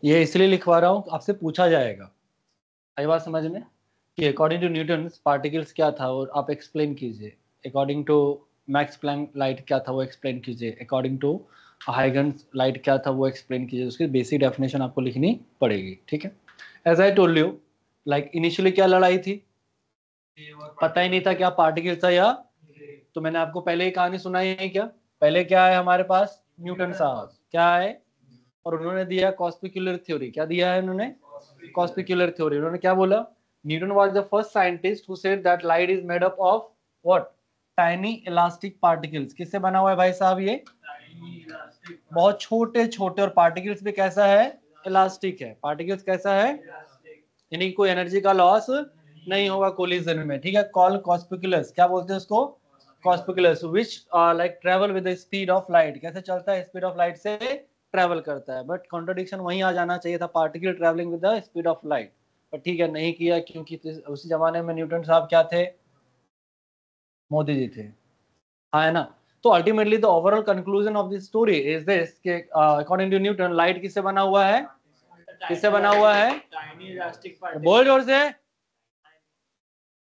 ये इसलिए लिखवा रहा हूँ, आपसे पूछा जाएगा। आई बात समझ में कि अकॉर्डिंग टू न्यूटन पार्टिकल्स क्या था और आप एक्सप्लेन कीजिए। According to Max Planck light क्या था वो एक्सप्लेन कीजिए। अकॉर्डिंग टू हाइगन्स लाइट क्या था वो एक्सप्लेन कीजिए। उसकी बेसिक डेफिनेशन आपको लिखनी पड़ेगी, ठीक है। As I told you, like initially क्या लड़ाई थी, पता ही नहीं था क्या पार्टिकल था या, तो मैंने आपको पहले ही कहानी सुनाई है क्या। पहले क्या है हमारे पास, न्यूटन साहब क्या है, और उन्होंने दिया कॉस्पिक्युलर थ्योरी। क्या दिया है उन्होंने, कॉस्पिक्युलर थ्योरी। उन्होंने क्या बोला, Newton was the first scientist who said that light is made up of what, tiny elastic particles. किससे बना हुआ है भाई साहब ये, बहुत छोटे छोटे, और पार्टिकल्स भी कैसा है, इलास्टिक है। पार्टिकल्स कैसा है, यानी कोई एनर्जी का लॉस नहीं होगा कोलिजन में, ठीक है। कॉल कॉस्पिकुलस, क्या बोलते हैं उसको, corpuscles, which like travel with the speed of light. कैसे चलता है, स्पीड ऑफ लाइट से ट्रेवल करता है। बट कॉन्ट्रडिक्शन वहीं आ जाना चाहिए था, particle travelling with the speed of light, पर ठीक है नहीं किया, क्योंकि उसी जमाने में न्यूटन साहब क्या थे, मोदी जी थे, हाँ है ना। तो ultimately the overall conclusion of this story is this कि अकॉर्डिंग टू न्यूटन लाइट किससे बना हुआ है, किससे बना हुआ है, बोल जोर से,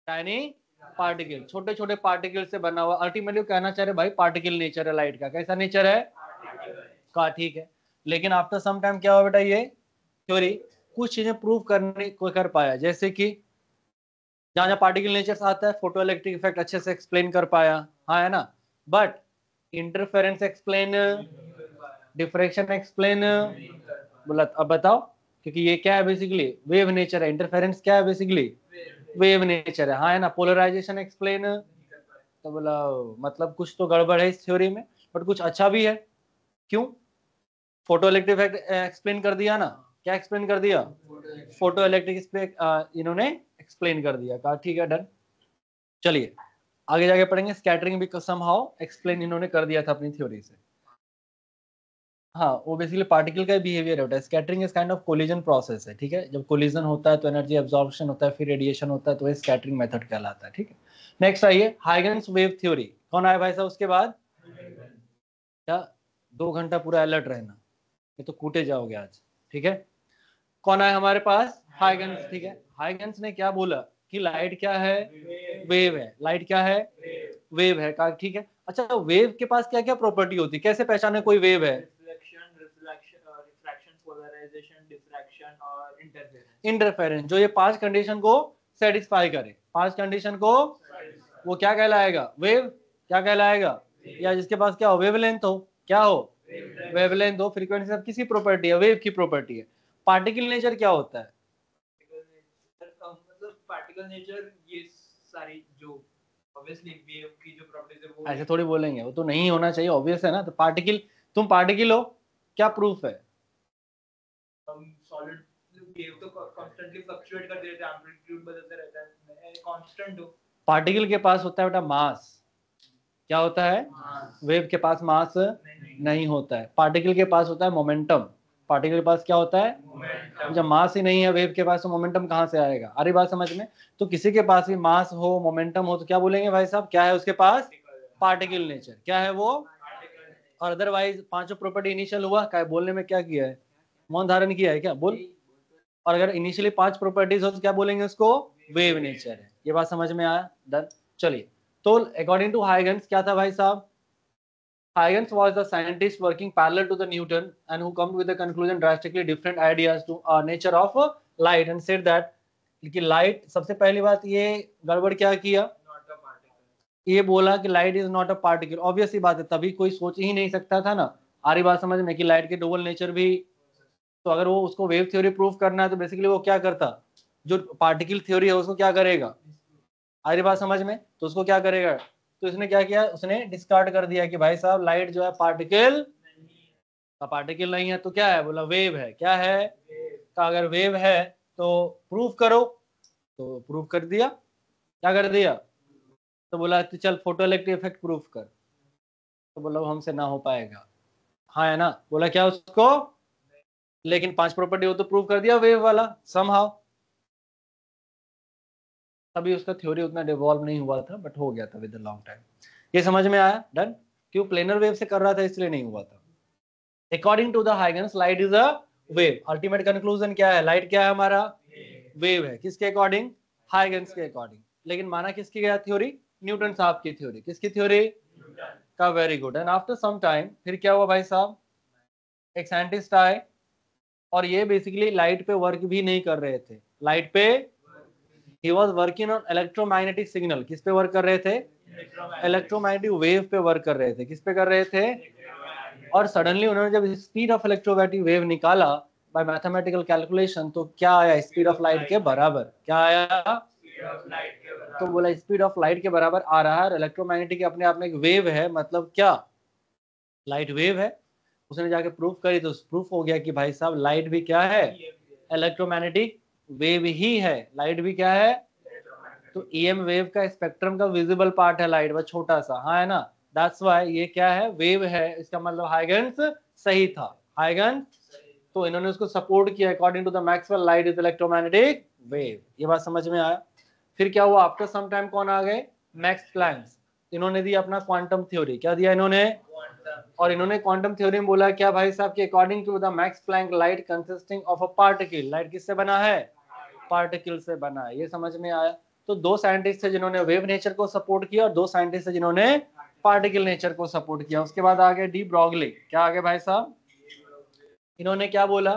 टाइनी पार्टिकल, छोटे छोटे पार्टिकल से बना हुआ। अल्टीमेटली कहना चाह रहे भाई पार्टिकल नेचर है लाइट का, कैसा नेचर है का, ठीक है। लेकिन आफ्टर सम टाइम क्या हुआ बेटा, ये थ्योरी कुछ चीजें प्रूव करने को कर पाया, जैसे कि जहां जहां पार्टिकल नेचर आता है, फोटो इलेक्ट्रिक इफेक्ट अच्छे से एक्सप्लेन कर पाया, हाँ है ना। But interference explain, diffraction explain, बोला अब बताओ, क्योंकि ये क्या है बेसिकली, वेव नेचर है। इंटरफेरेंस क्या है बेसिकली, वेव नेचर है, हाँ है ना। पोलराइजेशन एक्सप्लेन, तो बोला मतलब कुछ तो गड़बड़ है इस थ्योरी में, बट कुछ अच्छा भी है। क्यों, फोटो इलेक्ट्रिक इफेक्ट एक्सप्लेन कर दिया ना, क्या एक्सप्लेन कर दिया, फोटो इलेक्ट्रिक इन्होंने एक्सप्लेन कर दिया, कहा ठीक है डन। चलिए आगे जाके पढ़ेंगे, स्कैटरिंग भी समहाउ एक्सप्लेन इन्होंने कर दिया था अपनी थ्योरी से। हाँ वो बेसिकली पार्टिकल का बिहेवियर होता है। Scattering is kind of collision process है, ठीक है। जब कोलिजन होता है तो एनर्जी एब्जॉर्प्शन होता है, फिर रेडिएशन होता है, तो ये स्कैटरिंग मेथड कहलाता है, ठीक है। नेक्स्ट आइए हाइगन्स वेव थ्योरी। कौन आया भाई साहब उसके बाद, क्या 2 घंटा पूरा अलर्ट रहना, ये तो कूटे जाओगे आज, ठीक है। कौन आया हमारे पास, हाइगन्स, ठीक है। हाइगन्स ने क्या बोला कि लाइट क्या है, वेव है। लाइट क्या है, वेव है, कहा ठीक है। अच्छा वेव के पास क्या क्या प्रॉपर्टी होती है, कैसे पहचाने कोई वेव है, इंटरफेरेंस, जो ये 5 कंडीशन को सेटिस्फाई करे, 5 कंडीशन को, वो क्या कहलाएगा, वेव, क्या कहलाएगा, या जिसके पास क्या हो, वेवलेंथ हो, क्या हो, वेवलेंथ हो। फ्रीक्वेंसी सब किसी प्रॉपर्टी है, वेव की प्रॉपर्टी है। पार्टिकल नेचर क्या होता है, मतलब पार्टिकल नेचर ये सारी जो ऑब्वियसली वेव की जो प्रॉपर्टीज है वो ऐसे थोड़ी बोलेंगे, वो तो नहीं होना चाहिए, ऑब्वियस है ना। तो पार्टिकल, तुम पार्टिकल हो, क्या प्रूफ है, सॉलिड वेव तो कांस्टेंटली फ्लक्चुएट करते रहते हैं, एम्पलीट्यूड बदलते रहता है, कांस्टेंट हो। पार्टिकल के पास होता है बेटा मास, क्या होता है, वेव के पास मास नहीं होता है। पार्टिकल के पास होता है मोमेंटम। पार्टिकल के पास क्या होता है, जब मास ही नहीं है वेव के पास, तो मोमेंटम कहां से आएगा, आ रही बात समझ में। तो किसी के पास भी मास हो, मोमेंटम हो, तो क्या बोलेंगे भाई साहब, क्या है उसके पास, पार्टिकल नेचर, क्या है वो। और अदरवाइज पांचों प्रॉपर्टी इनिशियल हुआ, क्या बोलने में क्या किया है, मौन धारण किया है क्या, बोल। और अगर इनिशियली 5 प्रॉपर्टीज हो तो क्या बोलेंगे उसको, वेव नेचर है। ये बात समझ में आया, डन। चलिए, तो अकॉर्डिंग टू हाइगन्स क्या था भाई साहब, Huygens was the scientist working parallel to the Newton and who come with the conclusion drastically different ideas to nature of light and said that कि लाइट, सबसे पहली बात ये गड़बड़ क्या किया, ये बोला कि light is not a particle. Obvious ही बात है, तभी कोई सोच ही नहीं सकता था ना, आ रही बात समझ में, कि लाइट के डबल नेचर भी। तो अगर वो उसको वेव थ्योरी प्रूव करना है तो बेसिकली वो क्या करता, जो पार्टिकल थ्योरी है उसको क्या करेगा, आ रही बात समझ में, तो उसको क्या करेगा। तो इसने क्या किया, उसने डिस्कार्ड कर दिया कि भाई साहब लाइट जो है पार्टिकल का, पार्टिकल नहीं है तो क्या है, बोला वेव है, क्या है, का अगर वेव है तो प्रूफ करो, तो प्रूफ कर दिया, क्या कर दिया, तो बोला तो चल फोटो इलेक्ट्रिक इफेक्ट प्रूफ कर, तो बोला वो हमसे ना हो पाएगा, हाँ है ना। बोला क्या उसको, लेकिन 5 प्रॉपर्टी वो तो प्रूव कर दिया वेव वाला समहाउ। तभी उसका थ्योरी उतना डिवॉल्व नहीं हुआ था, बट हो गया था विद लॉन्ग टाइम। ये समझ में आया, डन। क्यों, प्लेनर वेव से कर रहा था इसलिए नहीं हुआ था। According to the Huygens light is a wave. Ultimate conclusion क्या है? लाइट क्या है हमारा? वेव है। किसके अकॉर्डिंग? हाइगन्स के अकॉर्डिंग। लेकिन माना किसकी गया थ्योरी? न्यूटन साहब की थ्योरी। किसकी थ्योरी? का। Very good. And after some time फिर क्या हुआ भाई साहब? एक साइंटिस्ट आए और ये बेसिकली लाइट पे वर्क भी नहीं कर रहे थे। लाइट पे he was working on electromagnetic signal. किस पे वर्क कर रहे थे? इलेक्ट्रोमैग्नेटिक वेव पे वर्क कर रहे थे। किस पे कर रहे थे? और सडनली उन्होंने जब स्पीड ऑफ इलेक्ट्रोमैग्नेटिक वेव निकाला बाय मैथमेटिकल कैलकुलेशन, तो क्या आया? स्पीड ऑफ लाइट के बराबर। क्या आया? तो बोला स्पीड ऑफ लाइट के बराबर आ रहा है। इलेक्ट्रोमैग्नेटिक अपने आप में एक वेव है, मतलब क्या? लाइट वेव है। उसने जाके प्रूफ करी तो प्रूफ हो गया कि भाई साहब लाइट भी क्या है? इलेक्ट्रोमैग्नेटिक वेव ही है। लाइट भी क्या है? तो ईएम वेव का स्पेक्ट्रम का विजिबल पार्ट है लाइट, वह छोटा सा, हाँ है ना? दैट्स व्हाई ये क्या है? वेव है। इसका मतलब हाइगन्स सही था। हाइगन्स, तो इन्होंने उसको सपोर्ट किया। According to the Maxwell, light is electromagnetic wave. ये बात समझ में आया? फिर क्या हुआ? आफ्टर सम टाइम कौन आ गए? Max Planck. इन्होंने दिया अपना क्वांटम थ्योरी। क्या दिया इन्होंने? और इन्होंने क्वांटम थ्योरी में बोला क्या भाई साहब? कि according to the Max Planck, light consisting of a particle. Light किससे बना है? पार्टिकल से बना है। ये समझ में आया? तो दो साइंटिस्ट थे जिन्होंने वेव नेचर को सपोर्ट किया और दो साइंटिस्ट थे जिन्होंने पार्टिकल नेचर को सपोर्ट किया। उसके बाद आ गए डी ब्रॉगली। क्या आ गए भाई साहब? इन्होंने क्या बोला?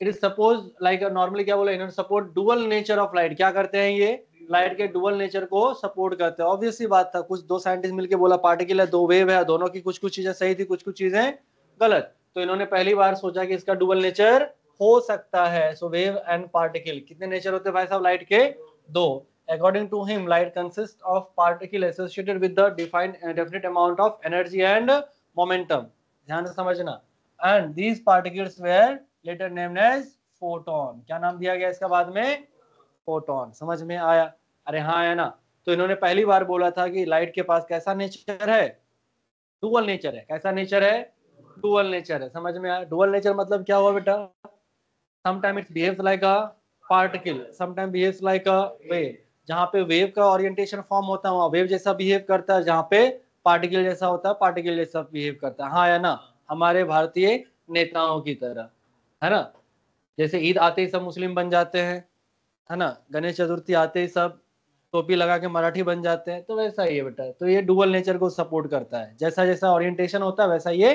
It is suppose like normally क्या बोला इन्होंने? Support dual nature of light. क्या करते हैं ये? लाइट के डुअल नेचर को सपोर्ट करते हैं। ऑब्वियसली बात था, कुछ दो साइंटिस्ट मिलके बोला पार्टिकल है, दो वेव है, दोनों की कुछ कुछ चीजें सही थी, कुछ कुछ चीजें गलत। तो इन्होंने पहली बार सोचा कि इसका डुअल नेचर हो सकता है। सो वेव एंड पार्टिकल कितने नेचर होते हैं भाई साहब लाइट के? दो। According to him, light consist of particle associated with the defined definite amount of energy and momentum. ध्यान से समझना। And these particles were later named as photon. क्या नाम दिया गया इसका बाद में? फोटोन। समझ में आया? अरे हाँ है ना? तो इन्होंने पहली बार बोला था कि लाइट के पास कैसा नेचर है? डुअल नेचर है। कैसा नेचर है? डुअल नेचर है। समझ में आया? डुअल नेचर मतलब क्या हुआ बेटा? Sometime it behaves like a particle, sometime behaves like a wave. जहाँ पे वेव का ओरिएंटेशन फॉर्म होता है वहाँ वेव जैसा बिहेव करता है, जहाँ पे पार्टिकल जैसा होता है पार्टिकल जैसा बिहेव करता है। हाँ या ना? हमारे भारतीय नेताओं की तरह, है ना? जैसे ईद आते ही सब मुस्लिम बन जाते हैं, है ना? गणेश चतुर्थी आते ही सब टोपी लगा के मराठी बन जाते हैं, तो वैसा ही है बेटा। तो ये डुअल नेचर को सपोर्ट करता है। जैसा जैसा ओरिएंटेशन होता है वैसा ये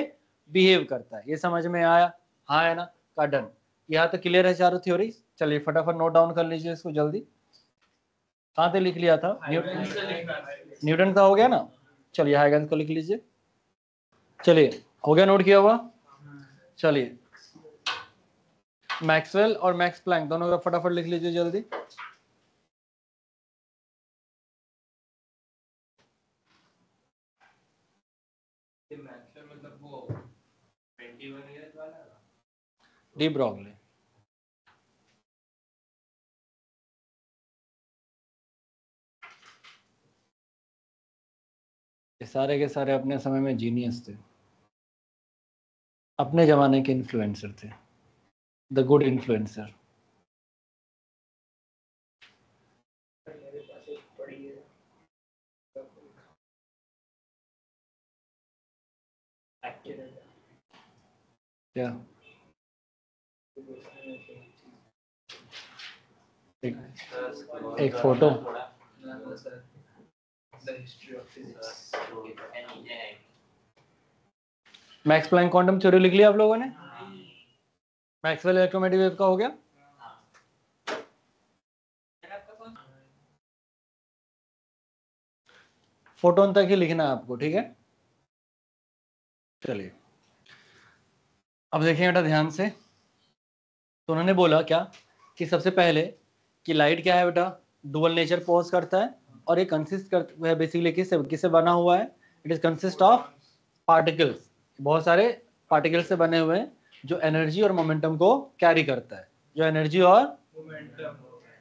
बिहेव करता है। ये समझ में आया? हाँ है ना? का डन। यहाँ तो क्लियर है चारों थ्योरी। चलिए फटाफट नोट डाउन कर लीजिए इसको जल्दी। कहाँ पे लिख लिया था? न्यूटन का हो गया ना? चलिए हाइगन्स को लिख लीजिए। चलिए हो गया नोट किया हुआ? चलिए मैक्सवेल और मैक्स प्लैंक दोनों का फटाफट लिख लीजिए जल्दी। मतलब वो 21 ईयर्स वाला डी ब्रॉगली। ये सारे के सारे अपने समय में जीनियस थे, अपने जमाने के इन्फ्लुएंसर थे, द गुड इन्फ्लुएंसर। क्या? एक photo. Max Planck quantum theory लिख लिया आप लोगों ने? मैक्सवेल इलेक्ट्रोमैग्नेटिक वेव का हो गया? फोटोन तक ही लिखना है आपको, ठीक है? चलिए अब देखिए बेटा ध्यान से। तो उन्होंने बोला क्या कि सबसे पहले कि लाइट क्या है बेटा? डुअल नेचर पोज करता है और ये कंसिस्ट करता है बेसिकली किससे किससे बना हुआ है? It is consist of particles. बहुत सारे पार्टिकल्स से बने हुए हैं जो एनर्जी और मोमेंटम को कैरी करता है, जो एनर्जी और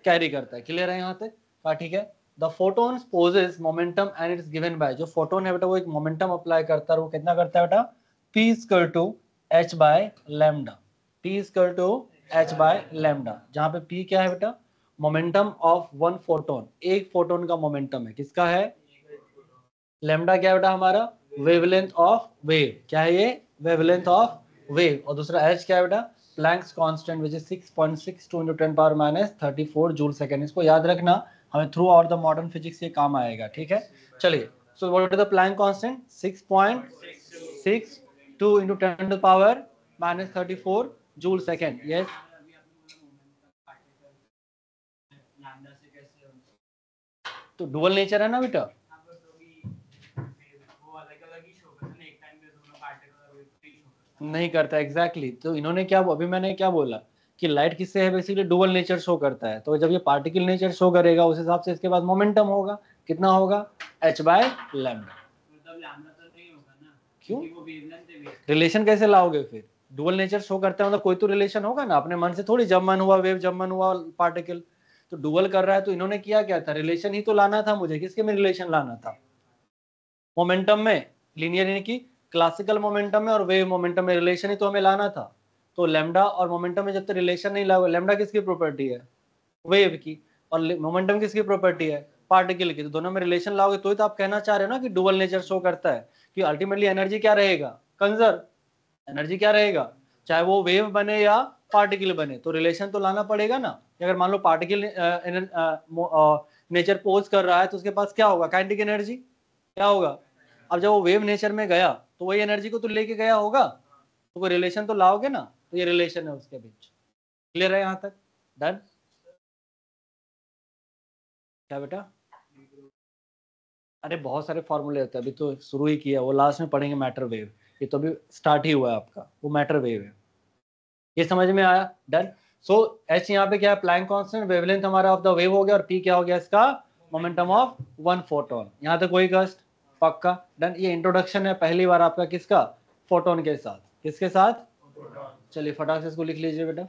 कैरी करता है। क्लियर है यहाँ तक? हाँ ठीक है। The photon possess momentum and it's given by. जो फोटोन है बेटा वो एक मोमेंटम अप्लाई करता है। वो कितना करता है बेटा? P equal to h by lambda. P equal to h by lambda, जहाँ पे P क्या है बेटा? Momentum of one photon. एक फोटोन का मोमेंटम है। किसका है? लैम्डा क्या है बेटा हमारा? Wavelength of wave. क्या है ये? Wavelength of wave. और दूसरा h क्या है बेटा? Planck's constant which is 6.62 into 10 power minus 34 joule second. इसको याद रखना, हमें through out the modern physics ये काम आएगा, ठीक है। चलिए, so what is the plank constant? 6.62 into 10 to the power minus 34 joule second. Yes, तो डुअल नेचर है ना बेटा, नहीं करता एग्जैक्टली तो इन्होंने क्या, अभी मैंने क्या बोला कि लाइट किससे है, बेसिकली डुअल नेचर शो करता है। तो जब ये पार्टिकल नेचर शो करेगा उस हिसाब से इसके बाद मोमेंटम होगा, कितना होगा? h/लैम्डा। क्यों? रिलेशन कैसे लाओगे फिर? डुअल नेचर शो करता है मतलब कोई तो रिलेशन होगा ना, अपने मन से थोड़ी जब मन हुआ वेव, जब मन हुआ पार्टिकल। तो डुअल कर रहा है तो इन्होंने किया क्या था, रिलेशन ही तो लाना था मुझे। किसके में रिलेशन लाना था? मोमेंटम में, लीनियर यानी कि क्लासिकल मोमेंटम में और वेव मोमेंटम में रिलेशन ही तो हमें लाना था। तो लैम्डा और मोमेंटम में जब तक रिलेशन नहीं लाओगे, लैम्डा किसकी प्रॉपर्टी है? वेव की। और मोमेंटम किसकी प्रॉपर्टी है? पार्टिकल की। तो दोनों में रिलेशन लाओगे तो ही तो आप कहना चाह रहे हो ना कि डुअल नेचर शो करता है, कि अल्टीमेटली एनर्जी क्या रहेगा? कंजर्व। एनर्जी क्या रहेगा, चाहे वो वेव बने या पार्टिकल बने, तो रिलेशन तो लाना पड़ेगा ना। अगर मान लो पार्टिकल नेचर पोज कर रहा है तो उसके पास क्या होगा? Kinetic energy. क्या होगा? अब जब वो वेव नेचर में गया तो वही एनर्जी को तो लेके गया होगा, तो कोई रिलेशन तो लाओगे ना। तो ये रिलेशन है उसके बीच। क्लियर है यहाँ तक? डन? क्या बेटा? अरे बहुत सारे फॉर्मूले होते हैं, अभी तो शुरू ही किया, वो लास्ट में पढ़ेंगे मैटर वेव। ये तो अभी स्टार्ट ही हुआ है आपका, वो मैटर वेव है। ये समझ में आया? डन। सो एच यहाँ पे क्या है? Planck constant. वेवलेंथ हमारा ऑफ द वेव हो गया, और पी क्या हो गया इसका? Momentum of one photon. यहाँ तक कोई कष्ट? पक्का? डन। ये इंट्रोडक्शन है पहली बार आपका किसका? फोटोन के साथ। किसके साथ? चलिए फटाक से इसको लिख लीजिए बेटा।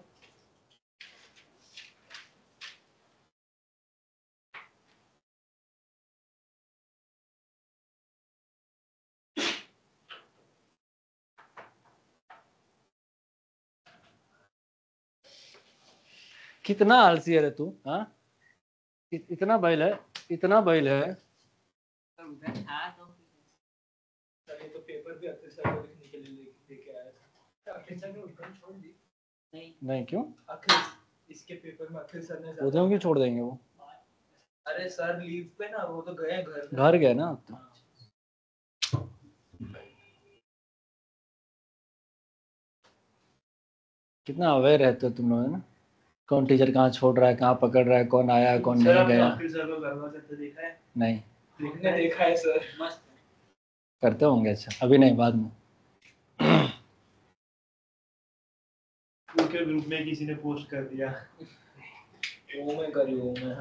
कितना आलसी है रे तू, हाँ? इतना बैल है, इतना बैल है। तो पेपर भी अखिल सर को लिखने के लिए लेके आया था। अखिल सर ने उधर छोड़ दी। नहीं क्यों? अखिल, इसके पेपर में अखिल सर ने उधर क्यों छोड़ देंगे वो? अरे सर लीव पे ना, वो तो गए घर गए ना। तो कितना अवेयर रहते हो तुम लोग, है ना? कौन टीचर कहाँ छोड़ रहा है, कहाँ पकड़ रहा है, कौन आया कौन नहीं गया। सर को गरबा करते देखा है? नहीं देखा है सर, मस्त करते होंगे। अच्छा अभी नहीं, बाद में। उनके ग्रुप में किसी ने पोस्ट कर दिया, वो मैं करी, वो मैं।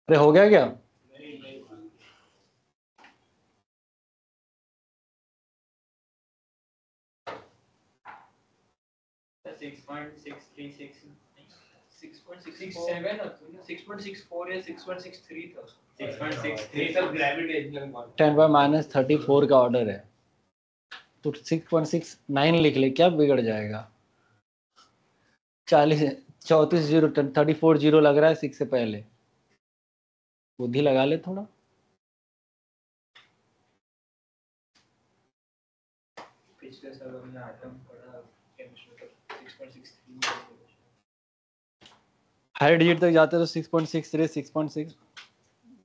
अरे हो गया क्या? नहीं 6.636 6.67 6.64 या 6.63 था। 6.63 तक ग्रेविटेशनल 10⁻34 का ऑर्डर है, तो 6.69 लिख ले, क्या बिगड़ जाएगा? 34 जीरो 34 जीरो लग रहा है 6 से पहले, बुद्धि लगा ले थोड़ा। पिछले साल हमने एटम पढ़ा केमिस्ट्री का 6.63। हायर डिजिट तक जाते तो 6.63 6.6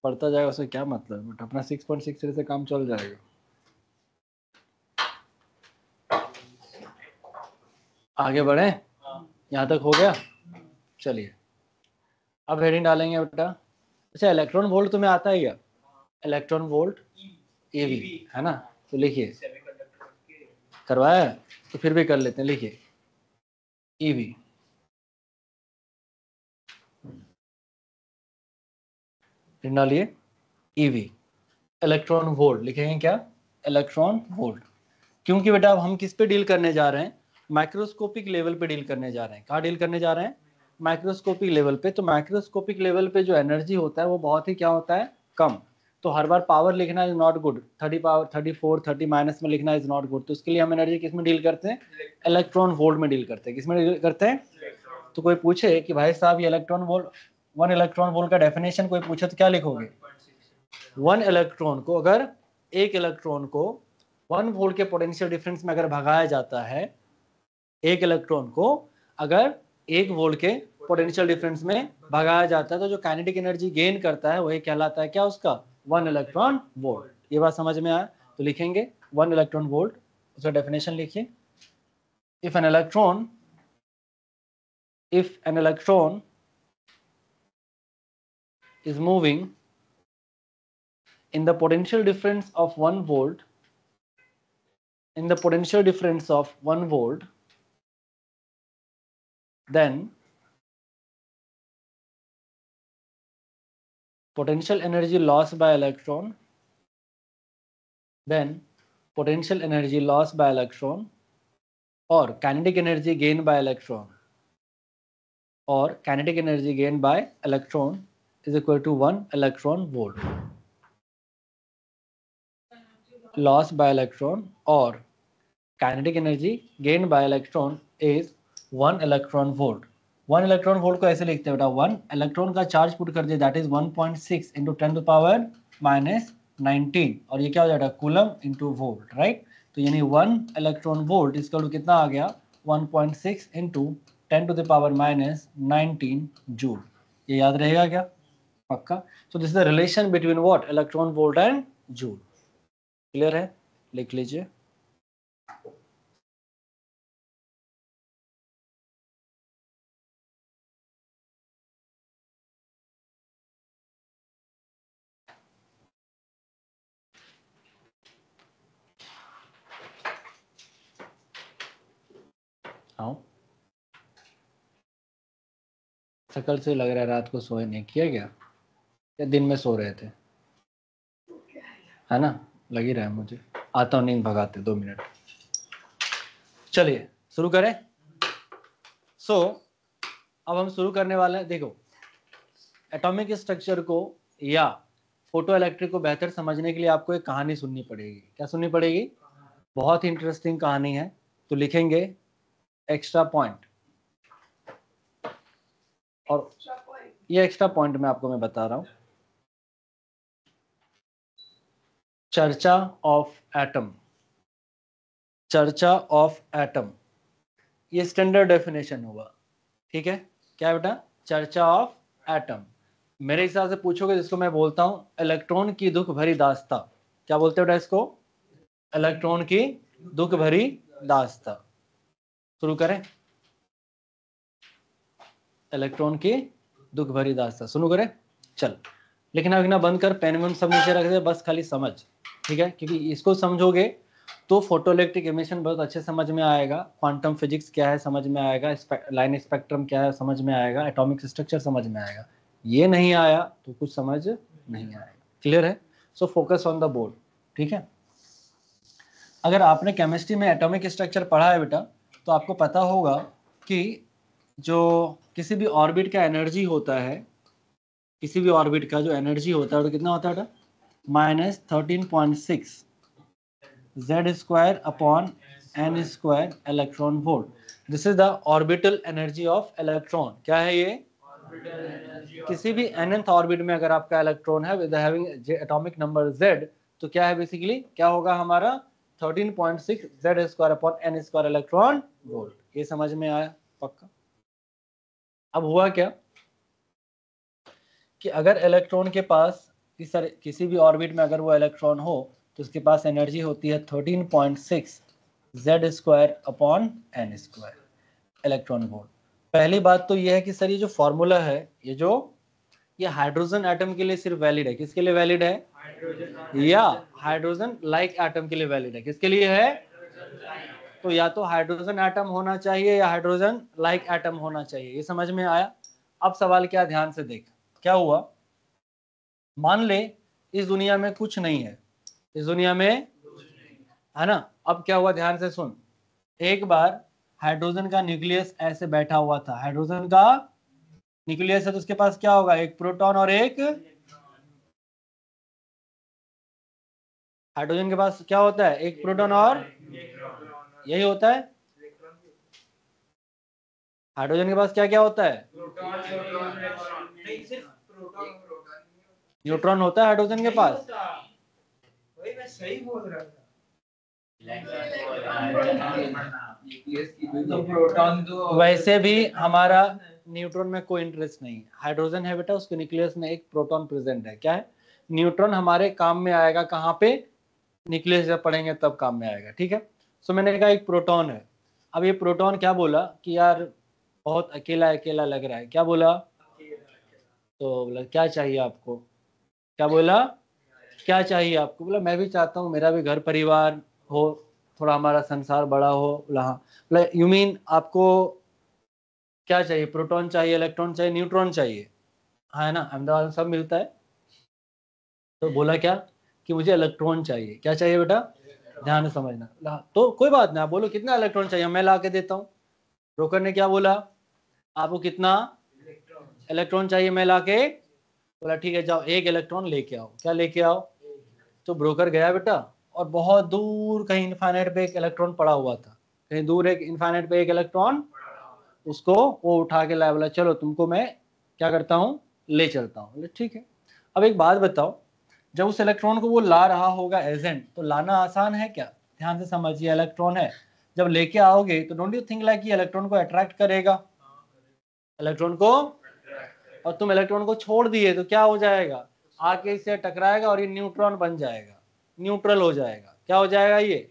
पढ़ता जाएगा, उससे क्या मतलब, बट अपना 6.63 से काम चल जाएगा। आगे बढ़े, यहाँ तक हो गया। चलिए अब हेडिंग डालेंगे बेटा। अच्छा इलेक्ट्रॉन वोल्ट तुम्हें आता है क्या? इलेक्ट्रॉन वोल्ट ईवी है ना, तो लिखिए। करवाया है तो फिर भी कर लेते हैं, लिखिए ईवी। डालिए ईवी। इलेक्ट्रॉन वोल्ट लिखेंगे क्या? Electron volt. क्योंकि बेटा अब हम किस पे डील करने जा रहे हैं? माइक्रोस्कोपिक लेवल पे डील करने जा रहे हैं। कहाँ डील करने जा रहे हैं? माइक्रोस्कोपिक लेवल पे। तो माइक्रोस्कोपिक लेवल पे जो एनर्जी होता है वो बहुत ही क्या होता है? कम। तो हर बार पावर लिखना is not good. 30 power 34 30 minus में लिखना इज नॉट गुड। तो उसके लिए हम एनर्जी किस में डील करते हैं? इलेक्ट्रॉन वोल्ट में डील करते हैं। किस में डील करते हैं? तो कोई पूछे कि भाई साहब ये इलेक्ट्रॉन वोल्ट, 1 इलेक्ट्रॉन वोल्ट का डेफिनेशन कोई पूछे तो क्या लिखोगे? 1 इलेक्ट्रॉन को, अगर एक इलेक्ट्रॉन को 1 वोल्ट के पोटेंशियल डिफरेंस में अगर भगाया जाता है एक इलेक्ट्रॉन को, अगर 1 वोल्ट के पोटेंशियल डिफरेंस में भगाया जाता है तो जो काइनेटिक एनर्जी गेन करता है वही कहलाता है क्या, उसका 1 इलेक्ट्रॉन वोल्ट। ये बात समझ में आया? तो लिखेंगे 1 इलेक्ट्रॉन वोल्ट, उसका डेफिनेशन लिखिए। If an electron is moving in the potential difference of 1 volt, in the potential difference of 1 volt, then potential energy lost by electron, then potential energy lost by electron or kinetic energy gained by electron, or kinetic energy gained by electron is equal to 1 electron volt. Lost by electron or kinetic energy gained by electron is 1 electron volt. 1 electron volt को ऐसे लिखते हैं बेटा, 1 electron का charge put कर दिया, that is 1.6 into 10⁻⁻19, और ये क्या हो जाएगा, कूलम इंटू वोल्ट, राइट। तो यानी 1 इलेक्ट्रॉन वोल्ट इसका कितना आ गया, 1.6 इंटू 10⁻⁻19 जूल। ये याद रहेगा क्या, पक्का? सो this is the relation between what, electron volt and joule. Clear है? लिख लीजिए। आओ, शकल से लग रहा है रात को सोए नहीं, किया क्या, या दिन में सो रहे थे, है ना? लग ही रहा है मुझे। आता हूँ, नींद भगाते 2 मिनट। चलिए शुरू करें। अब हम शुरू करने वाले हैं। देखो, एटॉमिक स्ट्रक्चर को या फोटो इलेक्ट्रिक को बेहतर समझने के लिए आपको एक कहानी सुननी पड़ेगी। क्या सुननी पड़ेगी? बहुत ही इंटरेस्टिंग कहानी है। तो लिखेंगे एक्स्ट्रा पॉइंट, और ये एक्स्ट्रा पॉइंट मैं आपको बता रहा हूं। चर्चा ऑफ एटम, चर्चा ऑफ एटम, ये स्टैंडर्ड डेफिनेशन होगा, ठीक है? क्या बेटा? चर्चा ऑफ एटम। मेरे हिसाब से पूछोगे जिसको मैं बोलता हूं इलेक्ट्रॉन की दुख भरी दास्ता। क्या बोलते हो बेटा इसको? इलेक्ट्रॉन की दुख भरी दास्ता। शुरू करें, इलेक्ट्रॉन की दुख भरी दास्ता शुरू करें। चल, लिखना विखना बंद कर, पेन वेन सब नीचे रख दे, बस खाली समझ, ठीक है? क्योंकि इसको समझोगे तो फोटो इलेक्ट्रिक एमिशन बहुत अच्छे समझ में आएगा, क्वांटम फिजिक्स क्या है समझ में आएगा, लाइन स्पेक्ट्रम क्या है समझ में आएगा, एटॉमिक स्ट्रक्चर समझ में आएगा। ये नहीं आया तो कुछ समझ नहीं आएगा। क्लियर है? So focus on the board, ठीक है? अगर आपने केमिस्ट्री में एटॉमिक स्ट्रक्चर पढ़ा है बेटा, तो आपको पता होगा कि जो किसी भी ऑर्बिट का एनर्जी होता है, किसी भी ऑर्बिट का जो एनर्जी होता है तो कितना होता है बेटा? -13.6 z² upon n² electron volt. This is the orbital energy of electron. क्या है ये? किसी भी nth ऑर्बिट में अगर आपका इलेक्ट्रॉन है with having atomic number z, तो क्या है बेसिकली, क्या होगा हमारा 13.6 z² upon n² electron volt. ये समझ में आया? पक्का? अब हुआ क्या कि अगर इलेक्ट्रॉन के पास किसी भी ऑर्बिट में अगर वो इलेक्ट्रॉन हो तो उसके पास एनर्जी होती है 13.6 z² upon n² electron volt. पहली बात तो ये है कि सर ये जो फॉर्मूला है, ये हाइड्रोजन एटम के लिए सिर्फ वैलिड है। किसके लिए वैलिड है? या हाइड्रोजन लाइक एटम के लिए वैलिड है। किसके लिए है? तो या तो हाइड्रोजन एटम होना चाहिए या हाइड्रोजन लाइक एटम होना चाहिए। ये समझ में आया? अब सवाल क्या, ध्यान से देख, क्या हुआ। मान ले इस दुनिया में कुछ नहीं है, इस दुनिया में, है ना? अब क्या हुआ, ध्यान से सुन। एक बार हाइड्रोजन का न्यूक्लियस ऐसे बैठा हुआ था, हाइड्रोजन का न्यूक्लियस है तो उसके पास क्या होगा, एक प्रोटॉन और एक, हाइड्रोजन के पास क्या होता है, एक प्रोटॉन और, यही होता है। हाइड्रोजन के पास क्या क्या होता है? न्यूट्रॉन होता है हाइड्रोजन के पास। वही मैं सही बोल रहा था। तो प्रोटॉन तो वैसे भी हमारा न्यूट्रॉन में कोई इंटरेस्ट नहीं। हाइड्रोजन है बेटा, उसके न्यूक्लियस में एक प्रोटॉन प्रेजेंट है। क्या है? न्यूट्रॉन हमारे काम में आएगा कहाँ पे? न्यूक्लियस जब पढ़ेंगे तब काम में आएगा। ठीक है। सो मैंने कहा एक प्रोटॉन है। अब ये प्रोटॉन क्या बोला कि यार बहुत अकेला अकेला लग रहा है। क्या बोला? तो बोला क्या चाहिए आपको? क्या बोला? क्या चाहिए आपको? बोला मैं भी चाहता हूँ मेरा भी घर परिवार हो, थोड़ा हमारा संसार बड़ा हो। बोला हाँ। बोला यू मीन आपको क्या चाहिए? प्रोटॉन चाहिए, इलेक्ट्रॉन चाहिए, न्यूट्रॉन चाहिए, हाँ है ना, अहमदाबाद सब मिलता है। तो बोला क्या कि मुझे इलेक्ट्रॉन चाहिए। क्या चाहिए बेटा? ध्यान से समझना। तो कोई बात नहीं, आप बोलो कितना इलेक्ट्रॉन चाहिए, मैं ला के देता हूँ। ब्रोकर ने क्या बोला? आपको कितना इलेक्ट्रॉन चाहिए, मैं ला के। बोला ठीक है, जाओ एक इलेक्ट्रॉन लेके आओ। क्या लेके आओ? तो ब्रोकर गया बेटा, और बहुत दूर कहीं इनफाइनाइट पे एक इलेक्ट्रॉन पड़ा हुआ था। कहीं दूर एक इनफाइनाइट पे एक इलेक्ट्रॉन, उसको वो उठा के लाया। बोला चलो तुमको मैं क्या करता हूँ, ले चलता हूँ। बोले ठीक है। अब एक बात बताओ, जब उस इलेक्ट्रॉन को वो ला रहा होगा एजेंट, तो लाना आसान है क्या? ध्यान से समझिए, इलेक्ट्रॉन है, जब लेके आओगे तो डोंट यू थिंक लाइक कि इलेक्ट्रॉन को अट्रैक्ट करेगा? इलेक्ट्रॉन को। और तुम इलेक्ट्रॉन को छोड़ दिए तो क्या हो जाएगा? आके इससे टकराएगा और ये न्यूट्रॉन बन जाएगा, न्यूट्रल हो जाएगा। क्या हो जाएगा ये?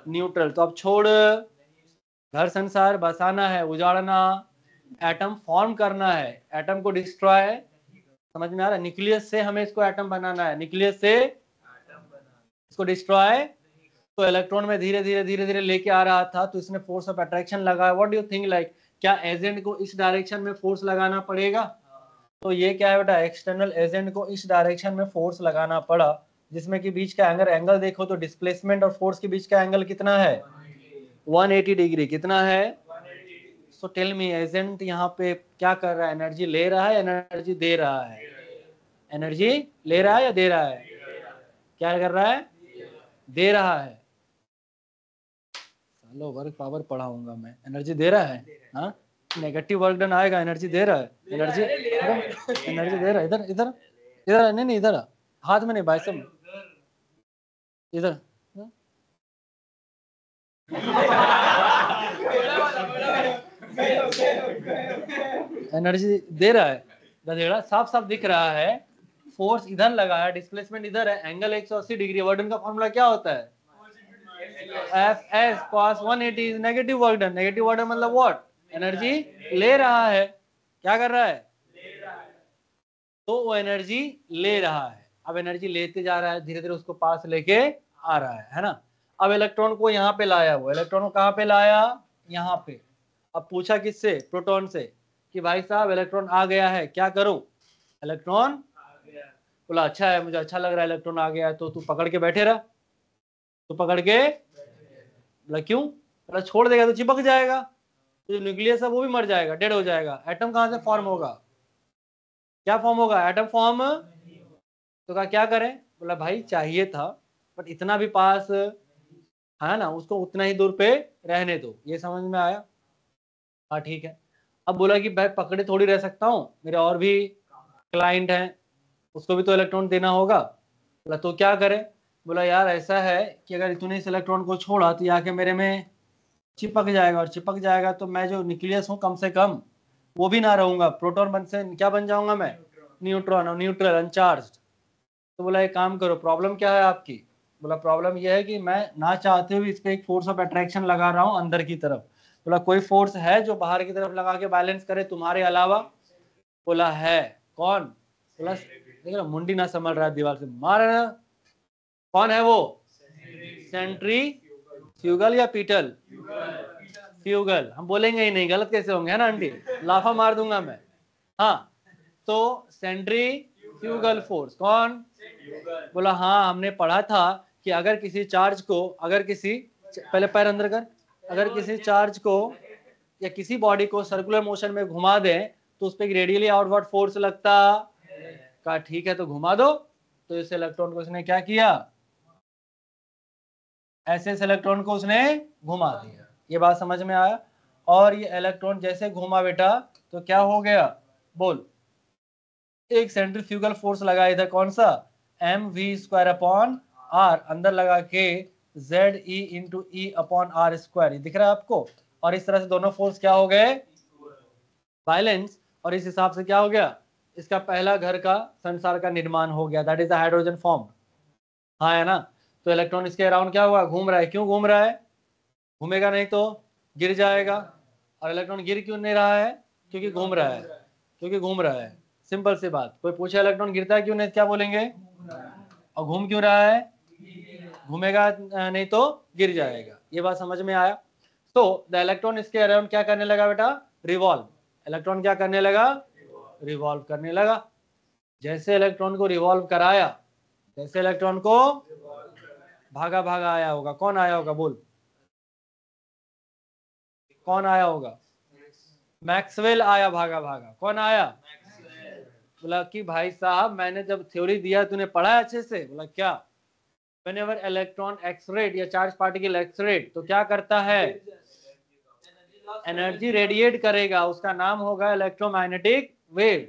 न्यूट्रल। तो अब छोड़, घर संसार बसाना है, उजाड़ना, एटम फॉर्म करना है, एटम को डिस्ट्रॉय, समझ में आ रहा है? न्यूक्लियस से हमें इसको एटम बनाना है, न्यूक्लियस से इसको डिस्ट्रॉय। तो इलेक्ट्रॉन में धीरे धीरे धीरे धीरे लेके आ रहा था, तो इसने फोर्स ऑफ अट्रैक्शन लगाया। What do you think like, क्या एजेंट को इस डायरेक्शन में फोर्स लगाना पड़ेगा? तो ये क्या है बेटा, एक्सटर्नल एजेंट को इस डायरेक्शन में फोर्स लगाना पड़ा, जिसमें कि बीच का एंगल देखो तो डिस्प्लेसमेंट और फोर्स के बीच का एंगल कितना है? 180 डिग्री। कितना है? सो टेल मी, एजेंट यहाँ पे क्या कर रहा है? एनर्जी ले रहा है, एनर्जी दे रहा है? एनर्जी ले रहा है या दे रहा है? क्या कर रहा है? दे रहा है। चलो वर्क पावर पढ़ाऊंगा मैं, एनर्जी दे रहा है। हाँ, नेगेटिव वर्क डन आएगा, एनर्जी दे रहा है, एनर्जी एनर्जी दे रहा है। इधर इधर इधर, नहीं नहीं इधर, हाथ में नहीं, बाइसेप में, इधर। एनर्जी दे रहा है, गधेड़ा, साफ साफ दिख रहा है। फोर्स इधर लगा है, डिस्प्लेसमेंट इधर है, एंगल 180 डिग्री। वर्क का फॉर्मूला क्या होता है? F S cos 180 is negative work done. Negative work done मतलब व्हाट? एनर्जी ले रहा है। क्या कर रहा है? तो वो एनर्जी ले रहा है। अब एनर्जी लेते जा रहा है, धीरे धीरे उसको पास लेके आ रहा है ना। अब इलेक्ट्रॉन को यहाँ पे लाया, वो इलेक्ट्रॉन को कहाँ पे लाया? यहाँ पे। अब पूछा किससे? प्रोटॉन से, कि भाई साहब इलेक्ट्रॉन आ गया है, क्या करूं? इलेक्ट्रॉन बोला अच्छा है, मुझे अच्छा लग रहा है इलेक्ट्रॉन आ गया है, तो तू पकड़ के बैठे रहा। तो पकड़ के, बोला क्यों? बोला छोड़ देगा तो चिपक जाएगा, तो जो न्यूक्लियस है वो भी मर जाएगा, डेड हो जाएगा। एटम कहाँ से फॉर्म होगा? क्या फॉर्म होगा? Atom form. तो कहा क्या करें? बोला भाई चाहिए था, बट इतना भी पास है ना, उसको उतना ही दूर पे रहने दो। ये समझ में आया? हाँ ठीक है। अब बोला कि भाई पकड़े थोड़ी रह सकता हूँ, मेरे और भी क्लाइंट हैं, उसको भी तो इलेक्ट्रॉन देना होगा। बोला तो क्या करें? बोला यार ऐसा है कि अगर तूने इस इलेक्ट्रॉन को छोड़ा तो ये आके मेरे में चिपक जाएगा, और चिपक जाएगा तो मैं जो न्यूक्लियस हूँ कम से कम वो भी ना रहूंगा, प्रोटॉन बन से क्या बन जाऊंगा मैं? न्यूट्रॉन, और न्यूट्रल अनचार्ज। तो बोला एक काम करो, प्रॉब्लम क्या है आपकी? बोला प्रॉब्लम यह है कि मैं ना चाहते हुए इस पे एक फोर्स ऑफ अट्रैक्शन लगा रहा हूँ अंदर की तरफ। बोला कोई फोर्स है जो बाहर की तरफ लगा के बैलेंस करे तुम्हारे अलावा? बोला है। कौन? बोला देख रहा, मुंडी ना संभल रहा है, दीवार से मार रहा। कौन है वो? सेंट्री फ्यूगल या पीटल? फ्यूगल। हम बोलेंगे ही नहीं, गलत कैसे होंगे, है ना आंटी? लाफा मार दूंगा मैं। हाँ, तो सेंट्री फ्यूगल फोर्स। कौन? बोला हाँ, हमने पढ़ा था कि अगर किसी चार्ज को, अगर किसी, पहले पैर अंदर कर, अगर किसी चार्ज को या किसी बॉडी को सर्कुलर मोशन में घुमा दें तो उस पर रेडियली आउटवर्ड फोर्स लगता। कहा ठीक है तो घुमा दो। तो इस इलेक्ट्रॉन को उसने क्या किया? ऐसे इस इलेक्ट्रॉन को उसने घुमा दिया। ये बात समझ में आया? और ये इलेक्ट्रॉन जैसे घूमा बेटा तो क्या हो गया? बोल। एक सेंट्रीफ्यूगल फोर्स लगा इधर, कौन सा? mv² अपॉन r अंदर लगा के Z E into E upon R square, दिख रहा है आपको। और इस तरह से दोनों फोर्स क्या हो गए, बैलेंस, और इस हिसाब से क्या हो गया, इसका पहला घर का संसार का निर्माण हो गया, that is the hydrogen form. हाँ है ना। तो इलेक्ट्रॉन इसके अराउंड क्या हुआ, घूम रहा है। क्यों घूम रहा है, घूमेगा नहीं तो गिर जाएगा। और इलेक्ट्रॉन गिर क्यों नहीं रहा है, क्योंकि घूम रहा है, क्योंकि घूम रहा है। सिंपल सी बात। कोई पूछे इलेक्ट्रॉन गिरता है क्यों नहीं, क्या बोलेंगे, और घूम क्यों रहा है, घूमेगा नहीं तो गिर जाएगा। ये बात समझ में आया। तो द इलेक्ट्रॉन इसके अराउंड क्या करने लगा बेटा, रिवॉल्व। इलेक्ट्रॉन क्या करने लगा, रिवॉल्व करने लगा। जैसे इलेक्ट्रॉन को रिवॉल्व कराया, जैसे इलेक्ट्रॉन को भागा भागा आया होगा। कौन आया होगा, बोल कौन आया होगा, मैक्सवेल आया भागा भागा। कौन आया, बोला कि भाई साहब मैंने जब थ्योरी दिया तूने पढ़ा है अच्छे से, बोला क्या, व्हेनेवर इलेक्ट्रॉन एक्सरेट या चार्ज पार्टिकल एक्सरेट तो क्या करता है, एनर्जी रेडिएट करेगा, उसका नाम होगा इलेक्ट्रोमैग्नेटिक वेव।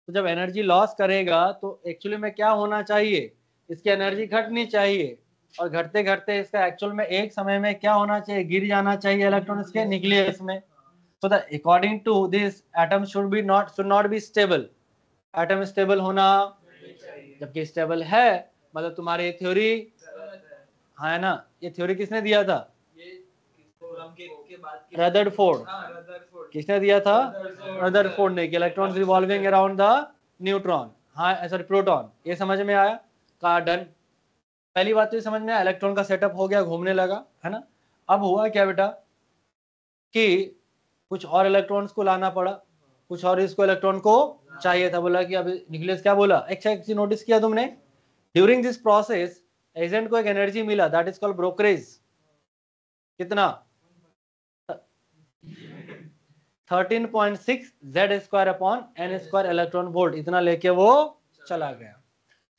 तो जब एनर्जी लॉस करेगा तो एक्चुअली में क्या होना चाहिए, इसकी एनर्जी घटनी चाहिए, और घटते घटते इसका एक्चुअल में एक समय में क्या होना चाहिए, गिर जाना चाहिए इलेक्ट्रॉन इसके न्यूक्लियस में। So the according to this atom should not be stable. Atom stable होना, जबकि स्टेबल है, मतलब तुम्हारी थ्योरी, हाँ है ना। ये थ्योरी किसने दिया था, रदरफोर्ड। किसने दिया था, रदरफोर्ड ने, कि electrons revolving around the neutron, हाँ सॉरी प्रोटॉन। ये समझ में आया, कहा डन। पहली बात तो ये समझ में आया, इलेक्ट्रॉन का सेटअप हो गया, घूमने लगा, है ना। अब हुआ क्या बेटा, कि कुछ और इलेक्ट्रॉन्स को लाना पड़ा, कुछ और इसको इलेक्ट्रॉन को चाहिए था। बोला कि अब न्यूक्लियस क्या बोला, एक चीज नोटिस किया तुमने, ड्यूरिंग दिस प्रोसेस एजेंट को एक एनर्जी मिला, दैट इज कॉल्ड ब्रोकरेज। कितना, 13.6 Z square upon N square electron volt, इतना लेके वो चला गया।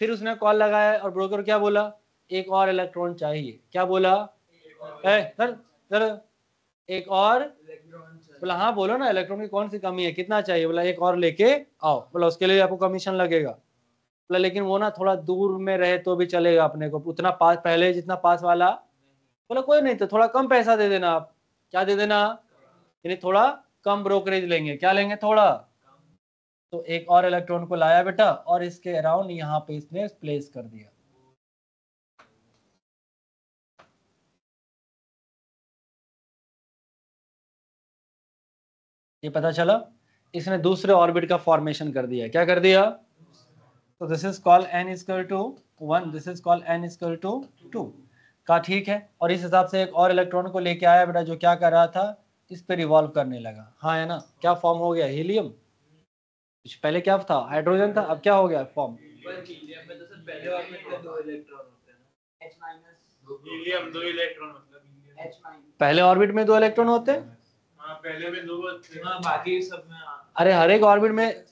फिर उसने कॉल लगाया और ब्रोकर क्या बोला, एक और इलेक्ट्रॉन चाहिए। क्या बोला, सर एक और, बोला हाँ बोलो ना, इलेक्ट्रॉन की कौन सी कमी है, कितना चाहिए, बोला एक और लेके आओ। बोला उसके लिए आपको कमीशन लगेगा। बोला लेकिन वो ना थोड़ा दूर में रहे तो भी चलेगा, अपने को उतना पास, पहले जितना पास वाला। बोला कोई नहीं, तो थोड़ा कम पैसा दे देना आप। क्या दे देना, यानी थोड़ा कम ब्रोकरेज लेंगे। क्या लेंगे, थोड़ा। तो एक और इलेक्ट्रॉन को लाया बेटा, और इसके अराउंड यहाँ पे इसने प्लेस कर दिया। ये पता चला, इसने दूसरे ऑर्बिट का फॉर्मेशन कर दिया। क्या कर दिया, तो this is called n equal to 1, this is called n equal to 2 का, ठीक है। और इस हिसाब से एक और इलेक्ट्रॉन को लेके आया बेटा, जो क्या कर रहा था, इस पे रिवॉल्व करने लगा। हाँ है ना, क्या फॉर्म हो गया, हीलियम। पहले क्या था, हाइड्रोजन था, अब क्या हो गया फॉर्म, हीलियम में तो सर पहले ऑर्बिट में 2 इलेक्ट्रॉन होते हैं ना, H- हीलियम 2 इलेक्ट्रॉन मतलब H-। पहले ऑर्बिट में 2 इलेक्ट्रॉन होते हैं, हाँ पहले में 2 होते हैं, हाँ बाकी सब में अरे हर एक ऑर्बिट में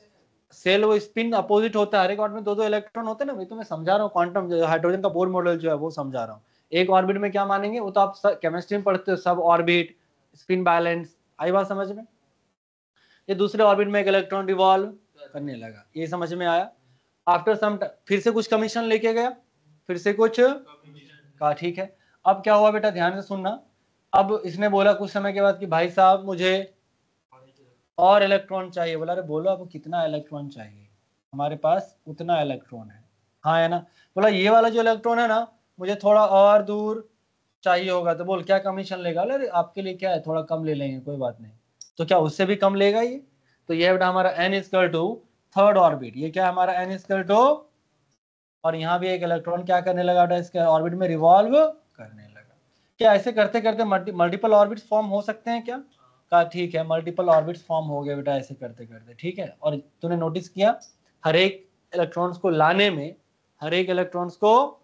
सेल वो स्पिन अपोजिट होता है, हर एक ऑर्बिट में 2 इलेक्ट्रॉन होते हैं ना भाई। तो मैं समझा रहा हूँ क्वांटम हाइड्रोजन का बोर मॉडल जो है वो समझा रहा हूँ। एक ऑर्बिट में क्या मानेंगे, वो तो आप केमिस्ट्री में पढ़ते हो, सब ऑर्बिट, स्पिन बैलेंस, आई बात समझ में। ये दूसरे ऑर्बिट में एक इलेक्ट्रॉन रिवॉल्व करने लगा, ये समझ में आया। आफ्टर सम फिर से कुछ कमीशन लेके गया, फिर से कुछ कहा, ठीक है। अब क्या हुआ बेटा, ध्यान से सुनना। अब इसने बोला कुछ समय के बाद कि भाई साहब मुझे और इलेक्ट्रॉन चाहिए। बोला अरे बोलो आपको कितना इलेक्ट्रॉन चाहिए, हमारे पास उतना इलेक्ट्रॉन है, हाँ है ना। बोला ये वाला जो इलेक्ट्रॉन है ना, मुझे थोड़ा और दूर चाहिए होगा। तो बोल क्या कमीशन लेगा, अरे आपके लिए क्या है, थोड़ा कम ले लेंगे, कोई बात नहीं। तो क्या उससे भी कम लेगा ये। तो ये बेटा हमारा n equal to third orbit, ये क्या हमारा n इक्वल टू, और यहाँ भी एक इलेक्ट्रॉन क्या करने लगा बेटा, इसके ऑर्बिट में रिवॉल्व करने लगा। क्या ऐसे करते करते मल्टीपल ऑर्बिट्स फॉर्म हो सकते हैं क्या, कहा ठीक है, मल्टीपल ऑर्बिट्स फॉर्म हो गए बेटा ऐसे करते करते, ठीक है। और तूने नोटिस किया, हर एक इलेक्ट्रॉन्स को लाने में, हर एक इलेक्ट्रॉन्स को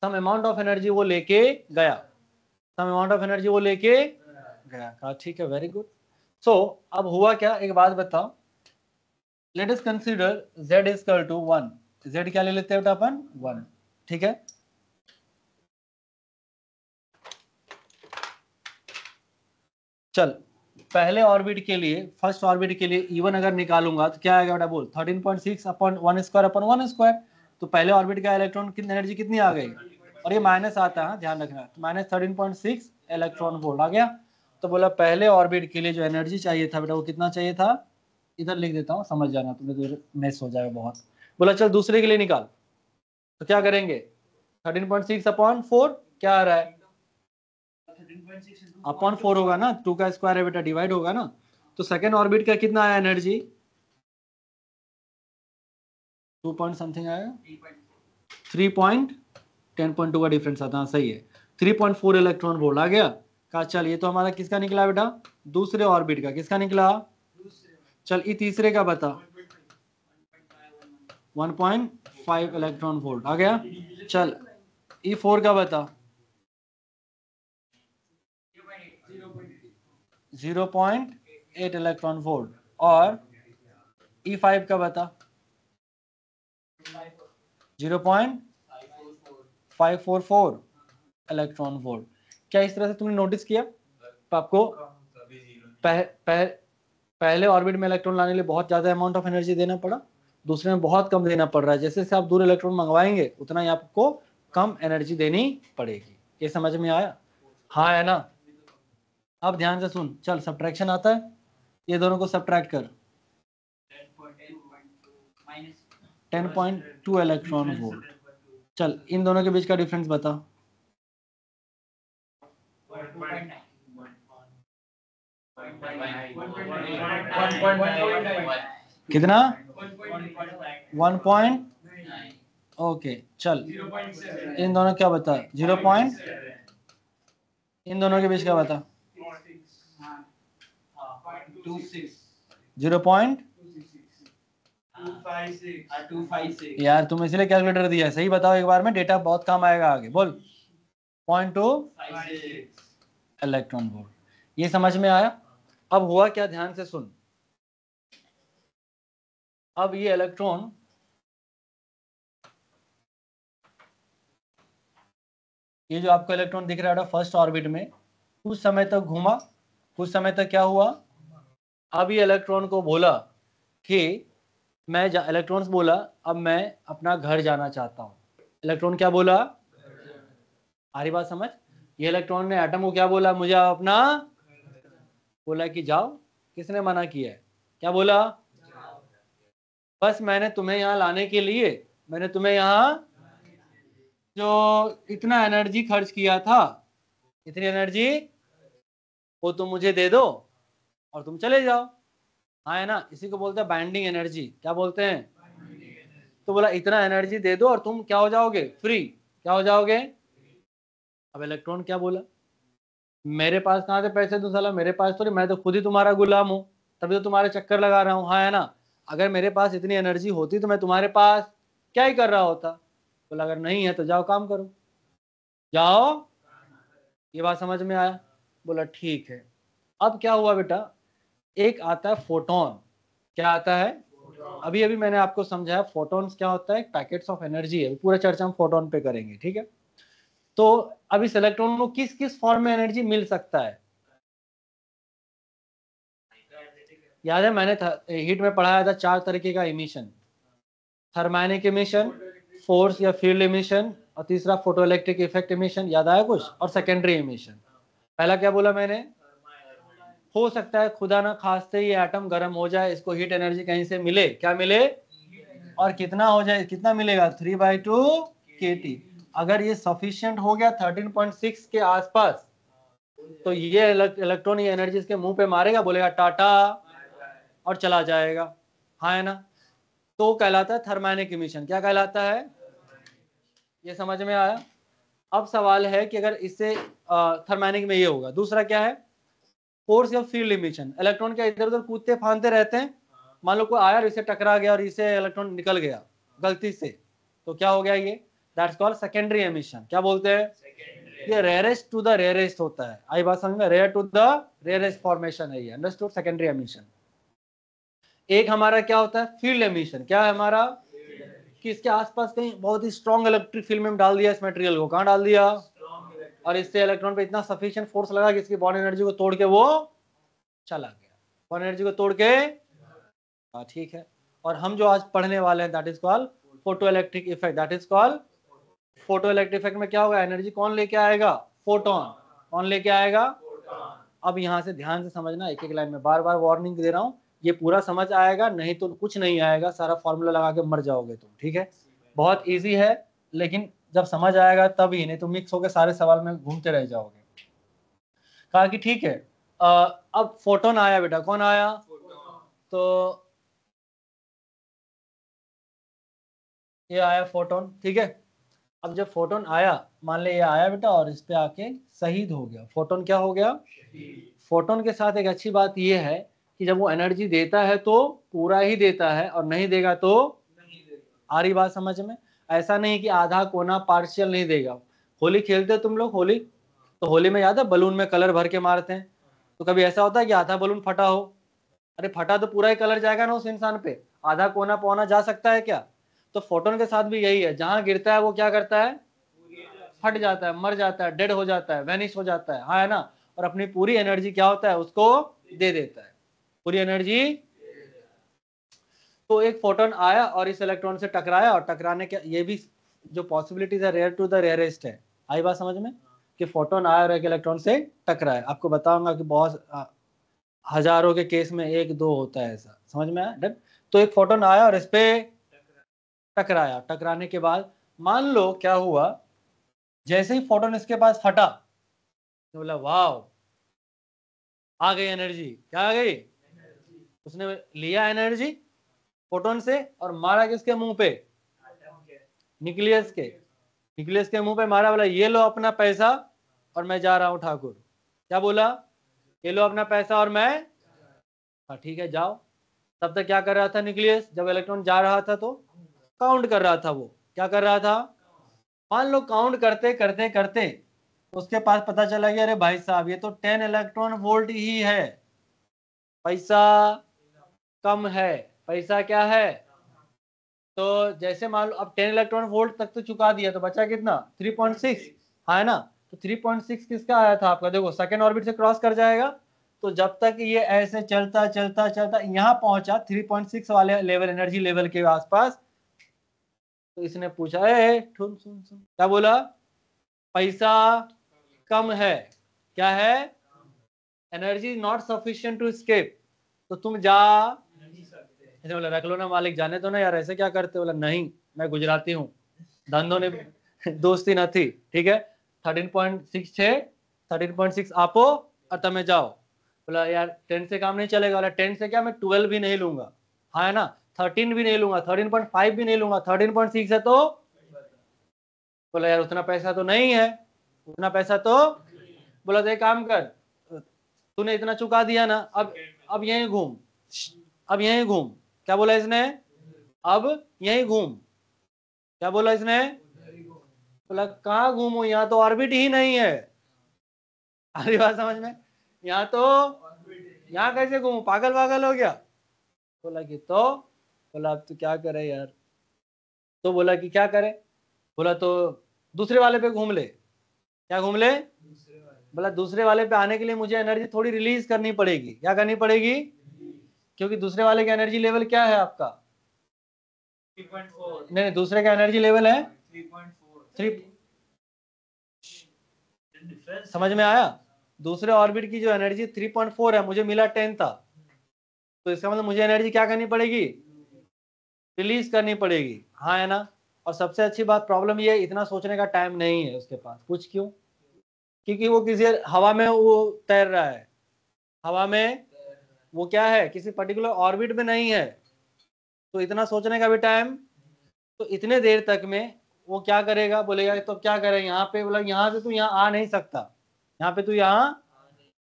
सम अमाउंट ऑफ एनर्जी वो लेके गया, सम अमाउंट ऑफ एनर्जी वो लेके गया, कहा ठीक है, वेरी गुड। सो अब हुआ क्या, एक बात बताओ, let us consider z equal to 1, z क्या ले लेते हैं बेटा अपन, 1, ठीक है। चल पहले ऑर्बिट के लिए, फर्स्ट ऑर्बिट के लिए E1 अगर निकालूंगा तो क्या आएगा बेटा, बोल 13.6 अपॉन 1 स्क्वायर अपॉन 1 स्क्वायर। तो पहले ऑर्बिट का इलेक्ट्रॉन की एनर्जी कितनी आ गई, और ये माइनस आता है, ध्यान रखना, माइनस 13.6 इलेक्ट्रॉन वोल्ट आ गया। तो बोला पहले ऑर्बिट के लिए जो एनर्जी चाहिए था बेटा वो कितना चाहिए था, इधर लिख देता हूँ समझ जाना, तुम्हें तो मिस हो जाएगा बहुत। बोला चल दूसरे के लिए निकाल, तो क्या करेंगे 13.6 अपॉन 4 क्या आ रहा है, अपॉन 4 होगा ना, 2 का स्क्वायर है बेटा, डिवाइड होगा ना। तो सेकेंड ऑर्बिट का कितना आया एनर्जी, 2 पॉइंट समथिंग आया, 3.10.2 का डिफरेंस आता है, सही है, 3.4 इलेक्ट्रॉन वोल्ट आ गया। कहा चल ये तो हमारा किसका निकला बेटा, दूसरे ऑर्बिट का, किसका निकला, चल ये तीसरे का बता, 1.5 इलेक्ट्रॉन वोल्ट आ गया। चल E4 का बता, 0.8 इलेक्ट्रॉन वोल्ट, और E5 का बता 0.544 इलेक्ट्रॉन वोल्ट। क्या इस तरह से तुमने नोटिस किया आपको पहले ऑर्बिट में इलेक्ट्रॉन लाने के लिए बहुत ज्यादा अमाउंट ऑफ एनर्जी देना पड़ा, दूसरे में बहुत कम देना पड़ रहा है। जैसे जैसे आप दूर इलेक्ट्रॉन मंगवाएंगे उतना ही आपको कम एनर्जी देनी पड़ेगी। ये समझ में आया, हाँ है ना। अब ध्यान से सुन, चल सब्ट्रैक्शन आता है, ये दोनों को सब्ट्रैक्ट कर, 10.2 इलेक्ट्रॉन वोल्ट। चल इन दोनों के बीच का डिफरेंस बता, कितना, 1. ओके चल इन दोनों क्या बता, 0. इन दोनों के बीच क्या बता, 0.256 यार तुम इसलिए कैलकुलेटर दिया है, सही बताओ एक बार में, डेटा बहुत काम आएगा आगे, बोल 0.256 इलेक्ट्रॉन वोल्ट। ये समझ में आया। अब हुआ क्या, ध्यान से सुन, अब ये इलेक्ट्रॉन ये जो आपको इलेक्ट्रॉन दिख रहा है फर्स्ट ऑर्बिट में, कुछ समय तक घूमा, कुछ समय तक क्या हुआ, अब ये इलेक्ट्रॉन को बोला कि इलेक्ट्रॉन्स बोला अब मैं अपना घर जाना चाहता हूँ। इलेक्ट्रॉन क्या बोला, आ रही बात समझ, ये इलेक्ट्रॉन ने एटम को क्या बोला, मुझे अपना, बोला कि जाओ, किसने मना किया है, क्या बोला, बस मैंने तुम्हें यहाँ लाने के लिए, मैंने तुम्हें यहाँ जो इतना एनर्जी खर्च किया था, इतनी एनर्जी वो तुम मुझे दे दो और तुम चले जाओ, हाँ है ना। इसी को बोलते हैं बाइंडिंग एनर्जी, क्या बोलते हैं, तो बोला इतना एनर्जी दे दो और तुम क्या हो जाओगे, फ्री, क्या हो जाओगे। अब इलेक्ट्रॉन क्या बोला, मेरे पास कहाँ से पैसे दूं साला, मेरे पास तो नहीं, मैं तो खुद ही तुम्हारा गुलाम हूँ, तभी तो तुम्हारे चक्कर लगा रहा हूँ, हाँ है ना। अगर मेरे पास इतनी एनर्जी होती तो मैं तुम्हारे पास क्या ही कर रहा होता। बोला अगर नहीं है तो जाओ काम करो, जाओ। ये बात समझ में आया, बोला ठीक है। अब क्या हुआ बेटा, एक आता है फोटोन, क्या आता है, अभी अभी मैंने आपको समझाया फोटॉन्स क्या होता है, पैकेट्स ऑफ एनर्जी है, पूरा चर्चा हम फोटोन पे करेंगे, ठीक है। तो अब इस इलेक्ट्रॉन को किस किस फॉर्म में एनर्जी मिल सकता है, याद है मैंने हीट में पढ़ाया था 4 तरीके का इमिशन, थर्मैनिक इमिशन, फोर्स या फील्ड इमिशन, और तीसरा फोटोइलेक्ट्रिक इफेक्ट इमिशन, याद आया कुछ, और सेकेंडरी इमिशन। पहला क्या बोला मैंने, हो सकता है खुदा ना खास्ते ये एटम गर्म हो जाए, इसको हीट एनर्जी कहीं से मिले, क्या मिले, और कितना हो जाए, कितना मिलेगा 3/2 kT। अगर ये सफिशिएंट हो गया 13.6 के आसपास, तो ये इलेक्ट्रॉन ये एनर्जी इसके मुंह पे मारेगा, बोलेगा टाटा और चला जाएगा, हाँ है ना। तो कहलाता है थर्मैनिक इमिशन, क्या कहलाता है, ये समझ में आया। अब सवाल है कि अगर इससे थर्मैनिक में ये होगा, दूसरा क्या है, फोर्स या फील्ड इमिशन, इलेक्ट्रॉन क्या इधर उधर कूदते फांदते रहते हैं, मान लो कोई आया और इसे टकरा गया और इसे इलेक्ट्रॉन निकल गया गलती से, तो क्या हो गया ये, दैट्स कॉल्ड सेकेंडरी एमिशन, क्या बोलते हैं, ये रेयरेस्ट टू द रेयरेस्ट होता है, आई बात समझ में, rare to the rarest formation है ये, अंडरस्टूड, सेकेंडरी एमिशन। एक हमारा क्या होता है फील्ड एमिशन, क्या है हमारा, कि इसके आसपास कहीं बहुत ही स्ट्रॉन्ग इलेक्ट्रिक फील्ड में डाल दिया इस मटेरियल को, कहाँ डाल दिया, और इससे इलेक्ट्रॉन पे इतना सफिशिएंट फोर्स लगा कि इसकी बॉन्ड एनर्जी को तोड़ के वो चला गया, बॉन्ड एनर्जी को तोड़ के, ठीक है। और हम जो आज पढ़ने वाले हैं that is called photo electric effect, that is called photo electric effect में क्या होगा, एनर्जी कौन लेके आएगा, फोटोन। कौन लेके आएगा। अब यहाँ से ध्यान से समझना, एक एक लाइन में बार बार वार्निंग दे रहा हूँ, ये पूरा समझ आएगा, नहीं तो कुछ नहीं आएगा, सारा फॉर्मूला लगा के मर जाओगे तुम, ठीक है। बहुत इजी है, लेकिन जब समझ आएगा तब ही, नहीं तो मिक्स होकर सारे सवाल में घूमते रह जाओगे। कहा कि ठीक है, अब फोटोन आया बेटा, कौन आया, तो ये आया फोटोन, ठीक है। अब जब फोटोन आया, मान ले ये आया बेटा और इस पे आके शहीद हो गया, फोटोन क्या हो गया, फोटोन के साथ एक अच्छी बात ये है कि जब वो एनर्जी देता है तो पूरा ही देता है, और नहीं देगा तो आ रही बात समझ में। ऐसा नहीं कि आधा कोना पार्शियल नहीं देगा। होली खेलते हो तुम लोग, होली, तो होली में याद है बलून में कलर भर के मारते हैं, तो कभी ऐसा होता है कि आधा बलून फटा हो, अरे फटा तो पूरा ही कलर जाएगा ना उस इंसान पे, आधा कोना पौना जा सकता है क्या। तो फोटोन के साथ भी यही है, जहां गिरता है वो क्या करता है, फट जाता है, मर जाता है, डेड हो जाता है, वैनिश हो जाता है, हाँ है ना, और अपनी पूरी एनर्जी क्या होता है, उसको दे देता है, पूरी एनर्जी। तो एक फोटोन आया और इस इलेक्ट्रॉन से टकराया, और टकराने के ये भी जो पॉसिबिलिटीज है, रेयर टू द रेयरेस्ट है। आई बात समझ में, कि फोटोन आया और एक इलेक्ट्रॉन से टकराया। आपको बताऊंगा कि बहुत हजारों के केस में एक दो होता है ऐसा, समझ में आया डन। तो एक फोटोन आया और इस पे टकराया, टकराने के बाद मान लो क्या हुआ, जैसे ही फोटोन इसके पास फटा तो बोला वाह, आ गई एनर्जी, क्या आ गई, उसने लिया एनर्जी फोटोन से और मारा किसके मुंह पे, न्यूक्लियस के, न्यूक्लियस के मुंह पे मारा, बोला ये लो अपना पैसा और मैं जा रहा हूं ठाकुर। क्या बोला, ये लो अपना पैसा और मैं, हाँ ठीक है जाओ। तब तक क्या कर रहा था न्यूक्लियस, जब इलेक्ट्रॉन जा रहा था तो काउंट कर रहा था, वो क्या कर रहा था, मान लो काउंट करते करते करते उसके पास पता चला कि अरे भाई साहब ये तो 10 इलेक्ट्रॉन वोल्ट ही है, पैसा कम है, पैसा क्या है। तो जैसे मान लो अब 10 इलेक्ट्रॉन वोल्ट तक तो चुका दिया, तो बचा कितना 3.6, हाँ है ना। तो 3.6 किसका आया था आपका, देखो सेकेंड ऑर्बिट से क्रॉस कर जाएगा, तो जब तक ये ऐसे चलता चलता चलता यहाँ पहुंचा 3.6 वाले लेवल, एनर्जी लेवल के आसपास, तो इसने पूछा ए सुन सुन सुन, क्या बोला, पैसा कम है, क्या है, energy not sufficient to escape, तो तुम जा, ऐसे बोला रख लो ना मालिक, जाने दो ना यार, ऐसे क्या करते, बोला नहीं मैं गुजराती हूँ, धंधों ने दोस्ती न थी, ठीक है। 13.6 छे 13.6 आपो और तमें जाओ। बोला यार 10 से काम नहीं चलेगा, बोला 10 से क्या, मैं 12 भी नहीं लूंगा, हाँ है ना, 13 भी नहीं लूंगा, 13.5 भी नहीं लूंगा, 13.6 है तो, बोला यार उतना पैसा तो नहीं है, उतना पैसा तो, बोला तो एक काम कर, तूने इतना चुका दिया ना, अब यहीं घूम, अब यहीं घूम, क्या बोला इसने, अब यहीं घूम, क्या बोला इसने, बोला कहाँ घूमू, यहाँ तो ऑर्बिट ही नहीं है, अरे बात समझ में, यहाँ तो, यहाँ कैसे घूमू, पागल पागल हो गया। बोला कि तो, बोला अब तू क्या करे यार, तो बोला कि क्या करे, बोला तो दूसरे वाले पे घूम ले, क्या घूम ले, बोला दूसरे वाले पे आने के लिए मुझे एनर्जी थोड़ी रिलीज करनी पड़ेगी, क्या करनी पड़ेगी, क्योंकि दूसरे वाले का एनर्जी लेवल क्या है आपका, 3.4, नहीं दूसरे का एनर्जी लेवल है 3.4, 3, समझ में आया, दूसरे ऑर्बिट की जो एनर्जी 3.4 है, मुझे मिला 10 था, तो इसका मतलब मुझे एनर्जी क्या करनी पड़ेगी, रिलीज करनी पड़ेगी, हाँ है ना। और सबसे अच्छी बात, प्रॉब्लम ये है इतना सोचने का टाइम नहीं है उसके पास, कुछ क्यों, क्योंकि वो किसी हवा में वो तैर रहा है, हवा में वो क्या है, किसी पर्टिकुलर ऑर्बिट में नहीं है, तो इतना सोचने का भी टाइम, तो इतने देर तक में वो क्या करेगा, बोलेगा तो क्या करे यहाँ पे, बोला यहाँ से तू यहाँ आ नहीं सकता, यहाँ पे तू यहाँ,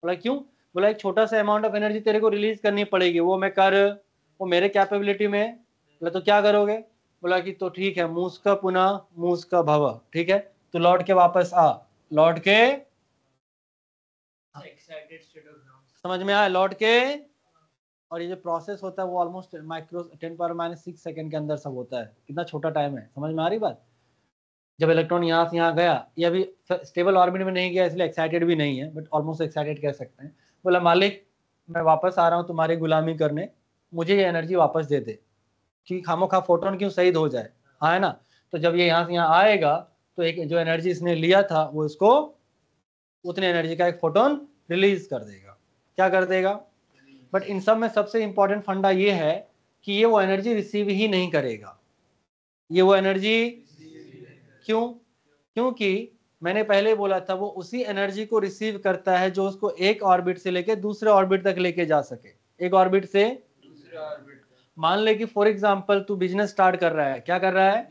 बोला क्यों, बोला एक छोटा सा अमाउंट ऑफ एनर्जी तेरे को रिलीज करनी पड़ेगी, वो मैं कर, वो मेरे कैपेबिलिटी में, बोला तो क्या करोगे, बोला कि तो ठीक है मूसका पुनः मूसका भव, ठीक है, तो लौट के वापस आ, लौट के, excited state of ground. समझ में आया, लौट के, और ये जो प्रोसेस होता है वो ऑलमोस्ट माइक्रो 10⁻⁶ सेकंड के अंदर सब होता है, कितना छोटा टाइम है, समझ में आ रही बात। जब इलेक्ट्रॉन यहाँ से यहाँ गया, ये अभी स्टेबल ऑर्बिट में नहीं गया इसलिए एक्साइटेड भी नहीं है, बट ऑलमोस्ट एक्साइटेड कह सकते हैं। बोला मालिक मैं वापस आ रहा हूँ तुम्हारी गुलामी करने, मुझे ये एनर्जी वापस दे दे, क्योंकि खामोखा फोटोन क्यों शहीद हो जाए, हाँ है ना। तो जब ये यहाँ से यहाँ आएगा तो एक जो एनर्जी इसने लिया था वो इसको उतनी एनर्जी का एक फोटोन रिलीज कर देगा। क्या कर देगा? बट इन सब में सबसे इंपॉर्टेंट फंडा ये है कि ये वो एनर्जी रिसीव ही नहीं करेगा। ये वो एनर्जी क्यों? क्योंकि मैंने पहले बोला था वो उसी एनर्जी को रिसीव करता है जो उसको एक ऑर्बिट से लेके दूसरे ऑर्बिट तक लेके जा सके। एक ऑर्बिट से दूसरे ऑर्बिट। मान ले कि फॉर एग्जांपल तू बिजनेस स्टार्ट कर रहा है। क्या कर रहा है?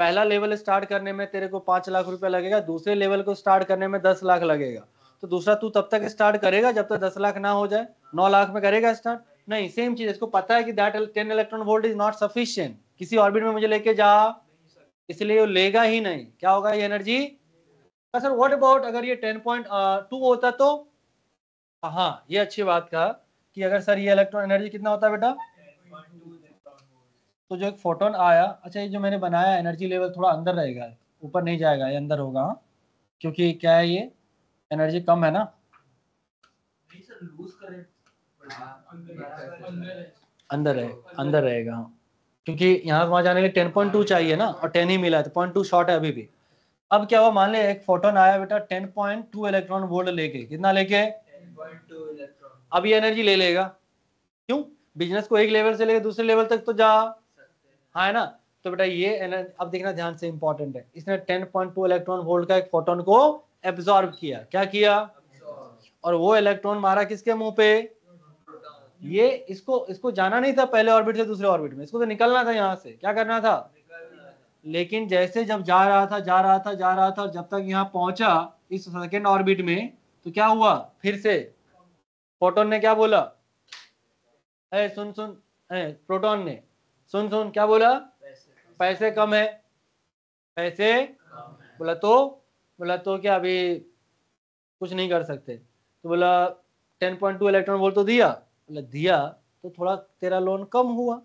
पहला लेवल स्टार्ट करने में तेरे को 5 लाख रुपए लगेगा, दूसरे लेवल को स्टार्ट करने में 10 लाख लगेगा। तो दूसरा तू तब तक स्टार्ट करेगा जब तक 10 लाख ना हो जाए। 9 लाख में करेगा स्टार्ट? नहीं। सेम चीज, इसको पता है कि that 10 electron volt is not sufficient, किसी ऑर्बिट में मुझे लेके जा, इसलिए वो लेगा ही नहीं। क्या होगा ये एनर्जी? सर व्हाट अबाउट अगर ये 10.2 होता तो? हाँ, ये अच्छी बात कहा कि अगर सर ये इलेक्ट्रॉन एनर्जी कितना होता है बेटा? तो जो एक फोटोन आया, अच्छा ये जो मैंने बनाया एनर्जी लेवल थोड़ा अंदर रहेगा, ऊपर नहीं जाएगा, ये अंदर होगा। हाँ, क्योंकि क्या है ये एनर्जी कम है ना। अंदर रहेगा। हाँ, क्योंकि यहाँ वहां जाने के लिए 10.2 चाहिए ना, और 10 ही मिला है, तो 0.2 शॉर्ट है अभी भी। अब क्या हुआ, मान ले एक फोटोन आया बेटा 10.2 इलेक्ट्रॉन वोल्ट लेके। कितना लेके? 10.2 इलेक्ट्रॉन। अब ये एनर्जी ले लेगा। क्यों? बिजनेस को एक लेवल से लेके दूसरे लेवल तक तो जा, हाँ है ना। तो बेटा ये एनर्जी अब देखना ध्यान से, इंपॉर्टेंट है। इसने 10.2 इलेक्ट्रॉन वोल्ट का एक फोटोन को एब्जॉर्ब किया। क्या किया? और वो इलेक्ट्रॉन मारा किसके मुंह पे? ये इसको जाना नहीं था पहले ऑर्बिट से दूसरे ऑर्बिट में, इसको तो निकलना था यहाँ से। क्या करना था? लेकिन जैसे जब जा रहा था, जब तक यहाँ पहुंचा इस सेकेंड ऑर्बिट में, तो क्या हुआ? फिर से फोटोन ने क्या बोला? सुन प्रोटॉन ने सुन क्या बोला? पैसे कम है। पैसे बोला तो क्या अभी कुछ नहीं कर सकते? तो बोला 10.2 इलेक्ट्रॉन वोल्ट तो दिया। बोला दिया तो थोड़ा तेरा लोन कम हुआ,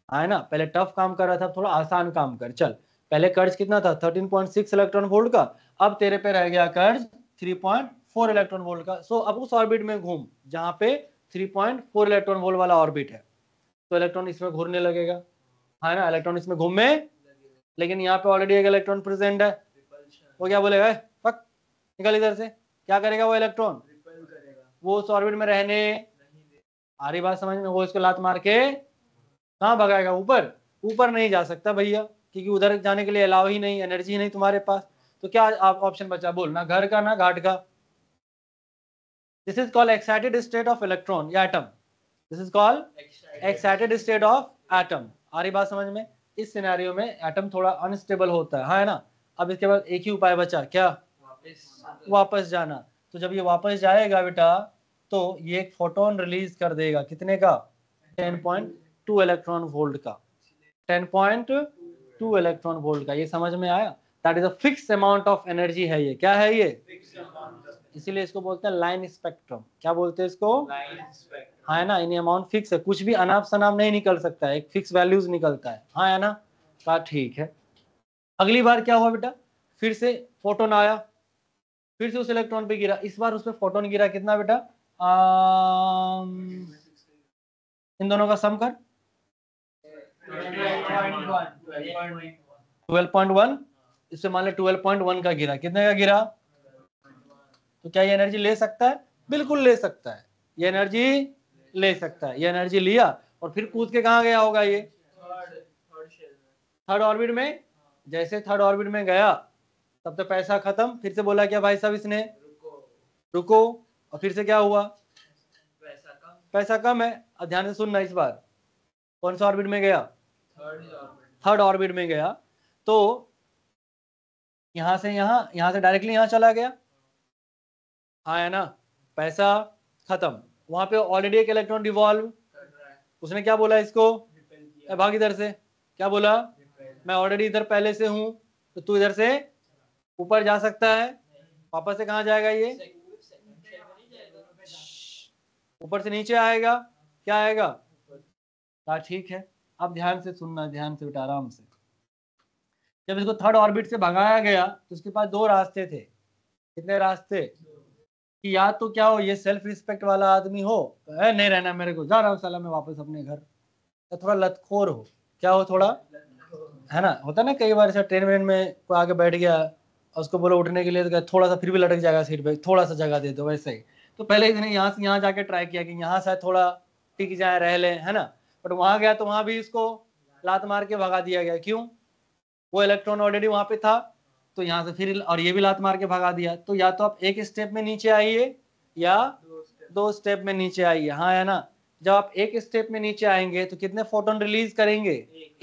है ना। पहले टफ काम कर रहा था, थोड़ा आसान काम कर। चल, पहले कर्ज कितना था? 13.6 इलेक्ट्रॉन वोल्ट का। अब तेरे पे रह गया कर्ज 3.4 इलेक्ट्रॉन वोल्ट का। सो अब उस ऑर्बिट में घूम जहां पे 3.4 इलेक्ट्रॉन वोल्ट वाला ऑर्बिट है। तो इलेक्ट्रॉन इसमें घूरने लगेगा, है ना। इलेक्ट्रॉन इसमें घूमे, लेकिन यहाँ पे ऑलरेडी एक इलेक्ट्रॉन प्रेजेंट है। वो क्या बोलेगा? फक, निकल इधर से। क्या करेगा वो इलेक्ट्रॉन? वो उस ऑर्बिट में रहने, आ रही बात समझ में? वो इसको लात मार के कहाँ भगाएगा? ऊपर नहीं जा सकता भैया, क्योंकि उधर जाने के लिए अलाउ ही नहीं, एनर्जी ही नहीं तुम्हारे पास। तो क्या आप ऑप्शन बचा? बोल, ना घर का ना घाट का। This is called excited state of electron या atom. This is called excited state of atom. आ रही बात समझ में? इस सिनेरियो में एटम थोड़ा अनस्टेबल होता है, हाँ है ना। अब इसके बाद एक ही उपाय बचा, क्या? वापस जाना। तो जब ये वापस जाएगा बेटा, तो ये एक फोटोन रिलीज कर देगा। कितने का? 10.2 इलेक्ट्रॉन वोल्ट का। 10.2 इलेक्ट्रॉन वोल्ट का। ये समझ में आया? That is a fix amount of energy है ये। क्या है ये? इसीलिए इसको बोलते हैं लाइन स्पेक्ट्रम। क्या बोलते हैं इसको? हाँ है ना। इन अमाउंट फिक्स है, कुछ भी अनाप शनाप नहीं निकल सकता है, एक फिक्स वैल्यूज निकलता है, हाँ है ना। कहा ठीक है। अगली बार क्या हुआ बेटा? फिर से फोटोन आया, फिर से उस इलेक्ट्रॉन पे गिरा। इस बार उस पे फोटोन गिरा कितना बेटा? इन दोनों का सम कर। 12.1। इससे मान ले 12.1 का गिरा। कितने का गिरा? तो क्या ये एनर्जी ले सकता है? बिल्कुल ले सकता है, ये एनर्जी ले सकता है। ये एनर्जी लिया और फिर कूद के कहाँ गया होगा? ये थर्ड ऑर्बिट में। जैसे थर्ड ऑर्बिट में गया तब तो पैसा खत्म। फिर से बोला क्या भाई साहब इसने? रुको। और फिर से क्या हुआ? पैसा कम है। अब ध्यान से सुनना, इस बार कौन सा ऑर्बिट में गया? थर्ड ऑर्बिट में गया। तो यहां से डायरेक्टली यहां चला गया, हाँ है ना। पैसा खत्म। वहां पे ऑलरेडी एक इलेक्ट्रॉन डिवॉल्व। उसने क्या बोला इसको? भाग इधर से। क्या बोला? मैं ऑलरेडी इधर पहले से हूं, तो तू इधर से ऊपर जा सकता है। वापस से कहाँ जाएगा ये? ऊपर से नीचे आएगा। क्या आएगा? हाँ ठीक है। अब ध्यान से सुनना, ध्यान से बेटा, आराम से। जब इसको थर्ड ऑर्बिट से भगाया गया तो उसके पास दो रास्ते थे। कितने रास्ते? कि या तो क्या हो, ये सेल्फ रिस्पेक्ट वाला आदमी हो, नहीं रहना मेरे को, जा रहा हूँ साला मैं वापस अपने घर। या थोड़ा लतखोर हो। क्या हो? थोड़ा है ना, होता है ना कई बार, ट्रेन व्रेन में कोई आके बैठ गया और उसको बोलो उठने के लिए तो कहता, थोड़ा सा फिर भी लटक जाएगा सीट पे, थोड़ा सा जगह दे दो, वैसे ही। तो पहले इसने यहाँ से यहाँ जाके ट्राई किया कि यहाँ शायद थोड़ा टिक जाए, रह ले, है ना, बट वहां गया तो वहां भी इसको लात मार के भगा दिया गया। क्यों? वो इलेक्ट्रॉन ऑलरेडी वहां पे था, तो यहाँ से फिर और ये भी लात मार के भगा दिया। तो या तो आप एक स्टेप में नीचे आइए या 2 स्टेप में नीचे आइए, हाँ है ना। जब आप एक स्टेप में नीचे आएंगे तो कितने फोटोन रिलीज करेंगे?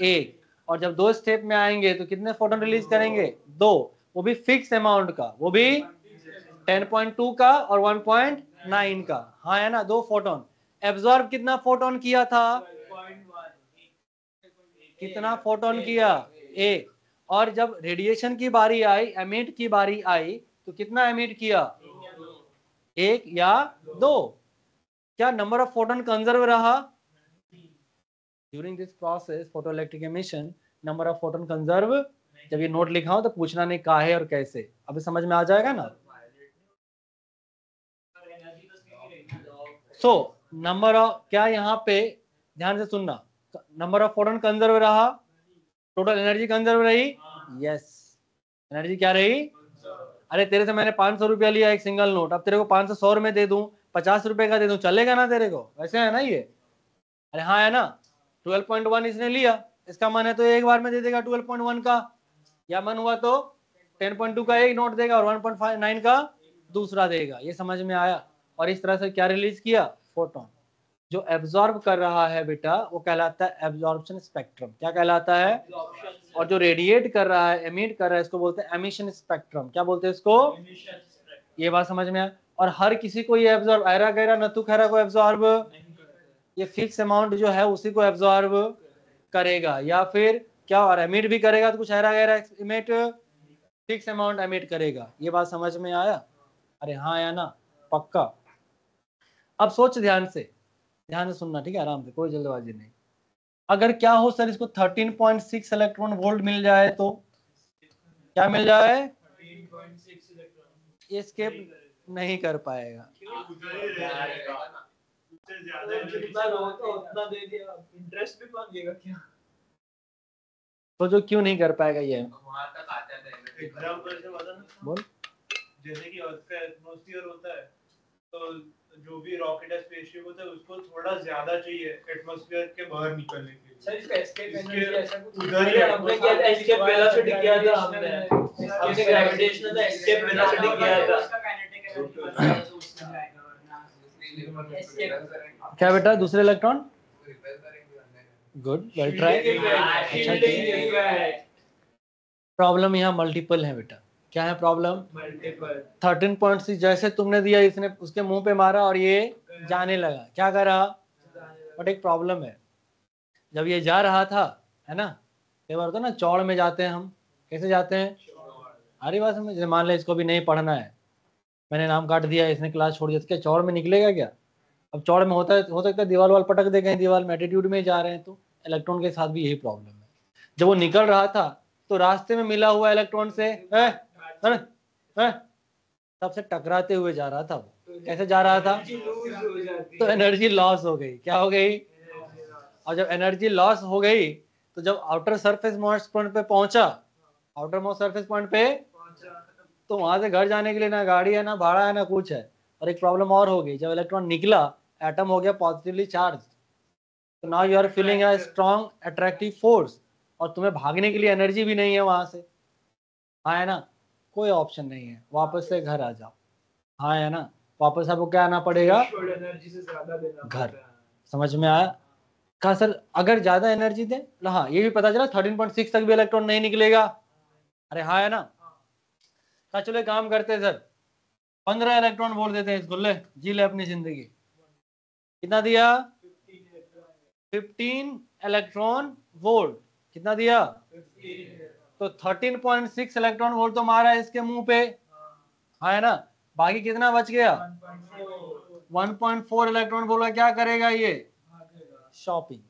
1। और जब 2 स्टेप में आएंगे तो कितने फोटोन रिलीज करेंगे? 2। वो भी फिक्स अमाउंट का, वो भी 10.2 का और 1.9 का, हाँ है ना, 2 फोटोन। एब्जॉर्ब कितना फोटोन किया था? कितना फोटोन किया? 1। और जब रेडिएशन की बारी आई, एमिट की बारी आई, तो कितना एमिट किया? 1 या 2? क्या नंबर ऑफ फोटोन कंजर्व रहा? During this process photoelectric emission, number of photon conserve. जब ये नोट लिखा हो तो पूछना नहीं काहे और कैसे, अभी समझ में आ जाएगा ना। सो नंबर ऑफ, क्या यहाँ पे ध्यान से सुनना, नंबर ऑफ फोटोन कंजर्व रहा, टोटल एनर्जी कंजर्व रही? यस, एनर्जी क्या रही? अरे तेरे से मैंने 500 रुपया लिया एक सिंगल नोट, अब तेरे को 500 100 में दे दूं, 50 रुपए का दे दूं, चलेगा ना तेरे को? वैसे है ना ये? अरे हाँ है ना। 12.1 इसने लिया, इसका मन है तो एक बार में दे देगा 12.1 का, या मन हुआ तो 10.2 का एक नोट देगा और 1.9 का दूसरा देगा। ये समझ में आया? और इस तरह से क्या रिलीज किया? फोटोन। जो एब्जॉर्ब कर रहा है बेटा वो कहलाता है एब्जॉर्प्शन स्पेक्ट्रम। क्या कहलाता है? और जो रेडिएट कर रहा है, एमिट कर रहा है, इसको बोलते हैं एमिशन स्पेक्ट्रम। क्या बोलते हैं इसको? ये बात समझ में आया? और हर किसी को ये एब्जॉर्ब, ऐरा गैरा नतु खैरा को एब्जॉर्ब, ये फिक्स अमाउंट जो है उसी को एब्जॉर्ब करेगा, या फिर क्या, और एमिट भी करेगा तो कुछ ऐरा गैरा एमिट, फिक्स अमाउंट एमिट करेगा। ये बात समझ में आया? अरे हाँ या ना? पक्का। अब सोच ध्यान से, ध्यान से सुनना, ठीक है, आराम से, कोई जल्दबाजी नहीं। अगर क्या हो सर, इसको 13.6 इलेक्ट्रॉन वोल्ट मिल जाए तो क्या मिल जाए? 13.6 इलेक्ट्रॉन एस्केप नहीं कर पाएगा। जितना रोका उतना दे दिया, इंटरेस्ट भी मांगेगा क्या? तो जो क्यों नहीं कर पाएगा ये? वहां तक आता है एग्जांपल से बता ना। बोल। जैसे कि अर्थ का एटमॉस्फेयर होता है, तो जो भी रॉकेट या स्पेसशिप होता है उसको थोड़ा ज्यादा चाहिए एटमॉस्फेयर के बाहर निकलने के लिए। सर इसका एस्केप एनर्जी ऐसा कुछ उधर ही हमने किया था, एस्केप वेलोसिटी किया था हमने, हमने ग्रेविटेशनल एस्केप वेलोसिटी किया था। उसका काइनेटिक एनर्जी बता तो उसमें जाएगा, वरना एस्केप क्या बेटा? दूसरे electron good, well try. Problem यहाँ मल्टीपल है बेटा। क्या है प्रॉब्लम? मल्टीपल। 13.6 जैसे तुमने दिया, इसने उसके मुंह पे मारा और ये जाने लगा, क्या करा? बट एक प्रॉब्लम है, जब ये जा रहा था, है ना, कई बार होता है ना चौड़ में जाते हैं हम, कैसे जाते हैं? हमारी बात समझ, जैसे मान ले इसको भी नहीं पढ़ना है, मैंने नाम काट दिया, इसने क्लास छोड़ दिया, तो क्या चौड़ में निकलेगा क्या? अब चौड़ में होता है, हो सकता है दीवार वाल पटक दे, कहीं दीवार में एटीट्यूड में जा रहे हैं। तो इलेक्ट्रॉन के साथ भी यही प्रॉब्लम है। जब वो निकल रहा था तो रास्ते में मिला हुआ इलेक्ट्रॉन से सबसे टकराते हुए जा रहा था। वो कैसे जा रहा था? तो एनर्जी लॉस हो गई। क्या हो गई? और जब एनर्जी लॉस हो गई तो जब आउटर सरफेस मोस्ट पॉइंट पे पहुंचा, आउटर मोस्ट सरफेस पॉइंट पे, तो वहां से घर जाने के लिए ना गाड़ी है, ना भाड़ा है, ना कुछ है। और एक प्रॉब्लम और हो गई, जब इलेक्ट्रॉन निकला, एटम हो गया पॉजिटिवली चार्ज, तो now you are feeling a strong attractive force, और तुम्हें भागने के लिए एनर्जी भी नहीं है वहां से, हाँ है ना, कोई ऑप्शन नहीं है, वापस से घर आ जाओ, हाँ है ना, वापस आपको क्या आना पड़ेगा? एनर्जी से ज्यादा देना घर। समझ में आया? कहा सर अगर ज्यादा एनर्जी दे, हाँ ये भी पता चला 13.6 तक भी इलेक्ट्रॉन नहीं निकलेगा। अरे हाँ है ना। कहा चलो एक काम करते हैं सर, 15 इलेक्ट्रॉन वोल्ट देते हैं इसको, ले जी ले अपनी जिंदगी। कितना दिया? 15 इलेक्ट्रॉन वोल्ट। कितना दिया? तो 13.6 इलेक्ट्रॉन वोल्ट तो मारा है इसके मुंह पे, हाँ है ना, बाकी कितना बच गया? 1.4 इलेक्ट्रॉन वोल्ट। क्या करेगा ये? शॉपिंग।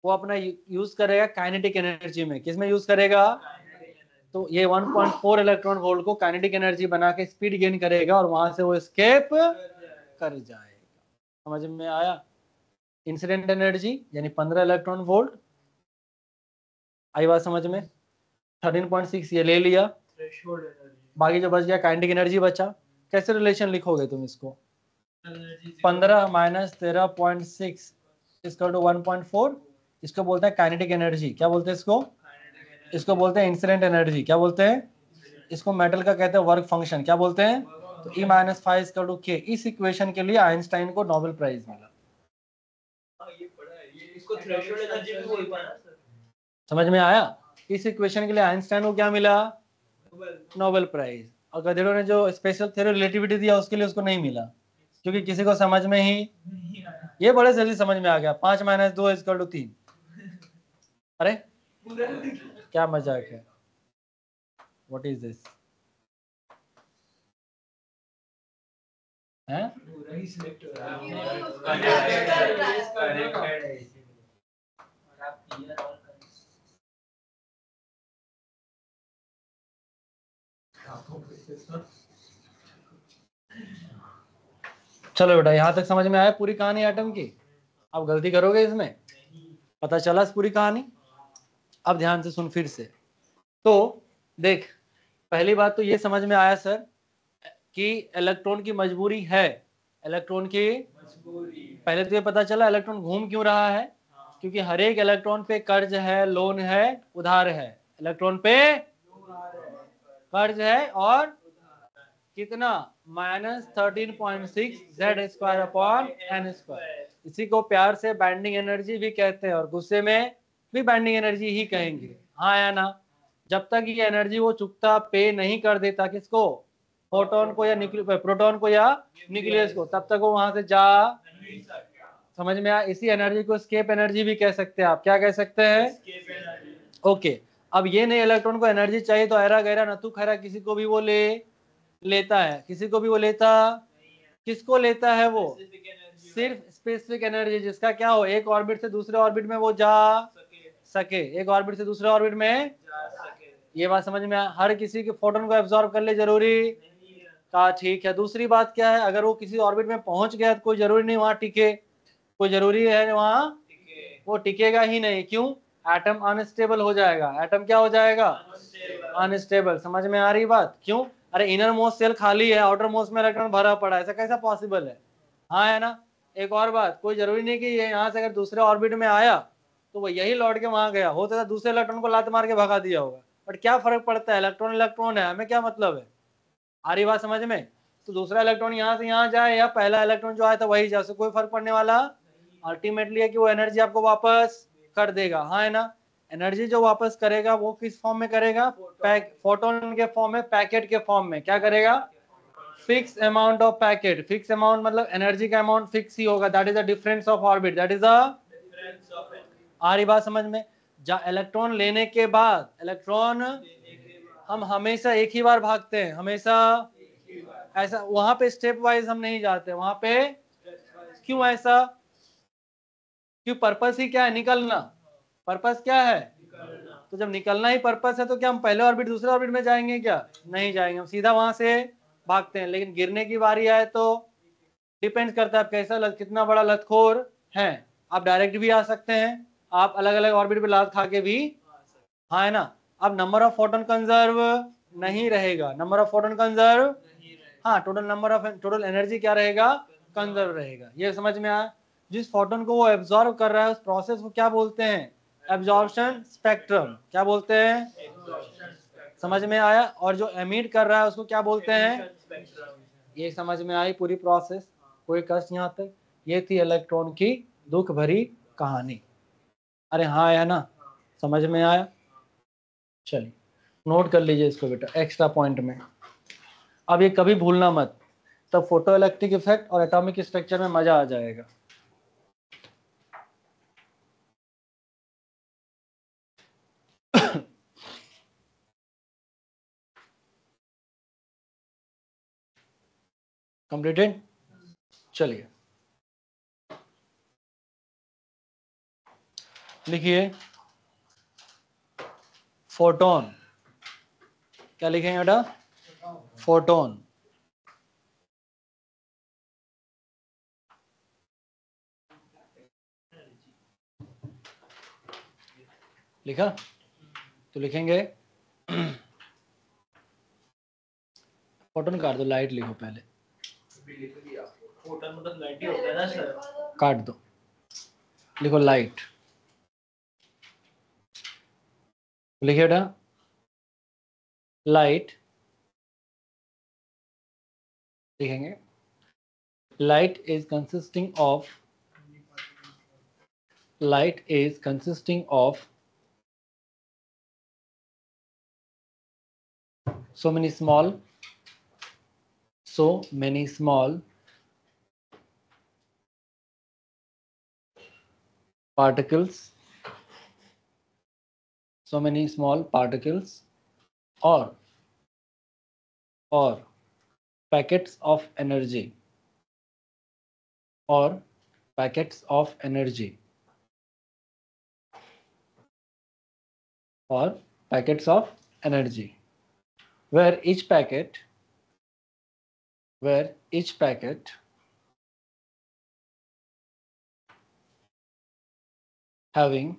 वो अपना यूज करेगा काइनेटिक एनर्जी में। किस में यूज करेगा? तो ये 1.4 इलेक्ट्रॉन वोल्ट को काइनेटिक एनर्जी बना के स्पीड गेन करेगा और वहां से वो एस्केप कर जाएगा। समझ में आया? इंसिडेंट एनर्जी यानी 15 इलेक्ट्रॉन वोल्ट, आई बात समझ में? 13.6 ये ले लिया, बाकी जो बच गया काइनेटिक एनर्जी बचा। कैसे रिलेशन लिखोगे तुम इसको? 15 माइनस 13.6 इसका टू 1.4, इसको बोलते हैं काइनेटिक एनर्जी। क्या बोलते हैं इसको? इसको बोलते हैं इंसिडेंट एनर्जी। क्या बोलते हैं इसको? मेटल का कहते हैं वर्क फंक्शन। क्या बोलते हैं? तो E माइनस 5 इसका टू K। इस इक्वेशन के लिए आइंस्टाइन को नोबेल प्राइज मिला। समझ में आया? इस इक्वेशन के लिए आइंस्टाइन को क्या मिला? Nobel prize. और गधेड़ों ने जो स्पेशल थ्योरी रिलेटिविटी दिया उसके लिए उसको नहीं मिला, क्योंकि किसी को समझ में ही, ये बड़े जल्दी समझ में आ गया। 5 माइनस 2 इक्वल टू 3। अरे क्या मजाक है? What is this? हैं? चलो बेटा, यहां तक समझ में आया पूरी कहानी एटम की? अब गलती करोगे इसमें? पता चला पूरी कहानी? अब ध्यान से सुन फिर से। तो देख, पहली बात तो ये समझ में आया सर कि इलेक्ट्रॉन की मजबूरी है। इलेक्ट्रॉन की पहले तो ये पता चला इलेक्ट्रॉन घूम क्यों रहा है, क्योंकि हर एक इलेक्ट्रॉन पे कर्ज है, लोन है, उधार है। इलेक्ट्रॉन पे कर्ज है और कितना? -13.6 Z² अपॉन n²। इसी को प्यार से बाइंडिंग एनर्जी भी कहते हैं और गुस्से में भी बाइंडिंग एनर्जी ही कहेंगे, हाँ या ना? जब तक ये एनर्जी वो चुकता पे नहीं कर देता, किसको? फोटोन को या प्रोटॉन को या न्यूक्लियस को, तब तक वो वहां से जा। समझ में आया? इसी एनर्जी को स्केप एनर्जी भी कह सकते हैं आप। क्या कह सकते हैं? ओके। अब ये नहीं इलेक्ट्रॉन को एनर्जी चाहिए तो ऐरा गैरा नतु खैरा किसी को भी वो लेता है, किसी को भी वो लेता। किसको लेता है वो? सिर्फ स्पेसिफिक एनर्जी, जिसका क्या हो, एक ऑर्बिट से दूसरे ऑर्बिट में वो जा सके। एक ऑर्बिट से दूसरे ऑर्बिट में ये बात समझ में आया? हर किसी के फोटोन को एब्जॉर्ब कर ले जरूरी का? ठीक है। दूसरी बात क्या है, अगर वो किसी ऑर्बिट में पहुंच गया तो कोई जरूरी नहीं वहां टिके। कोई जरूरी है वहां वो टिकेगा ही नहीं। क्यों? एटम अनस्टेबल हो जाएगा। एटम क्या हो जाएगा? अनस्टेबल। समझ में आ रही बात? क्यों? अरे इनर मोस्ट सेल खाली है, आउटर मोस्ट में इलेक्ट्रॉन भरा पड़ा है, ऐसा कैसा पॉसिबल है? हाँ है ना? एक और बात, कोई जरूरी नहीं कि ये यहाँ से अगर दूसरे ऑर्बिट में आया तो वो यही लौट के वहां गया, होता था दूसरे इलेक्ट्रॉन को लात मार के भगा दिया होगा। बट क्या फर्क पड़ता है, इलेक्ट्रॉन इलेक्ट्रॉन है, हमें क्या मतलब है? आ रही बात समझ में? तो दूसरा इलेक्ट्रॉन यहाँ से यहाँ जाए या पहला इलेक्ट्रॉन जो आया था वही जाए, कोई फर्क पड़ने वाला अल्टीमेटली है कि वो एनर्जी आपको वापस कर देगा, हाँ है ना? एनर्जी जो वापस करेगा वो किस फॉर्म में करेगा? फोटोन के फॉर्म में, पैकेट के फॉर्म में। क्या करेगा? Fix amount of packet. Fix amount मतलब एनर्जी का अमाउंट फिक्स ही होगा, that is the difference of orbit, that is the. आ रही बात समझ में? इलेक्ट्रॉन लेने के बाद इलेक्ट्रॉन हम हमेशा एक ही बार भागते हैं, हमेशा ऐसा। वहां पे स्टेप वाइज हम नहीं जाते वहां पे। क्यों ऐसा? क्यों? पर्पस ही क्या है? निकलना। पर्पस क्या है? तो जब निकलना ही पर्पस है तो क्या हम पहले ऑर्बिट दूसरे ऑर्बिट में जाएंगे? क्या नहीं जाएंगे, हम सीधा वहां से भागते हैं। लेकिन गिरने की बारी आए तो डिपेंड करता है आप कैसा कितना बड़ा लतखोर है। आप डायरेक्ट भी आ सकते हैं, आप अलग अलग ऑर्बिट पे लात खा के भी, हाँ है ना? अब नंबर ऑफ फोटोन कंजर्व नहीं रहेगा, नंबर ऑफ फोटोन कंजर्व, हाँ, total number of total energy क्या रहेगा? कंजर्व रहेगा। ये समझ में आया? जिस फोटोन को वो एब्जॉर्ब कर रहा है उस प्रोसेस को क्या बोलते हैं? Absorption spectrum. क्या बोलते हैं? समझ में आया? और जो एमिट कर रहा है उसको क्या बोलते हैं? ये समझ में आई पूरी प्रोसेस? कोई कष्ट यहाँ तक? ये थी इलेक्ट्रॉन की दुख भरी कहानी। अरे हाँ है ना? समझ में आया? चलिए नोट कर लीजिए इसको बेटा एक्स्ट्रा पॉइंट में। अब ये कभी भूलना मत, तब फोटो इलेक्ट्रिक इफेक्ट और एटॉमिक स्ट्रक्चर में मजा आ जाएगा। कंप्लीटेड? चलिए लिखिए फोटोन। क्या लिखेंगे बेटा? फोटोन। लिखा? तो लिखेंगे फोटोन काट दो, लाइट लिखो पहले। फोटोन मतलब लाइट ही होता है ना सर? काट दो, लिखो लाइट। लिखिए बेटा लाइट, लिखेंगे light is consisting of, light is consisting of so many small particles, so many small particles or packets of energy, or packets of energy, or packets of energy, where each packet having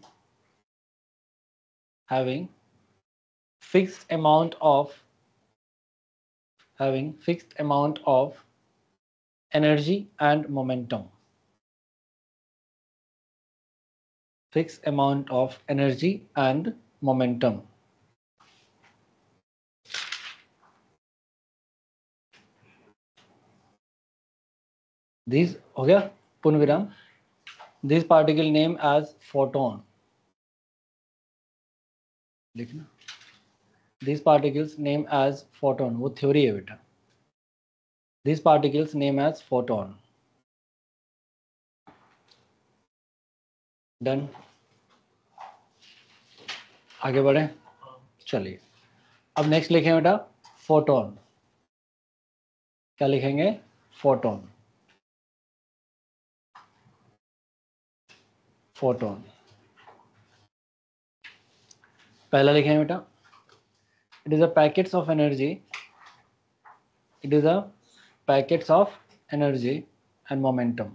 fixed amount of energy and momentum, fixed amount of energy and momentum. These हो गया पूर्ण विराम। This particle name as photon, लिखना। These particles name as photon, वो theory है बेटा। These particles name as photon. Done. आगे बढ़े, चलिए अब नेक्स्ट लिखें बेटा फोटोन। क्या लिखेंगे? फोटोन। फोटोन पहला लिखेंगे बेटा, it is a packets of energy, it is a packets of energy and momentum.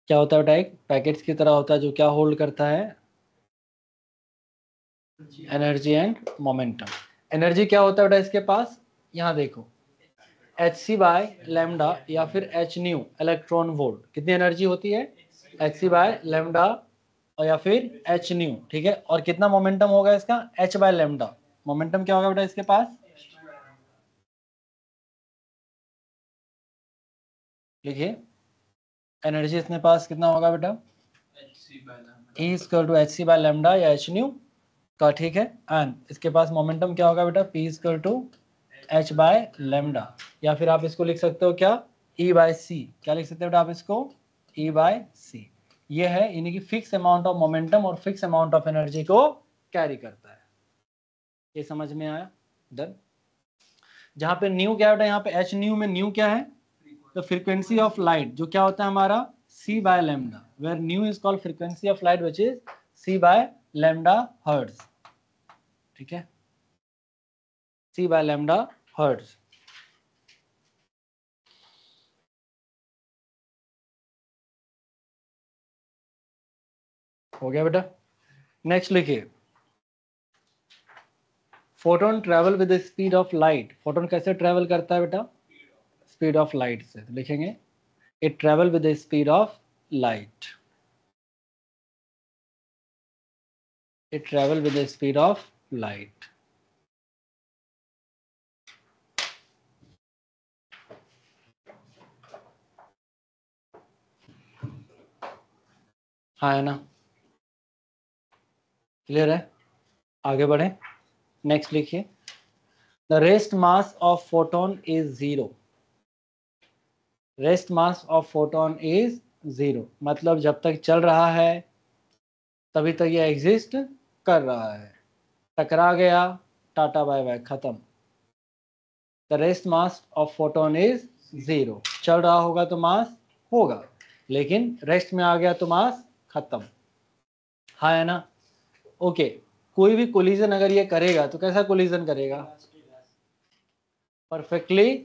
क्या होता है बेटा? एक पैकेट्स की तरह होता है जो क्या होल्ड करता है? Energy and momentum. एनर्जी क्या होता है बेटा इसके पास? यहाँ देखो hc बाय लैम्डा या फिर h न्यू इलेक्ट्रॉन वोल्ट। कितनी एनर्जी होती है? hc बाय लैम्डा और या फिर h न्यू, ठीक है। और कितना मोमेंटम होगा इसका? h by lambda. मोमेंटम क्या होगा बेटा इसके पास? लिखिए एनर्जी इसके पास कितना होगा बेटा? E equal to h c by lambda या h न्यू का, ठीक है। एंड इसके पास मोमेंटम क्या होगा बेटा? P equal to h by lambda, या फिर आप इसको लिख सकते हो क्या? E by c. क्या लिख सकते हो बेटा आप इसको? E by c. ये है यानी कि फिक्स अमाउंट ऑफ मोमेंटम और फिक्स अमाउंट ऑफ एनर्जी को कैरी करता है। ये समझ में आया? डन। जहां पे न्यू क्या बेटा? यहाँ पे h न्यू में न्यू क्या है? द फ्रीक्वेंसी ऑफ लाइट, जो क्या होता है हमारा? c by lambda, where nu is called frequency of light which is c by lambda hertz, ठीक है। c by lambda hertz. हो गया बेटा। नेक्स्ट लिखिए photon travel with the speed of light. Photon कैसे ट्रेवल करता है बेटा? स्पीड ऑफ लाइट से। तो लिखेंगे it travel with the speed of light, it travel with the speed of light. हाँ है ना? क्लियर है? आगे बढ़े। नेक्स्ट लिखिए the rest mass of photon is zero. Rest mass of photon is zero, मतलब जब तक चल रहा है तभी तक ये एग्जिस्ट कर रहा है। टकरा गया, टाटा बाय बाय, खत्म। The rest mass of photon is zero. चल रहा होगा तो मास होगा, लेकिन रेस्ट में आ गया तो मास खत्म। हाँ है ना? ओके। कोई भी कोलिजन अगर ये करेगा तो कैसा कोलिजन करेगा? परफेक्टली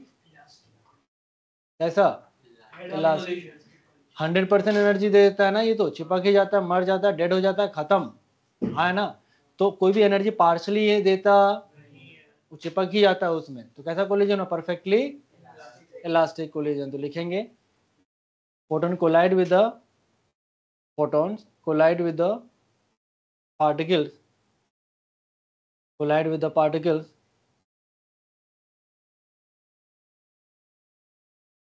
कैसा? 100% एनर्जी दे देता है ना, ये तो चिपक ही जाता है, मर जाता है, डेड हो जाता है, खत्म। हाँ है ना? तो कोई भी एनर्जी पार्शली ये देता, वो चिपक ही जाता है उसमें। तो कैसा कोलिजन है? Perfectly elastic collision. तो लिखेंगे photon collide with the photons collide with the particles, collide with the particles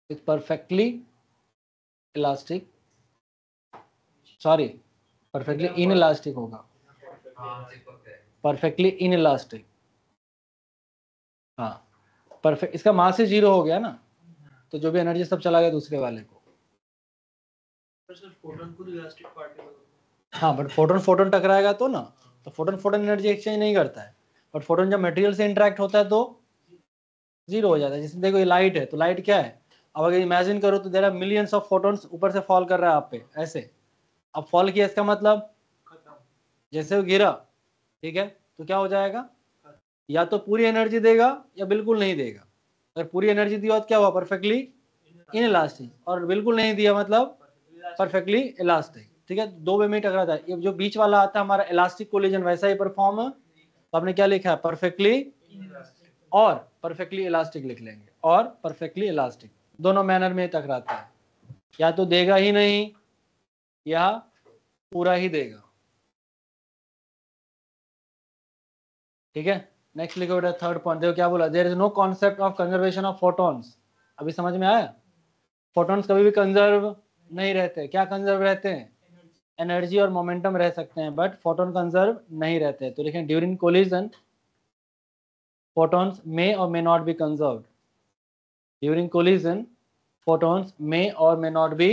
is perfectly elastic, sorry perfectly inelastic होगा, perfectly inelastic। हाँ परफेक्ट, इसका मास ही 0 हो गया ना, तो जो भी एनर्जी सब चला गया दूसरे वाले को। फोटोन को इलास्टिक पार्टिकल, हाँ बट फोटोन फोटोन टकराएगा तो ना, तो फोटोन फोटोन एनर्जी एक्सचेंज नहीं करता है, बट फोटोन जब मटेरियल से इंटरेक्ट होता है तो 0 हो जाता है। जैसे देखो ये लाइट है, तो लाइट क्या है, अब अगर इमेजिन करो तो there are millions of photons ऊपर से फॉल कर रहा है आप पे ऐसे। अब फॉल किया इसका मतलब जैसे वो गिरा, ठीक है, तो क्या हो जाएगा, या तो पूरी एनर्जी देगा या बिल्कुल नहीं देगा। अगर पूरी एनर्जी दिया तो क्या हुआ, परफेक्टली इनइलास्टिक, और बिल्कुल नहीं दिया मतलब परफेक्टली इलास्टिक। ठीक है, दो वे में टकराता है। ये जो बीच वाला आता है हमारा इलास्टिक कोलिजन, वैसा ही परफॉर्म है। तो आपने क्या लिखा है, परफेक्टली और परफेक्टली इलास्टिक लिख लेंगे, और परफेक्टली इलास्टिक दोनों मैनर में टकराता है, या तो देगा ही नहीं या पूरा ही देगा। ठीक है, नेक्स्ट लिखो बेटा थर्ड पॉइंट। देखो क्या बोला, there is no concept of conservation of photons. अभी समझ में आया, फोटॉन्स कभी भी कंजर्व नहीं रहते। क्या कंजर्व रहते हैं, एनर्जी और मोमेंटम रह सकते हैं, बट फोटोन कंजर्व नहीं रहते। तो लिखें during collision photons may or may not be conserved. During collision photons may or may not be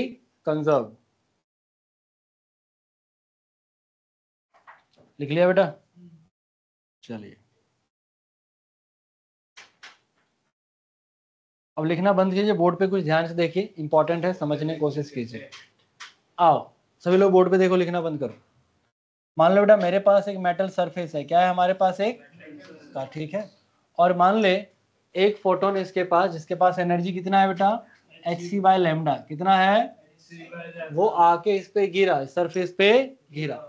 conserved. लिख लिया बेटा, चलिए अब लिखना बंद कीजिए, बोर्ड पे कुछ ध्यान से देखिए, इंपॉर्टेंट है, समझने की कोशिश कीजिए। आओ सभी लोग बोर्ड पे देखो, लिखना बंद करो। मान लो बेटा मेरे पास एक मेटल सरफेस है, क्या है हमारे पास एक का, ठीक है, और मान ले एक फोटोन इसके पास, जिसके पास एनर्जी कितना है बेटा, hc/λ कितना है, वो आके इस पे गिरा, सरफेस पे गिरा।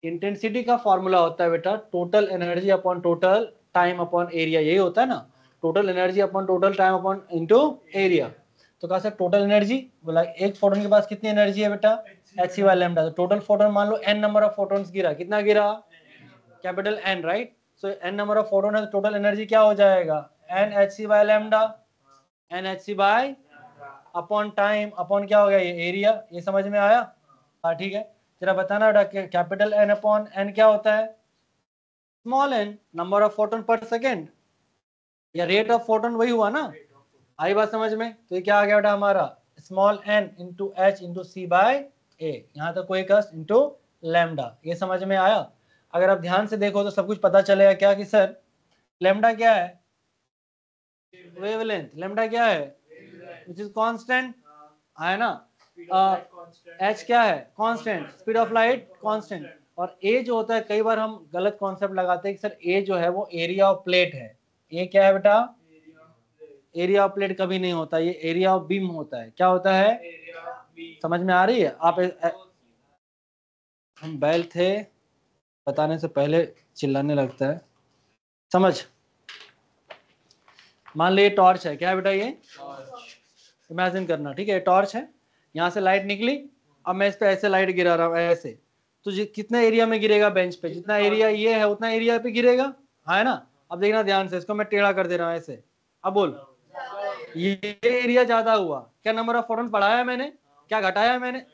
इंटेंसिटी का फॉर्मूला होता है बेटा total energy upon total time upon area, यही होता है ना, total energy upon total time upon into area. तो कहा सर टोटल एनर्जी, बोला एक फोटोन के पास कितनी एनर्जी है बेटा, hc/λ। तो टोटल फोटोन मान लो n नंबर ऑफ फोटोन्स गिरा, कितना गिरा, capital N, right. So n number of photon है, तो टोटल एनर्जी क्या हो जाएगा, n hc/λ, n hc upon time upon क्या हो गया, ये एरिया। ये समझ में आया, हाँ ठीक है। जरा बताना बेटा कैपिटल N अपॉन N क्या होता है, small n number of photon पर सेकेंड, या रेट ऑफ फोटोन, वही हुआ ना, आई बात समझ में। तो ये क्या आ गया बेटा हमारा, small n into h into c/a, यहाँ तक कोई कस्ट इंटू लैम्डा। ये समझ में आया। अगर आप ध्यान से देखो तो सब कुछ पता चलेगा क्या, कि सर लैम्डा क्या है, वेवलेंथ, लैम्डा क्या है, विच इज कांस्टेंट, है ना, h क्या है, constant, speed of light constant. और a जो होता है, कई बार हम गलत कॉन्सेप्ट लगाते हैं कि सर a जो है वो एरिया ऑफ प्लेट है। a क्या है बेटा, एरिया ऑफ प्लेट कभी नहीं होता, ये एरिया ऑफ बीम होता है। क्या होता है, समझ में आ रही है। आप हम बैल थे, बताने से पहले चिल्लाने लगता है, समझ। मान लो ये टॉर्च है, क्या है बेटा, ये इमेजिन करना, ठीक है, टॉर्च है, यहाँ से लाइट निकली, अब मैं इस पे ऐसे लाइट गिरा रहा हूँ ऐसे, तो कितना एरिया में गिरेगा, बेंच पे जितना एरिया ये है उतना एरिया पे गिरेगा, है ना। अब देखना ध्यान से, इसको मैं टेढ़ा कर दे रहा हूँ ऐसे, अब बोल, ये एरिया ज्यादा हुआ, क्या नंबर ऑफ फोटोन बढ़ाया मैंने, क्या घटाया मैंने,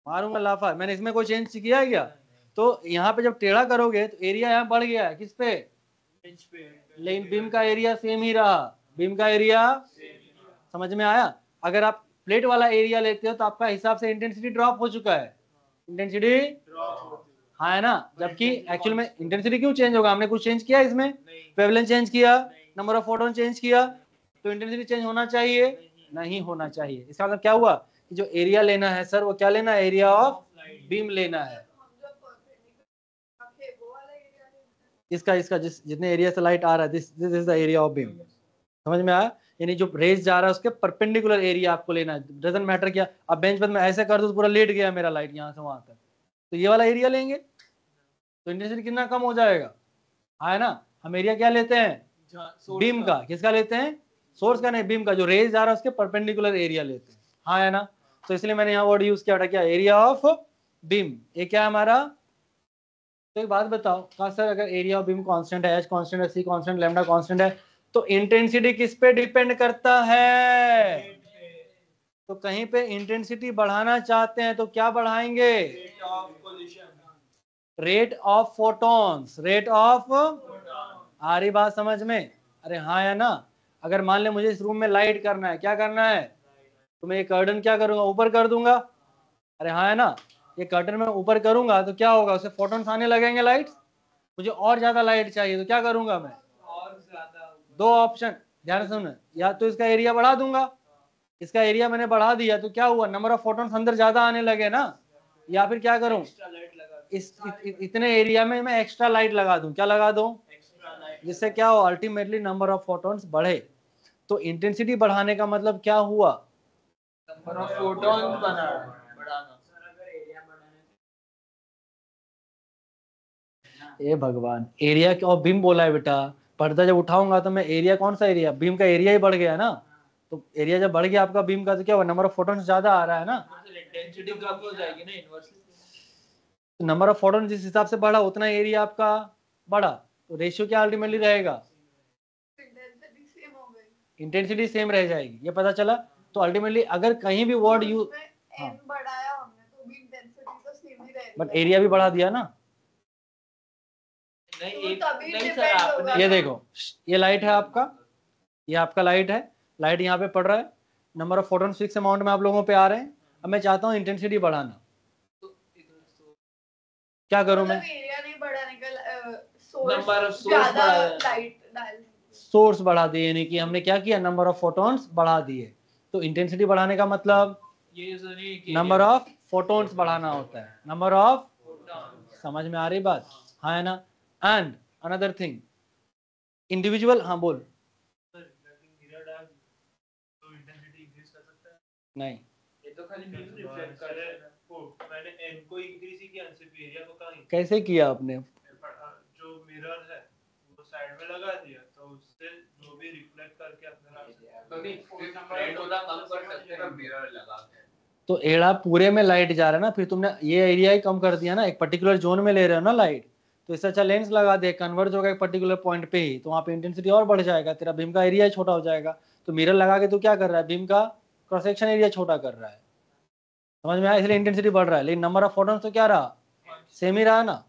मारूंगा लाफा, मैंने इसमें कोई चेंज किया है क्या। तो यहाँ पे जब टेढ़ा करोगे तो एरिया यहाँ बढ़ गया है, किस पे, लेकिन बीम का एरिया सेम ही रहा, बीम का एरिया, समझ में आया। अगर आप प्लेट वाला एरिया लेते हो तो आपका हिसाब से इंटेंसिटी ड्रॉप हो चुका है, इंटेंसिटी, हाँ है ना। जबकि एक्चुअल में इंटेंसिटी क्यों चेंज होगा, हमने कुछ चेंज किया इसमें, वेवलेंथ चेंज किया, नंबर ऑफ फोटोन चेंज किया, तो इंटेंसिटी चेंज होना चाहिए, नहीं होना चाहिए। इसका मतलब क्या हुआ कि जो एरिया लेना है सर, वो क्या लेना है, एरिया ऑफ बीम लेना है। इसका इसका जितने एरिया से लाइट आ रहा है, this is the area of beam, समझ में आया। यानी जो रेज जा रहा है उसके परपेंडिकुलर एरिया आपको लेना है, डजंट मैटर क्या। अब बेंच पर मैं ऐसे कर दूं तो पूरा लेट गया मेरा लाइट यहाँ से वहां तक, तो ये वाला एरिया लेंगे, तो इंटेंसिटी कितना कम हो जाएगा, है ना। हम एरिया क्या लेते हैं, बीम का। किसका लेते हैं, सोर्स का नहीं, बीम का। जो रेज आ रहा है उसके परपेंडिकुलर एरिया लेते हैं, हाँ है ना। तो इसलिए मैंने यहाँ वर्ड यूज किया था, क्या, एरिया ऑफ बीम। ये क्या है हमारा। तो एक बात बताओ, कहा सर अगर एरिया ऑफ बीम कांस्टेंट है, एच कांस्टेंट है, सी कांस्टेंट, लैम्डा कांस्टेंट है, तो इंटेंसिटी किस पे डिपेंड करता है। तो कहीं पे इंटेंसिटी बढ़ाना चाहते हैं तो क्या बढ़ाएंगे, rate of photons, rate of. आ रही बात समझ में, अरे हाँ या ना। अगर मान ले मुझे इस रूम में लाइट करना है, क्या करना है, तो मैं ये कर्टन क्या करूंगा, ऊपर कर दूंगा। अरे हाँ है ना, ये कर्टन में ऊपर करूंगा तो क्या होगा, उससे फोटॉन्स आने लगेंगे, लाइट। मुझे और ज्यादा लाइट चाहिए तो क्या करूंगा मैं, और ज्यादा। दो ऑप्शन ध्यान से सुन, या तो इसका एरिया बढ़ा दूंगा, इसका एरिया मैंने बढ़ा दिया तो क्या हुआ, नंबर ऑफ फोटॉन्स अंदर ज्यादा आने लगे ना। या फिर क्या करूं, इतने एरिया में मैं एक्स्ट्रा लाइट लगा दूं, क्या लगा दूं, जिससे क्या हो, अल्टीमेटली नंबर ऑफ फोटॉन्स बढ़े। तो इंटेंसिटी बढ़ाने का मतलब क्या हुआ, नंबर ऑफ फोटॉन्स बढ़ाना। ए भगवान, एरिया और बीम बोला है बेटा, पर्दा जब उठाऊंगा तो मैं एरिया, कौन सा एरिया, बीम का एरिया ही बढ़ गया ना। तो एरिया जब बढ़ गया आपका बीम का तो क्या हुआ, नंबर ऑफ फोटॉन्स ज्यादा आ रहा है ना, इंटेंसिटी कम हो जाएगी ना इनवर्सली। नंबर ऑफ फोटॉन जिस हिसाब से बढ़ा उतना एरिया आपका बढ़ा, तो रेशियो क्या अल्टीमेटली रहेगा, इंटेंसिटी सेम रह जाएगी, ये पता चला। तो अल्टीमेटली अगर कहीं भी वर्ड यूज, हाँ, बढ़ाया हमने तो भी इंटेंसिटी तो सेम ही रहेगी, बट एरिया भी बढ़ा दिया ना। नहीं सर, आपने ये देखो, ये लाइट है आपका, ये आपका लाइट है, लाइट यहाँ पे पड़ रहा है, number of photon fix amount में आप लोगों पे आ रहे हैं। अब मैं चाहता हूँ इंटेंसिटी बढ़ाना, क्या करूं मैं, एरिया नहीं बढ़ाने का, नंबर ऑफ सोर्स बढ़ा, लाइट डाल, सोर्स बढ़ा दिए, यानी कि हमने क्या किया, नंबर ऑफ फोटॉन्स बढ़ा दिए। तो इंटेंसिटी बढ़ाने का मतलब ये नंबर ऑफ फोटॉन्स बढ़ाना होता है, नंबर ऑफ, समझ में आ रही बात, हाँ है ना। एंड अनदर थिंग, इंडिविजुअल, हाँ बोल, नहीं, ये तो खाली बीम रिफ्लेक्ट कर रहा है। मैंने n को इंक्रीज ही किया, सिर्फ एरिया को कहाँ, कैसे किया आपने, जो मिरर है वो साइड में लगा दिया, तो उससे जो भी रिफ्लेक्ट करके अपना रेड होना कम कर सकते हैं मिरर लगा के। तो एड़ा पूरे में लाइट जा रहा है ना, फिर तुमने ये एरिया ही कम कर दिया ना, एक पर्टिकुलर जोन में ले रहे हो ना लाइट, तो इससे अच्छा लेंस लगा दे, कन्वर्ज होगा एक पर्टिकुलर पॉइंट पे ही, तो वहाँ पे इंटेंसिटी और बढ़ जाएगा, तेरा बीम का एरिया छोटा हो जाएगा। तो मिरर लगा के तो क्या कर रहा है, बीम का क्रॉस सेक्शन एरिया छोटा कर रहा है, समझ में आया, इसलिए इंटेंसिटी बढ़ रहा है, लेकिन नंबर ऑफ फोटॉन्स तो क्या रहा, सेम ही रहा ना।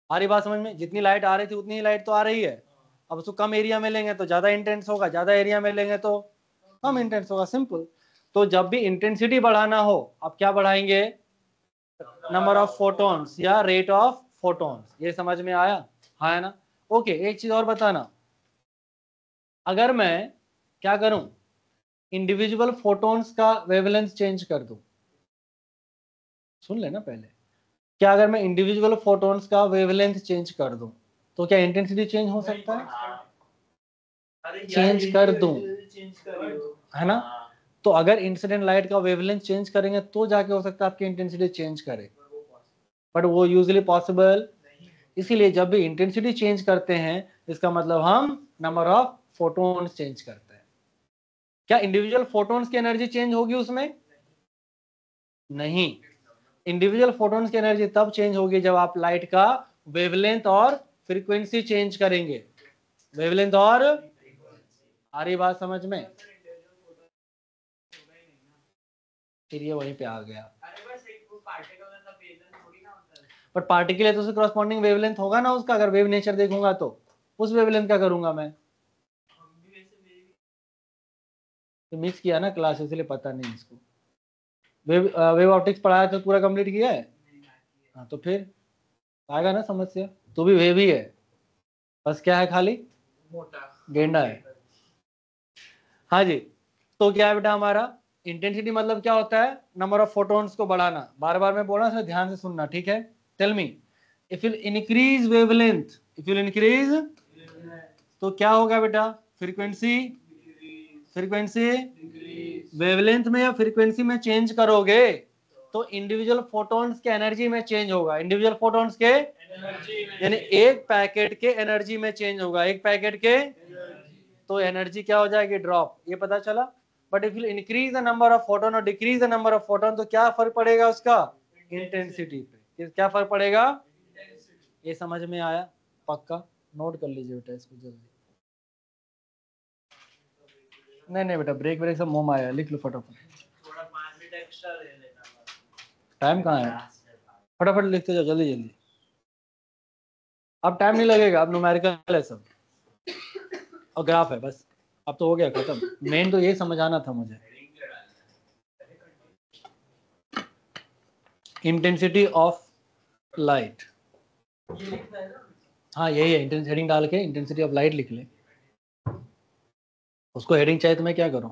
आ रही बात समझ में, जितनी लाइट आ रही थी उतनी ही लाइट तो आ रही है। अब उसको कम एरिया में लेंगे तो ज्यादा इंटेंस होगा, ज्यादा एरिया में लेंगे तो कम इंटेंस होगा, सिंपल। तो जब भी इंटेंसिटी बढ़ाना हो, आप क्या बढ़ाएंगे, नंबर ऑफ फोटॉन्स या रेट ऑफ फोटॉन्स। ये समझ में आया, हाँ है ना। ओके, एक चीज और बताना, अगर मैं क्या करूं, इंडिविजुअल फोटॉन्स का वेवलेंथ चेंज कर दूं, सुन लेना पहले, क्या अगर मैं इंडिविजुअल फोटॉन्स का वेवलेंथ चेंज कर दूं तो क्या इंटेंसिटी चेंज हो सकता है, चेंज कर दूं, है ना। तो अगर इंसिडेंट लाइट का वेवलेंथ चेंज करेंगे तो जाके हो सकता है आपकी इंटेंसिटी चेंज करे, बट वो यूजुअली पॉसिबल। इसीलिए जब भी इंटेंसिटी चेंज करते हैं इसका मतलब हम नंबर ऑफ फोटॉन्स चेंज करते हैं। क्या इंडिविजुअल फोटॉन्स की एनर्जी चेंज होगी उसमें, नहीं, इंडिविजुअल फोटॉन्स की एनर्जी तब चेंज होगी जब आप लाइट का वेवलेंथ और फ्रीक्वेंसी चेंज करेंगे, वेवलेंथ और, आ रही बात समझ में, फिर ये वहीं पे आ गया। बट पार्टिकल है तो उससे करस्पॉन्डिंग वेवलेंथ होगा ना उसका, अगर वेव नेचर देखूंगा तो उस वेवलेंथ का करूंगा मैं, तो मिक्स किया ना क्लास, इसलिए पता नहीं इसको। वेव ऑप्टिक्स पढ़ाया तो पूरा कंप्लीट किया है, हाँ तो फिर आएगा ना समस्या। तो भी वेव ही है, बस क्या है, खाली मोटा गेंडा है। हाँ जी, तो क्या है बेटा हमारा इंटेंसिटी मतलब क्या होता है, नंबर ऑफ फोटॉन्स को बढ़ाना। बार बार मैं बोल रहा हूँ, ध्यान से सुनना, ठीक है। Tell me, if you increase wavelength, if you increase, तो क्या होगा बेटा, फ्रीक्वेंसी, फ्रीक्वेंसी वेवलेंथ में या फ्रीक्वेंसी में चेंज करोगे तो इंडिविजुअल फोटॉन्स के एनर्जी में चेंज होगा, इंडिविजुअल फोटॉन्स के यानी एक पैकेट के एनर्जी में चेंज होगा, एक पैकेट के, तो एनर्जी क्या हो जाएगी, ड्रॉप, ये पता चला। But if you increase the number of photon और decrease the number of photon, तो क्या फर्क पड़ेगा उसका, इंटेंसिटी पे, क्या फर्क पड़ेगा, ये समझ में आया, पक्का नोट कर लीजिए बेटा इसको जल्दी। नहीं बेटा, ब्रेक ब्रेक सब मुंह आया, लिख लो फटाफट, थोड़ा 5 मिनट एक्स्ट्रा ले लेना, टाइम कहाँ है, फटाफट लिखते जाओ जल्दी जल्दी, अब टाइम नहीं लगेगा, अब न्यूमेरिकल है सब और ग्राफ है बस, अब तो हो गया खत्म, मेन तो ये समझाना था मुझे। इंटेंसिटी ऑफ लाइट, हाँ यही है, हेडिंग डाल के इंटेंसिटी ऑफ लाइट लिख ले, उसको हेडिंग चाहिए तो मैं क्या करूं,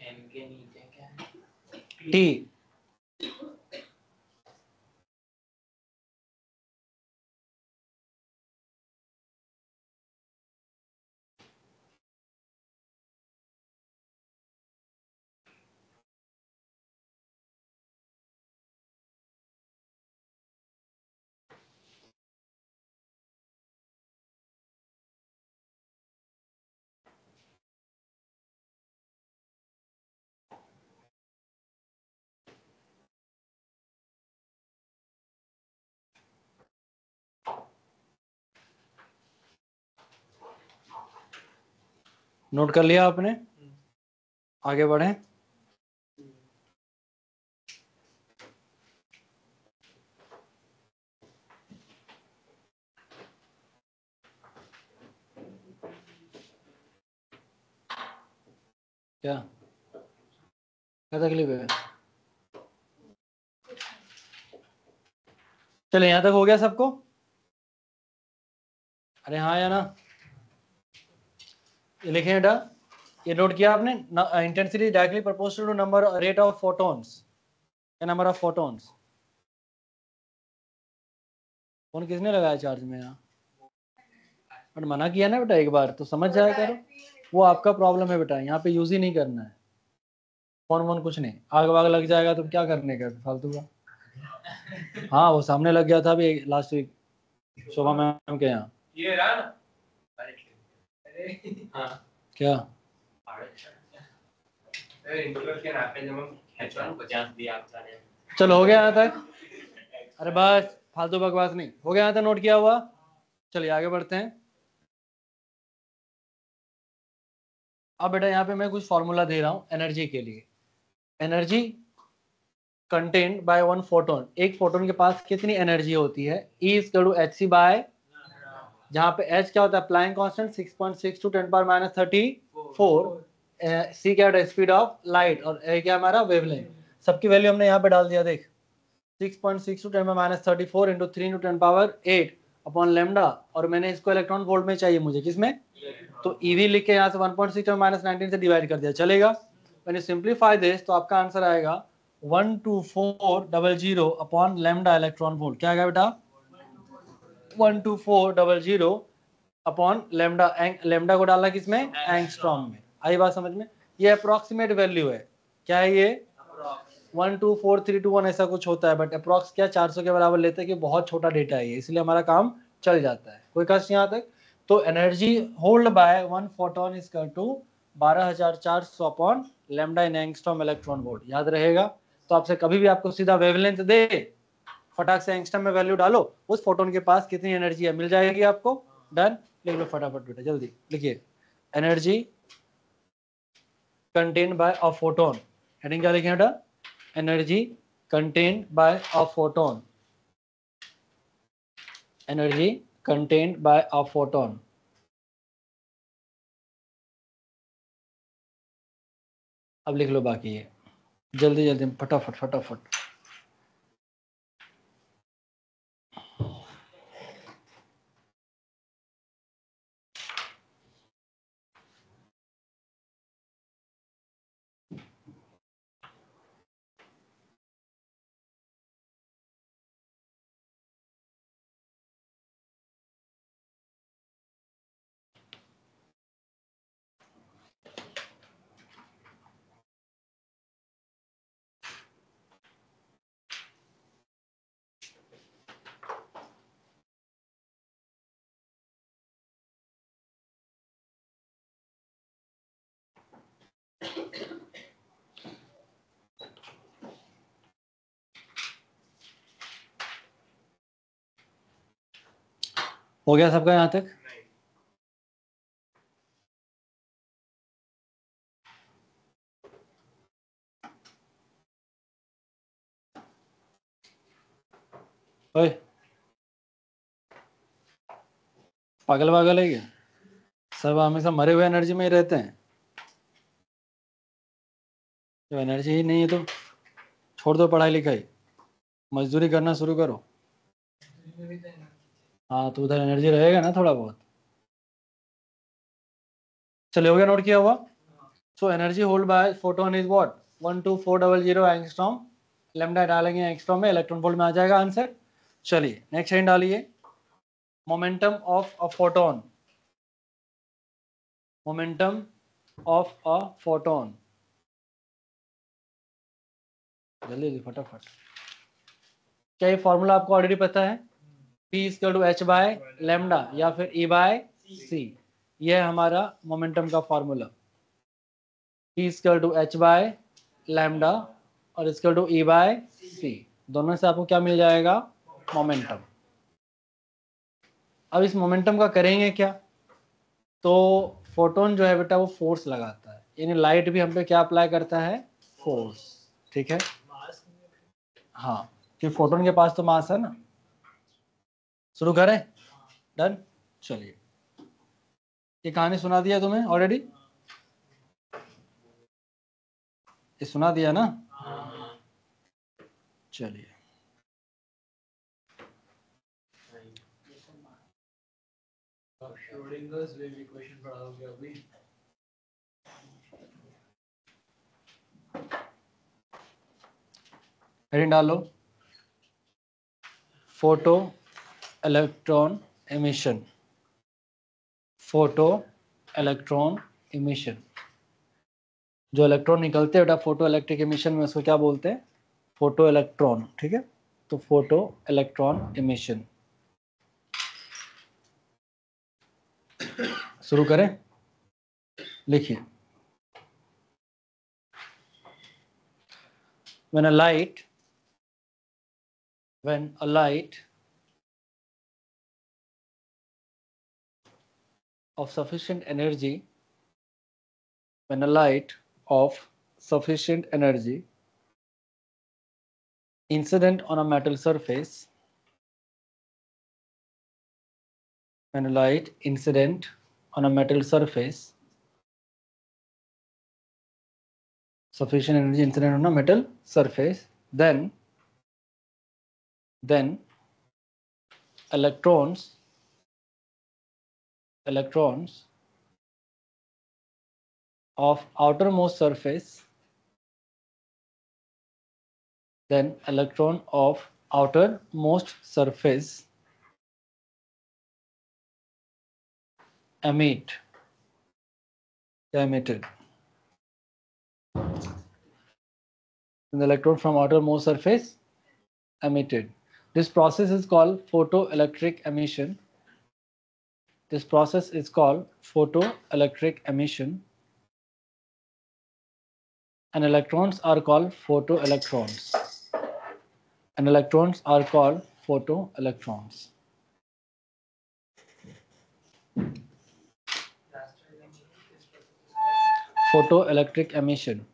एम के नीचे क्या है, टी, नोट कर लिया आपने, आगे बढ़े, क्या क्या तकलीफ है, चलो यहां तक हो गया सबको, अरे हाँ या ना, ये लिखे बेटा, ये नोट किया आपने, intensity directly proportional to number rate of photons, क्या नंबर ऑफ फोटॉन्स, फोन किसने लगाया चार्ज में यहाँ, बट मना किया ना बेटा एक बार तो समझ जाया करो, वो आपका प्रॉब्लम है बेटा, यहाँ पे यूज ही नहीं करना है फोन वोन, कुछ नहीं, आग वाग लग जाएगा तो क्या करने का फालतू का, हाँ वो सामने लग गया था अभी लास्ट वीक शोभा मैम के यहाँ, ये रहा ना, हाँ क्या चलो हो गया यहाँ तक, अरे बस फालतू बकवास नहीं, हो गया यहाँ तक नोट किया हुआ, चलिए आगे बढ़ते हैं। अब बेटा यहाँ पे मैं कुछ फॉर्मूला दे रहा हूँ एनर्जी के लिए, energy contained by one photon, एक फोटोन के पास कितनी एनर्जी होती है, E equal to h c by, जहाँ पे H क्या होता है, Planck constant 6.6 to 10 power minus 34, C क्या होता है, स्पीड ऑफ लाइट, और A क्या हमारा वेवलेंथ, सबकी वैल्यू हमने यहाँ पे डाल दिया, देख 6.6 to 10 power minus 34 into 3 to 10 power 8 upon lambda, और मैंने इसको इलेक्ट्रॉन वोल्ट में चाहिए मुझे, किसमें, तो EV लिख के यहाँ से 1.6 माइनस 19 से डिवाइड कर दिया, चलेगा, मैंने सिंप्लीफाई दिस तो आपका आंसर आएगा 12400 अपॉन लेमडा इलेक्ट्रॉन वोल्ट, क्या आएगा बेटा 12400 अपॉन लेमडा, लेमडा को डालना किसमें, एंगस्ट्रॉम में, आई बात समझ में, ये अप्रोक्सीमेट वैल्यू है, क्या है ये 124321 ऐसा कुछ होता है, बट अप्रोक्स क्या 400 के बराबर लेते हैं कि बहुत छोटा डेटा है ये, इसलिए हमारा काम चल जाता है, कोई कष्ट यहाँ तक, तो energy hold by one photon is equal to 12400 upon lambda in angstrom electron volt, याद रहेगा, तो आपसे कभी भी आपको सीधा वेवलेंथ दे, फटाक से एंगस्ट्रॉम में वैल्यू डालो, उस फोटोन के पास कितनी एनर्जी है मिल जाएगी आपको, डन, लिख लो फटाफट बेटा जल्दी लिखिए, energy contained by a photon, heading क्या लिखे बेटा, energy contained by a photon, energy contained by a photon, अब लिख लो बाकी ये जल्दी जल्दी फटाफट फटाफट, हो गया सबका यहाँ तक? ओए पागल पागल है क्या? सब हमेशा मरे हुए एनर्जी में ही रहते हैं। जो एनर्जी ही नहीं है तो छोड़ दो पढ़ाई लिखाई, मजदूरी करना शुरू करो। हाँ तो उधर एनर्जी रहेगा ना थोड़ा बहुत। चलो हो गया, नोट किया हुआ? So energy hold bye photon is what 12400 angstrom. Lambda डालेंगे एंगस्ट्रॉम में, इलेक्ट्रॉन वोल्ट में आ जाएगा आंसर। चलिए नेक्स्ट हेडिंग डालिए, momentum of a photon. Momentum of a photon, जल्दी जल्दी फटाफट। क्या ये फॉर्मूला आपको ऑलरेडी पता है? P equal to h by lambda या फिर E बाय सी, यह है हमारा मोमेंटम का formula. P equal to h by lambda और equal to E by c, दोनों से आपको क्या मिल जाएगा? मोमेंटम। अब इस मोमेंटम का करेंगे क्या? तो फोटोन जो है बेटा वो फोर्स लगाता है, यानी लाइट भी हम पे क्या अप्लाई करता है? फोर्स। ठीक है, हाँ, कि फोटोन के पास तो मास है ना। शुरू करें? डन। चलिए, ये कहानी सुना दिया तुम्हें ऑलरेडी? ये सुना दिया ना? चलिए श्रोडिंगर्स वेव इक्वेशन पढ़ाओगे अभी? हेडिंग डालो, photo electron emission. Photo electron emission, जो इलेक्ट्रॉन निकलते हैं बेटा फोटो इलेक्ट्रिक एमिशन में, उसको क्या बोलते हैं? Photo electron. ठीक है, तो फोटो इलेक्ट्रॉन एमिशन। शुरू करें? लिखिए, when a light of sufficient energy when a light of sufficient energy incident on a metal surface, when a light incident on a metal surface, sufficient energy incident on a metal surface, then electrons of outermost surface, then electron of outermost surface emitted. The electron from outermost surface emitted. This process is called photoelectric emission. This process is called photoelectric emission, and electrons are called photoelectrons. And electrons are called photoelectrons. Photoelectric emission,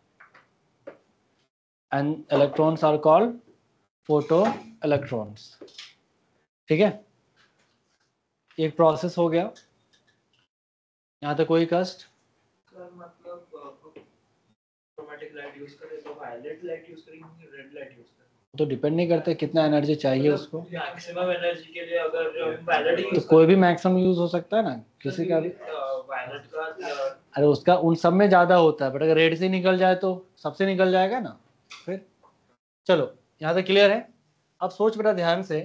and electrons are called photoelectrons. ठीक है, एक process हो गया। यहाँ तक कोई कष्ट? मतलब क्रोमैटिक लाइट यूज करें तो वायलेट लाइट यूज करेंगे, रेड लाइट यूज करेंगे? तो डिपेंड नहीं करते कितना एनर्जी चाहिए उसको। मैक्सिमम एनर्जी के लिए अगर वायलेट तो कोई भी मैक्सिमम यूज हो सकता है ना, किसी का भी। वायलेट का अरे उसका उन सब में ज्यादा होता है, बट अगर रेड से निकल जाए तो सबसे निकल जाएगा ना फिर। चलो यहाँ तक क्लियर है? अब सोच बेटा ध्यान से,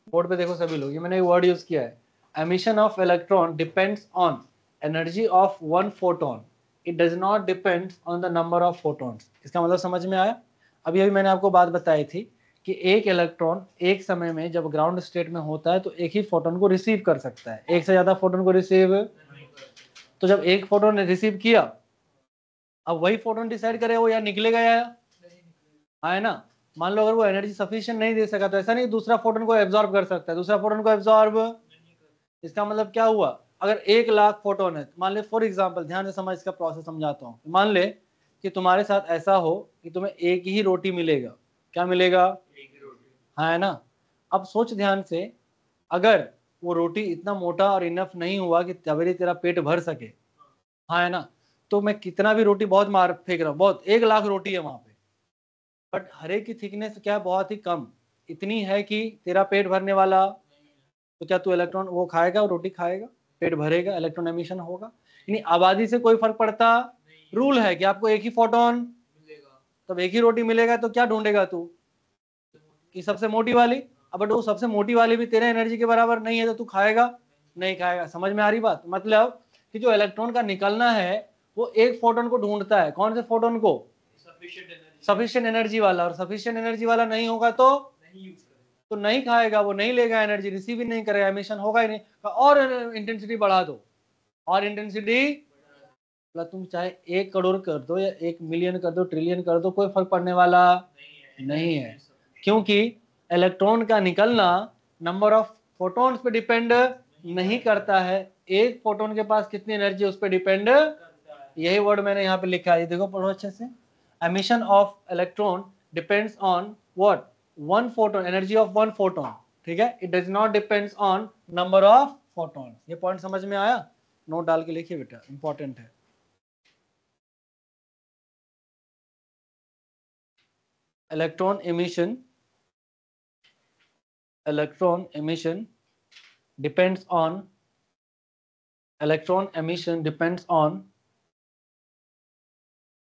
बोर्ड पे देखो सभी लोग, ये मैंने एक वर्ड यूज किया है, emission of electron depends on energy of one photon, it does not depend on the number of photons. इसका मतलब समझ में आया? अभी मैंने आपको बात बताई थी कि एक इलेक्ट्रॉन एक समय में जब ग्राउंड स्टेट में होता है तो एक ही फोटोन को रिसीव कर सकता है, एक से ज्यादा फोटोन को रिसीव। तो जब एक फोटोन ने रिसीव किया अब वही फोटोन डिसाइड करे वो या निकलेगा या है ना। मान लो अगर वो एनर्जी सफिशिएंट नहीं दे सका तो ऐसा नहीं दूसरा फोटोन को एब्जॉर्ब कर सकता है, दूसरा फोटोन को एब्जॉर्ब, इसका मतलब क्या हुआ, अगर 1,00,000 फोटोन है, मान ले फॉर एग्जांपल, ध्यान से समझ, इसका प्रोसेस समझाता हूँ। मान ले कि तुम्हारे साथ ऐसा हो कि तुम्हें एक ही रोटी मिलेगा, क्या मिलेगा, हाँ है ना। अब सोच ध्यान से, अगर वो रोटी इतना मोटा और इनफ नहीं हुआ कि तभी तेरा पेट भर सके, हाँ है ना, तो मैं कितना भी रोटी बहुत मार फेंक रहा हूँ, बहुत 1,00,000 रोटी है वहां पे, बट हर एक की थिकनेस क्या है, बहुत ही कम, इतनी है कि तेरा पेट भरने वाला, तो क्या तू इलेक्ट्रॉन वो खाएगा, वो रोटी खाएगा, पेट भरेगा, इलेक्ट्रॉन एमिशन होगा। यानी आबादी से कोई फर्क पड़ता, रूल है कि आपको एक ही फोटोन मिलेगा, तब एक ही रोटी मिलेगा, तो क्या ढूंढेगा तू कि सबसे मोटी वाली। अब बट वो सबसे मोटी वाली भी तेरे एनर्जी के बराबर नहीं है, तो तू खाएगा नहीं खाएगा। समझ में आ रही बात, मतलब कि जो इलेक्ट्रॉन का निकलना है वो एक फोटोन को ढूंढता है, कौन से फोटोन को, सफिशिएंट एनर्जी वाला, और सफिशिएंट एनर्जी वाला नहीं होगा तो नहीं खाएगा, वो नहीं लेगा एनर्जी, रिसीव ही नहीं करेगा, एमिशन होगा ही नहीं। और इंटेंसिटी बढ़ा दो, और इंटेंसिटी, मतलब तुम चाहे 1 करोड़ कर दो या 1 मिलियन कर दो, ट्रिलियन कर दो, कोई फर्क पड़ने वाला नहीं है, क्योंकि इलेक्ट्रॉन का निकलना नंबर ऑफ फोटोन्स पे डिपेंड नहीं करता है, एक फोटोन के पास कितनी एनर्जी उस पर डिपेंड, यही वर्ड मैंने यहाँ पे लिखा है, देखो पढ़ो अच्छे से। Emission of electron depends on what, one photon, energy of one photon, ठीक है, it does not depends on number of photon. ये पॉइंट समझ में आया, नोट डाल के लिखिए बेटा, इंपॉर्टेंट है। Electron emission depends on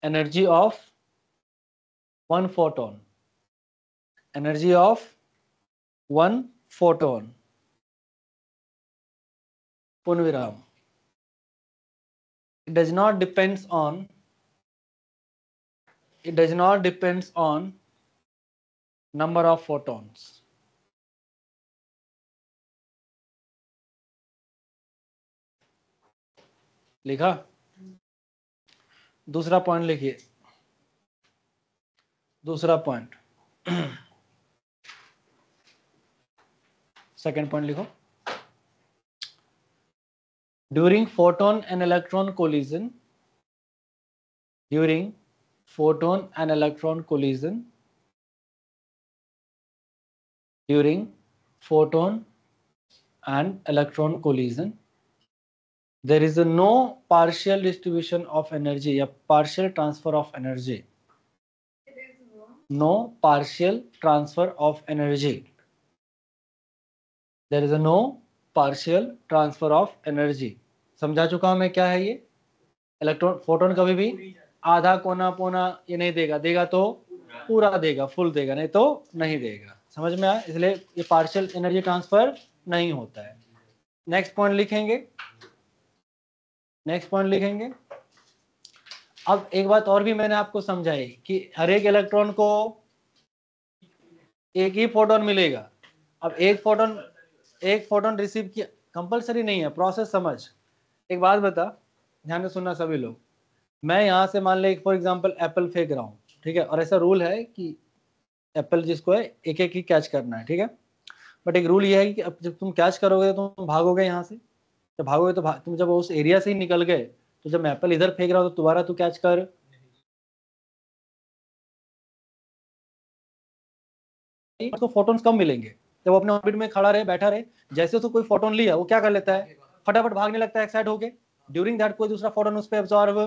energy of one photon, energy of one photon, punviram. It does not depends on number of photons. लिखा। दूसरा पॉइंट लिखिए, दूसरा पॉइंट, सेकंड पॉइंट लिखो। During photon and electron collision, during photon and electron collision, during photon and electron collision, there is no partial distribution of energy, a partial transfer of energy. No partial transfer of energy. There is no partial transfer of energy. समझा चुका हूं मैं क्या है ये। Electron photon कभी भी आधा कोना पोना ये नहीं देगा, देगा तो पूरा देगा, फुल देगा, नहीं तो नहीं देगा। समझ में आया, इसलिए ये पार्शियल एनर्जी ट्रांसफर नहीं होता है। नेक्स्ट पॉइंट लिखेंगे, नेक्स्ट पॉइंट लिखेंगे। अब एक बात और भी मैंने आपको समझाई कि हर एक इलेक्ट्रॉन को एक ही फोटोन मिलेगा। अब एक फोटोन रिसीव किया, कंपलसरी नहीं है, प्रोसेस समझ। एक बात बता, ध्यान से सुनना सभी लोग। मैं यहाँ से मान ले फॉर एग्जांपल एप्पल फेंक रहा हूँ, ठीक है, और ऐसा रूल है कि एप्पल जिसको है एक एक ही कैच करना है, ठीक है। बट एक रूल ये है कि अब जब तुम कैच करोगे तो तुम भागोगे यहाँ से, जब भागोगे तो तुम जब उस एरिया से ही निकल गए, तो जब मैं एप्पल इधर फेंक रहा हूँ तो दोबारा तू कैच कर, उसको फोटोन्स कम मिलेंगे। जब वो अपने ऑर्बिट में खड़ा रहे, बैठा रहे, जैसे उसको कोई फोटोन लिया वो क्या कर लेता है, फटाफट भागने लगता है एक्साइट होके। ड्यूरिंग दैट कोई दूसरा फोटोन उस पर एब्जॉर्ब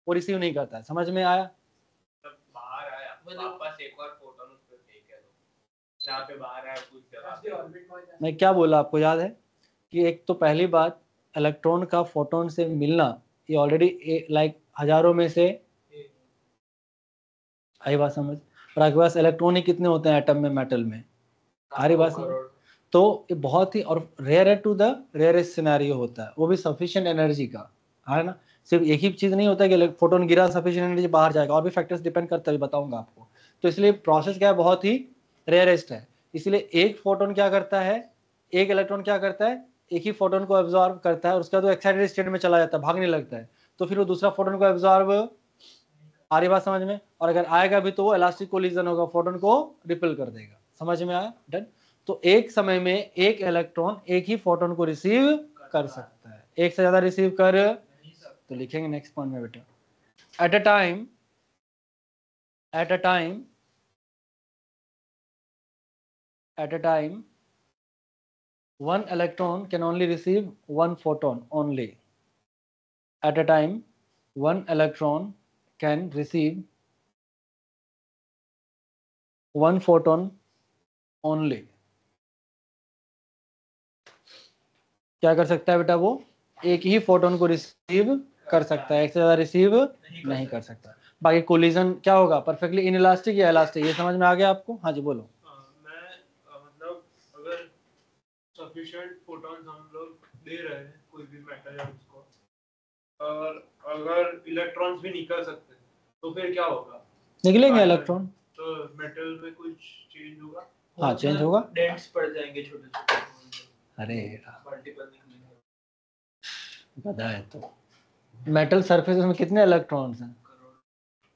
वो रिसीव नहीं करता है। समझ में आया, बाहर आया वापस एक और फोटोन उस पे फेंक है, जहां पे बाहर आया कुछ जगह। मैं क्या बोला आपको याद है कि एक तो पहली बात, इलेक्ट्रॉन का फोटोन से मिलना ये ऑलरेडी लाइक हजारों में से, आई बात समझ। और आपके पास इलेक्ट्रॉन ही कितने होते हैं एटम में, मेटल में, हरी बात समझ। तो ये बहुत ही और rare to the rarest scenario होता है, वो भी सफिशिएंट एनर्जी का, है ना। सिर्फ एक ही चीज नहीं होता कि फोटोन गिरा सफिशिएंट एनर्जी बाहर जाएगा, और भी फैक्टर्स डिपेंड करता है, बताऊंगा आपको। तो इसलिए प्रोसेस क्या है, बहुत ही रेयरेस्ट है। इसलिए एक फोटोन क्या करता है, एक इलेक्ट्रॉन क्या करता है, एक ही फोटोन को एब्जॉर्ब करता है, और उसका तो एक्साइटेड स्टेट में चला जाता है, भागने लगता है, तो फिर वो दूसरा फोटोन को एब्जॉर्ब आ रही बात समझ में? और अगर आएगा भी तो वो इलास्टिक कोलिजन होगा, फोटोन को रिपेल कर देगा। समझ में आया? डन। तो एक समय में एक इलेक्ट्रॉन एक ही फोटोन को रिसीव कर सकता है, एक से ज्यादा रिसीव कर, तो लिखेंगे नेक्स्ट पॉइंट में बेटा, eight a time one electron can only receive one photon only. At a time one electron can receive one photon only. क्या कर सकता है बेटा? वो एक ही फोटोन को रिसीव कर सकता है, एक से ज्यादा रिसीव नहीं कर सकता। बाकी कोलिजन क्या होगा? परफेक्टली इनइलास्टिक या इलास्टिक, ये समझ में आ गया आपको? हाँ जी बोलो। मैं मतलब अगर सफिशिएंट फोटॉन्स हम लोग दे रहे हैं कोई भी मेटल या उसको, और अगर इलेक्ट्रॉन्स भी निकल सकते हैं तो फिर क्या होगा? निकलेंगे इलेक्ट्रॉन, तो मेटल में कुछ चेंज होगा? हाँ चेंज होगा, डेंट्स पड़ जाएंगे छोटे छोटे। अरे मल्टीपल निकलेंगे, गधा है तो। मेटल सरफेस में कितने इलेक्ट्रॉन्स हैं?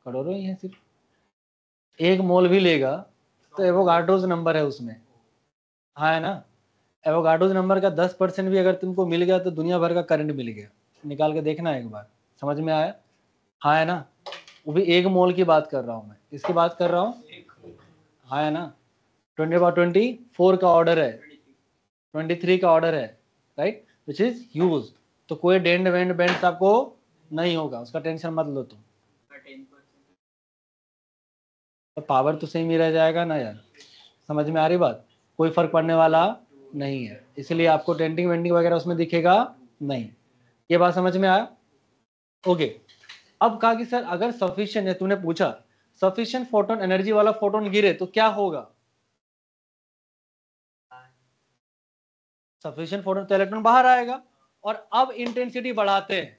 करोड़ों ही हैं। सिर्फ एक मोल भी लेगा तो एवोगाड्रोस नंबर है उसमें, हाँ है ना? एवोगाड्रोस नंबर का 10% भी अगर तुमको मिल गया तो दुनिया भर का करंट मिल गया। निकाल के देखना एक बार, समझ में आया? हाँ है ना? वो भी एक मोल की बात कर रहा हूँ मैं, इसकी बात कर रहा हूँ, हाँ है ना? 20/24 का ऑर्डर है, 23 का ऑर्डर है, राइट, विच इज यूज। तो कोई डेंड वेंड बेंड आपको नहीं होगा, उसका टेंशन मत लो तुम। तो पावर तो सेम ही रह जाएगा ना यार, समझ में आ रही बात? कोई फर्क पड़ने वाला नहीं है, इसलिए आपको डेंटिंग वेंडिंग वगैरह उसमें दिखेगा नहीं। ये बात समझ में आया? ओके। अब कहा कि सर अगर सफिशिएंट है, तूने पूछा सफिशिएंट फोटोन एनर्जी वाला फोटोन गिरे तो क्या होगा? सफिशिएंट फोटोन तो इलेक्ट्रॉन बाहर आएगा। और अब इंटेंसिटी बढ़ाते हैं,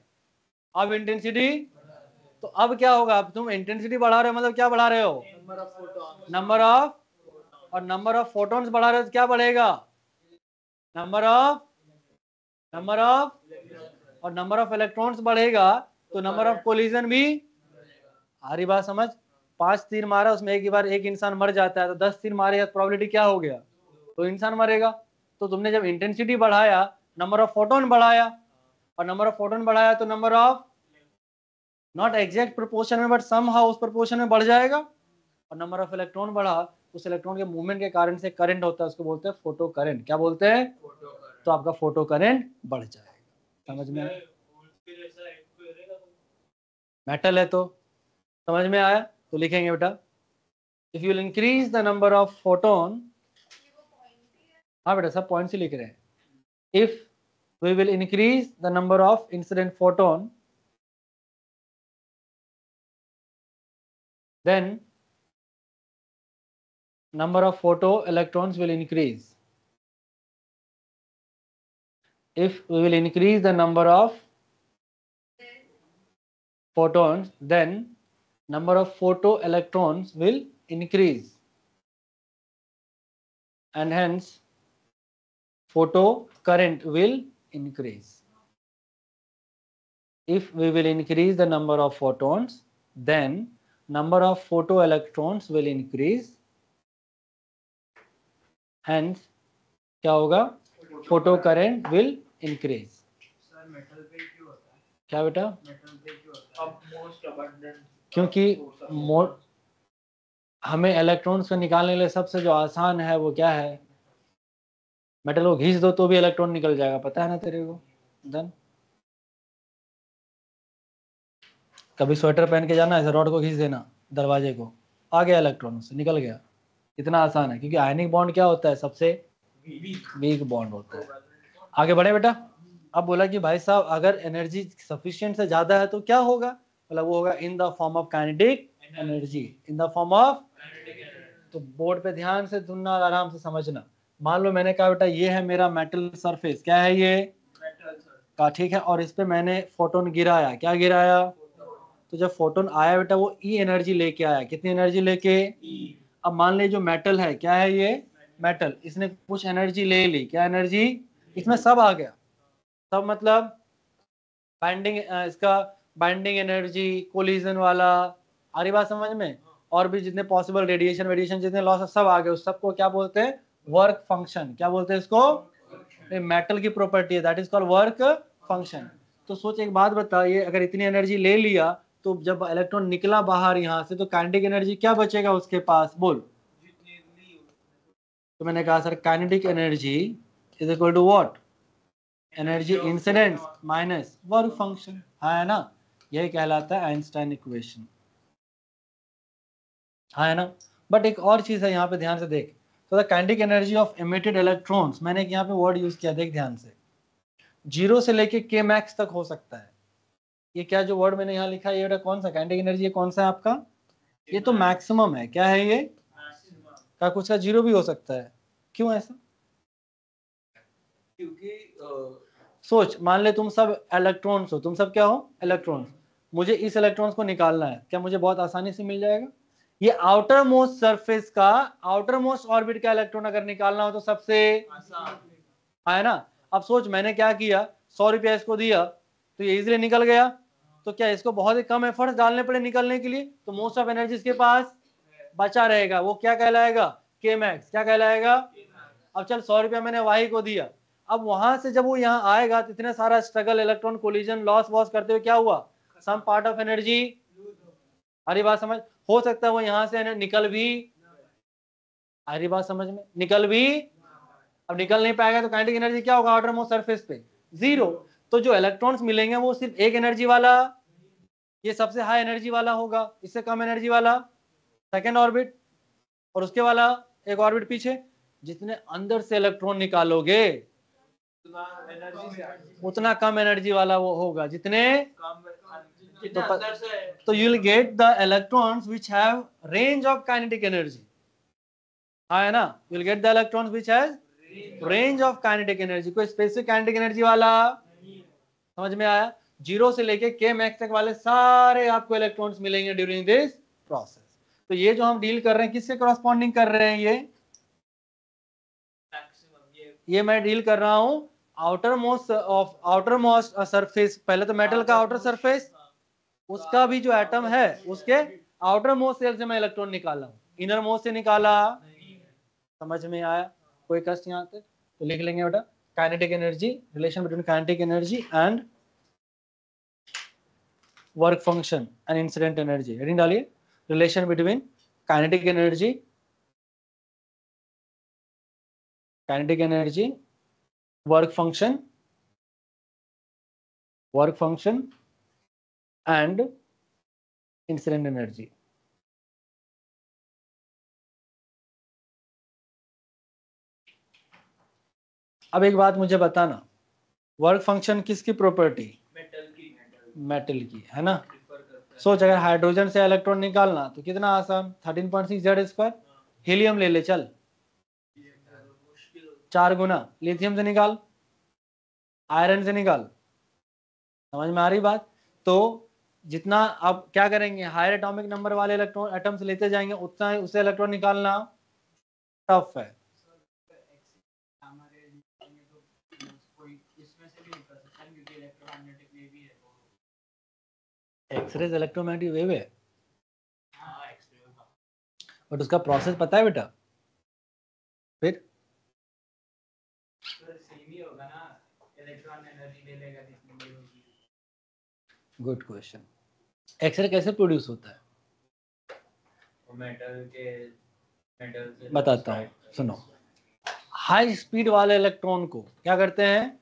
अब इंटेंसिटी, तो अब क्या होगा? अब तुम इंटेंसिटी बढ़ा रहे हो मतलब क्या बढ़ा रहे हो? नंबर ऑफ, और नंबर ऑफ फोटॉन्स बढ़ा रहे हो तो क्या बढ़ेगा? नंबर ऑफ, और नंबर ऑफ इलेक्ट्रॉन्स बढ़ेगा तो नंबर ऑफ कोलिजन भी। आ रही बात समझ? 5 तीर मारा, उसमें एक ही बार एक इंसान मर जाता है, तो 10 तीर मारेगा तो प्रोबेबिलिटी क्या हो गया? तो इंसान मरेगा। तो तुमने जब इंटेंसिटी बढ़ाया, नंबर ऑफ फोटोन बढ़ाया, और नंबर ऑफ फोटोन बढ़ाया तो number of, not exact proportion में बट समहाउ उस प्रोपोर्शन में बढ़ जाएगा। और नंबर ऑफ इलेक्ट्रॉन बढ़ा, उस इलेक्ट्रॉन के मूवमेंट के कारण से करंट होता है, उसको बोलते हैं फोटो करंट। क्या बोलते हैं? तो आपका फोटो करंट बढ़ जाएगा। समझ में आया? मेटल है तो समझ में आया? तो लिखेंगे बेटा, if you will increase the number of photon, हाँ बेटा सब पॉइंट्स ही लिख रहे हैं। If we will increase the number of incident photon, then number of photoelectrons will increase. If we will increase the number of photons, then number of photoelectrons will increase, and hence photo current will increase. If we will increase the number of photons, then number of photoelectrons will increase, hence क्या होगा? Photo current will increase. क्या बेटा? क्योंकि हमें electrons को निकालने के लिए सबसे जो आसान है वो क्या है? मेटल को घींच दो तो भी इलेक्ट्रॉन निकल जाएगा, पता है ना तेरे को? देन कभी स्वेटर पहन के जाना, ऐसे रॉड को खींच देना दरवाजे को, आ गया इलेक्ट्रॉन, उससे निकल गया। इतना आसान है, क्योंकि आयनिक बॉन्ड क्या होता है? सबसे वीक बॉन्ड होता है। आगे बढ़े बेटा। अब बोला कि भाई साहब अगर एनर्जी सफिशिएंट से ज्यादा है तो क्या होगा? मतलब वो होगा in the form of kinetic energy, in the form of. तो बोर्ड पे ध्यान से सुनना और आराम से समझना। मान लो मैंने कहा बेटा ये है मेरा मेटल सरफेस, क्या है ये? का, ठीक है। और इस पे मैंने फोटोन गिराया, क्या गिराया? तो जब फोटोन आया बेटा वो ई एनर्जी लेके आया। कितनी एनर्जी लेके? अब मान ले जो मेटल है, क्या है ये? मेटल, इसने कुछ एनर्जी ले ली, क्या एनर्जी? इसमें सब आ गया। सब मतलब बाइंडिंग, इसका बाइंडिंग एनर्जी, कोलिजन वाला, आ रही बात समझ में? और भी जितने पॉसिबल रेडिएशन जितने लॉस सब आ गए, उस सबको क्या बोलते हैं? Work function. क्या बोलते हैं इसको? मेटल की प्रॉपर्टी है, that is called work function. तो सोच एक बात बताइए, अगर इतनी एनर्जी ले लिया तो जब इलेक्ट्रॉन निकला बाहर यहाँ से तो काइनेटिक एनर्जी क्या बचेगा उसके पास? बोल। तो मैंने कहा sir kinetic energy is equal to what? Energy incident minus work function, है ना? यही कहलाता है आइंस्टाइन इक्वेशन, है ना? बट एक और चीज है यहाँ पे, ध्यान से देख। तो the kinetic energy of emitted electrons, मैंने यहाँ पे वर्ड यूज किया, देख ध्यान से, 0 से लेके k मैक्स तक हो सकता है। ये क्या जो वर्ड मैंने यहाँ लिखा है, ये कौन सा काइनेटिक एनर्जी, ये कौन सा है आपका? ये तो मैक्सिमम है। क्या है ये? का कुछ का 0 भी हो सकता है। क्यों ऐसा? क्योंकि सोच, मान ले तुम सब इलेक्ट्रॉन्स हो, तुम सब क्या हो? इलेक्ट्रॉन्स। मुझे इस इलेक्ट्रॉन्स को निकालना है, क्या मुझे बहुत आसानी से मिल जाएगा? ये आउटर मोस्ट सरफेस का आउटर मोस्ट ऑर्बिट का इलेक्ट्रॉन अगर निकालना हो तो सबसे है ना? अब सोच मैंने क्या किया, 100 रुपया इसको दिया तो ये इजीली निकल गया, तो क्या इसको बहुत ही कम एफर्ट्स डालने पड़े निकलने के लिए? तो मोस्ट ऑफ एनर्जी इसके पास बचा रहेगा, वो क्या कहलाएगा? के मैक्स। क्या कहलाएगा? अब चल 100 रुपया मैंने वाई को दिया, अब वहां से जब वो यहाँ आएगा तो इतने सारा स्ट्रगल, इलेक्ट्रॉन कोलिजन, लॉस वॉस करते हुए क्या हुआ? Some part of energy. अरे बात समझ, हो सकता है वो यहाँ से निकल भी, अरे बात समझ में, निकल भी, अब निकल नहीं पाएगा तो काइनेटिक एनर्जी क्या होगा आउटर मोस्ट सरफेस पे? 0। तो जो इलेक्ट्रॉन्स मिलेंगे वो सिर्फ एक एनर्जी वाला, ये सबसे हाई एनर्जी वाला होगा, इससे कम एनर्जी वाला सेकेंड ऑर्बिट, और उसके वाला एक ऑर्बिट पीछे। जितने अंदर से इलेक्ट्रॉन निकालोगे उतना कम एनर्जी वाला वो होगा, जितने तो you will get the electrons which have range of kinetic energy, है ना? You will get the electrons which has range of kinetic energy. कोई स्पेसिफिक काइनेटिक एनर्जी वाला, समझ में आया? 0 से लेके k मैक्स तक वाले सारे आपको इलेक्ट्रॉन्स मिलेंगे ड्यूरिंग दिस प्रोसेस। तो ये जो हम डील कर रहे हैं किससे करस्पॉन्डिंग कर रहे हैं? ये मैं डील कर रहा हूं आउटर मोस्ट सरफेस। पहले तो मेटल का आउटर सरफेस, उसका भी जो एटम है उसके आउटर मोस्ट सेल से मैं इलेक्ट्रॉन निकाला हूं, इनर मोस्ट से निकाला। समझ में आया? कोई कष्ट यहाँ तक? तो लिख लेंगे बेटा, kinetic energy, relation between kinetic energy and work function and incident energy. Heading डालिए, relation between kinetic energy, work function and incident energy. अब एक बात मुझे बताना, वर्क फंक्शन किसकी प्रॉपर्टी? मेटल की, है ना? सोच अगर हाइड्रोजन से इलेक्ट्रॉन निकालना तो कितना आसान, 13.6 Z²। हीलियम ले ले चल, 4 गुना। लिथियम से निकाल, आयरन से निकाल। समझ में आ रही बात? तो जितना आप क्या करेंगे, हायर एटॉमिक नंबर वाले इलेक्ट्रॉन एटम्स लेते जाएंगे उतना ही उससे इलेक्ट्रॉन निकालना टफ है। एक्सरेज इलेक्ट्रोमैग्नेटिक वेव है, बट उसका प्रोसेस पता है बेटा? फिर गुड क्वेश्चन। एक्सरे कैसे प्रोड्यूस होता है? मेटल से बताता हूँ, सुनो। हाई स्पीड वाले इलेक्ट्रॉन को क्या करते हैं?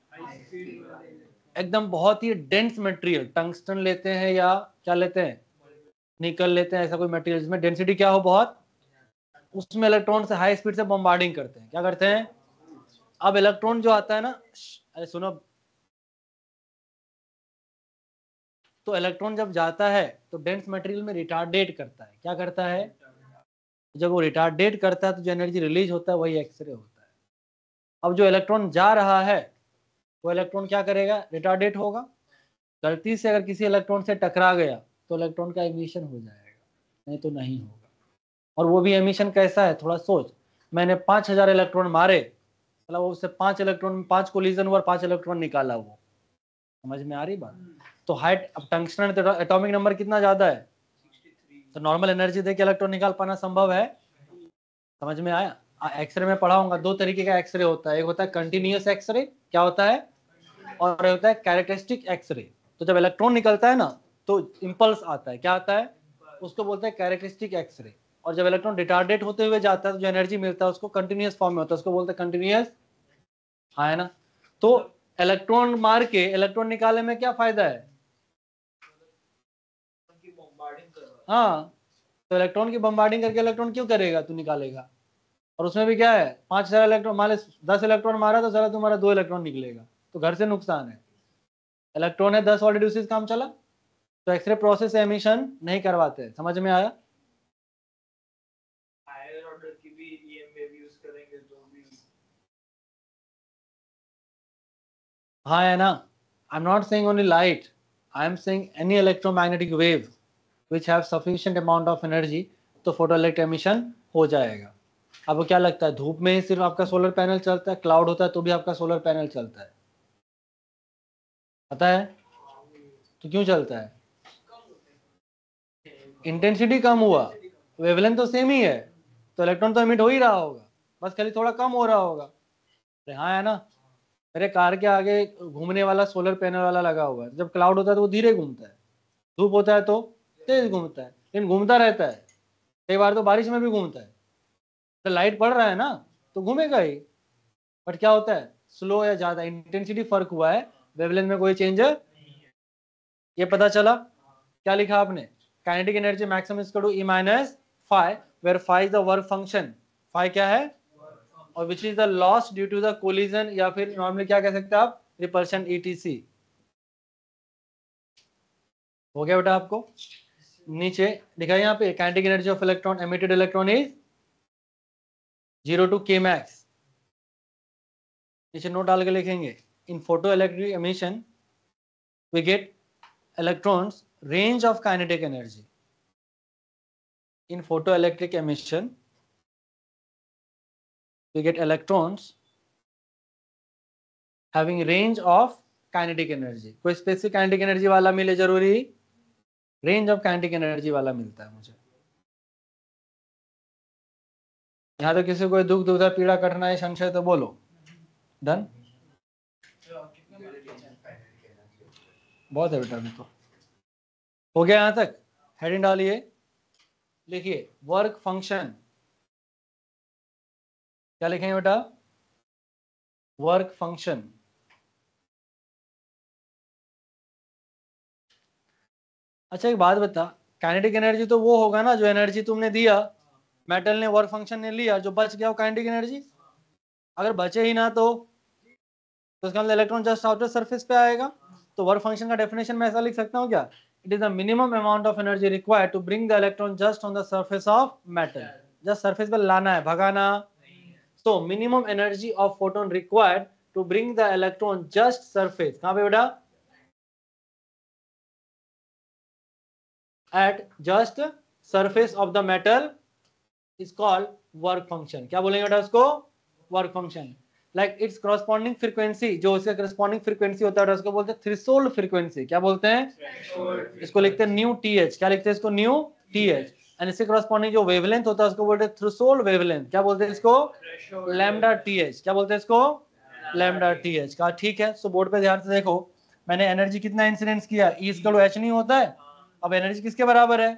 एकदम बहुत ही डेंस मटेरियल, टंगस्टन लेते हैं या क्या लेते हैं? निकल लेते हैं, ऐसा कोई मटेरियल जिसमें डेंसिटी क्या हो बहुत, उसमें इलेक्ट्रॉन से हाई स्पीड से बम्बार्डिंग करते हैं। क्या करते हैं? अब इलेक्ट्रॉन जो आता है ना, अरे सुनो, तो इलेक्ट्रॉन जब जाता है तो डेंस मटेरियल में रिटार्डेट करता है। क्या करता है? जब वो रिटार्डेट करता है तो जो एनर्जी रिलीज होता है वही एक्सरे होता है। अब जो इलेक्ट्रॉन जा रहा है वो इलेक्ट्रॉन क्या करेगा? रिटार्डेट होगा। गलती से अगर किसी इलेक्ट्रॉन से टकरा गया तो इलेक्ट्रॉन का एमिशन हो जाएगा, नहीं तो नहीं होगा। और वो भी एमिशन कैसा है, थोड़ा सोच। मैंने 5000 इलेक्ट्रॉन मारे, मतलब वो उससे 5 इलेक्ट्रॉन, 5 कोलिजन हुआ और 5 इलेक्ट्रॉन निकाला वो। समझ में आ रही बात? तो हाइट, अब टंगस्टन एटॉमिक नंबर कितना ज्यादा है? तो नॉर्मल एनर्जी देके इलेक्ट्रॉन निकाल पाना संभव है? समझ में आया? एक्सरे में पढ़ाऊंगा, दो तरीके का एक्सरे होता है, एक होता है कंटिन्यूअस एक्सरे, क्या होता है, और होता है कैरेक्टरिस्टिक एक्सरे। तो जब इलेक्ट्रॉन निकलता है ना तो इंपल्स आता है, क्या आता है, उसको बोलते हैं कैरेक्टरिस्टिक एक्सरे। और जब इलेक्ट्रॉन रिटार्डेट होते हुए जाता है तो जो एनर्जी मिलता है उसको कंटिन्यूअस फॉर्म में होता है, उसको बोलते हैं कंटिन्यूअस, हाँ है ना। तो इलेक्ट्रॉन मार के इलेक्ट्रॉन निकालने में क्या फायदा है? हाँ, तो इलेक्ट्रॉन की बम्बार्डिंग करके इलेक्ट्रॉन क्यों करेगा, तू निकालेगा। और उसमें भी क्या है, 5000 इलेक्ट्रॉन, मान लो 10 इलेक्ट्रॉन मारा तो सारा तुम्हारा 2 इलेक्ट्रॉन निकलेगा, तो घर से नुकसान है। इलेक्ट्रॉन है 10 ऑलरेडी, उसी से काम चला। तो एक्सरे प्रोसेस से एमिशन नहीं करवाते। समझ में आया? हायर ऑर्डर की भी ईएम वेव यूज करेंगे तो भी, हाँ है ना। I am not saying only light, I am saying any electromagnetic wave which have sufficient amount of energy, तो फोटो इलेक्ट्रिक एमिशन हो जाएगा। आपको क्या लगता है धूप में ही सिर्फ आपका सोलर पैनल चलता है? क्लाउड होता है तो भी आपका सोलर पैनल चलता है, पता है? तो क्यों चलता है? इंटेंसिटी कम हुआ, वेवलेंथ तो सेम ही है, तो इलेक्ट्रॉन तो एमिट हो ही रहा होगा, बस खाली थोड़ा कम हो रहा होगा। हाँ है ना। मेरे कार के आगे घूमने वाला सोलर पैनल वाला लगा हुआ है, जब क्लाउड होता है तो वो धीरे घूमता है, धूप होता है तो तेज घूमता है, लेकिन घूमता रहता है। कई बार तो बारिश में भी घूमता है, तो लाइट पड़ रहा है ना तो घूमेगा ही, बट क्या होता है, स्लो या ज्यादा इंटेंसिटी फर्क हुआ है, वेवलेंथ में कोई चेंज है। ये पता चला? क्या लिखा आपने, kinetic energy maximum is equal to E minus phi, where phi is the work function, phi क्या है, और which is the loss due to the collision, या फिर नॉर्मली क्या कह सकते हैं आप, रिपल्शन ETC। हो गया बेटा आपको? नीचे लिखा है यहाँ पे, kinetic energy of electron emitted electron is 0 to K max। नीचे नोट डाल के लिखेंगे, in photoelectric emission we get electrons range of kinetic energy. In photoelectric emission we get electrons having range of kinetic energy। कोई specific kinetic energy वाला मिले जरूरी, range of kinetic energy वाला मिलता है मुझे। यहाँ तो किसी को दुख दुविधा पीड़ा कठिनाई संशय तो बोलो। डन, बहुत है बेटा। अभी तो हो गया यहाँ तक, हेडिंग डालिए, लिखिए वर्क फंक्शन। क्या लिखेंगे बेटा, वर्क फंक्शन। अच्छा एक बात बता, काइनेटिक एनर्जी तो वो होगा ना जो एनर्जी तुमने दिया, मेटल ने वर्क फंक्शन ने लिया, जो बच गया वो काइनेटिक एनर्जी। अगर बचे ही ना तो उसका मतलब इलेक्ट्रॉन जस्ट आउटर सरफेस पे आएगा। तो वर्क फंक्शन का डेफिनेशन मैं ऐसा लिख सकता हूँ क्या, it is the minimum amount of energy required to bring the electron just on the surface of metal. Just surface पे लाना है, भगाना। तो minimum energy of photon required to bring the electron just surface, कहां पे बेटा, at just surface of the metal is called work function। क्या बोलेंगे बेटा उसको, work function. Like it's corresponding frequency, जो उसका करस्पॉन्डिंग फ्रीक्वेंसी होता है उसको बोलते हैं थ्रेशोल्ड फ्रीक्वेंसी। क्या बोलते हैं, इसको लिखते हैं न्यू TH। क्या लिखते हैं इसको, न्यू TH। एंड इससे करस्पॉन्डिंग जो वेवलेंथ होता है उसको बोलते हैं थ्रेशोल्ड वेवलेंथ। क्या बोलते हैं इसको, लैम्डा TH। क्या बोलते हैं इसको, लैम्डा TH का। ठीक है, सो बोर्ड पे ध्यान से देखो, मैंने एनर्जी कितना इंसिडेंस किया, E इक्वल टू H नहीं होता है। अब एनर्जी किसके बराबर है,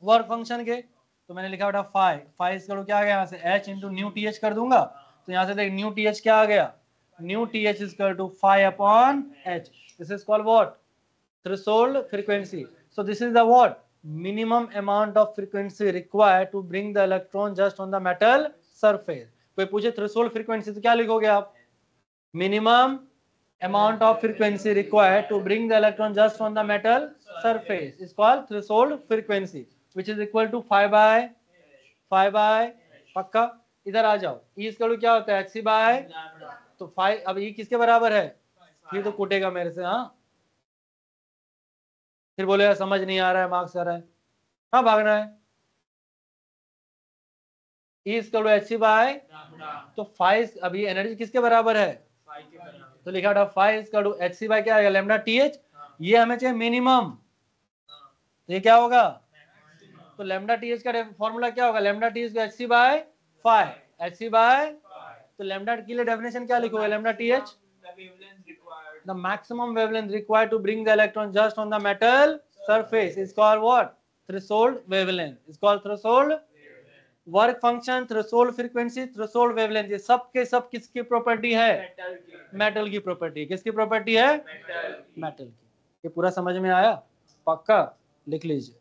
वर्क फंक्शन के। तो मैंने लिखा बेटा फाई, फाई इक्वल टू क्या आ गया, यहाँ से H इंटू न्यू TH कर दूंगा, तो यहाँ से देख न्यू TH क्या आ गया, nu TH equal to phi upon H। This is called what, threshold frequency. So this is the what, minimum amount of frequency required to bring the electron just on the metal surface. कोई पूछे threshold frequency तो क्या लिखोगे आप, minimum amount of frequency required to bring the electron just on the metal surface is called threshold frequency, which is equal to 5 by पक्का। इधर आ जाओ, E इसका क्या होता है, Hc बाय, तो 5, अब E किसके बराबर है, फिर तो कूटेगा मेरे से, हाँ फिर बोलेगा समझ नहीं आ रहा है, मार्क्स आ रहा है, हाँ भागना है। E Hc बाय, तो 5, अभी एनर्जी किसके बराबर है, तो लिखा था 5 इक्वल टू Hc बाय क्या आएगा, लैम्डा TH। ये हमें चाहिए मिनिमम, तो ये क्या होगा तो लैम्डा टी एच का फॉर्मूला क्या होगा, lambda t h h c by phi, h c by, तो लैम्डा के लिए डेफिनेशन क्या लिखोगे, lambda t h the maximum wavelength required to bring the electron just on the metal surface is called what, threshold wavelength, is called threshold work function, threshold frequency, threshold wavelength, ये सब के सब किसकी property है, metal की property, किसकी property है, metal की। ये पूरा समझ में आया, पक्का लिख लीजिए।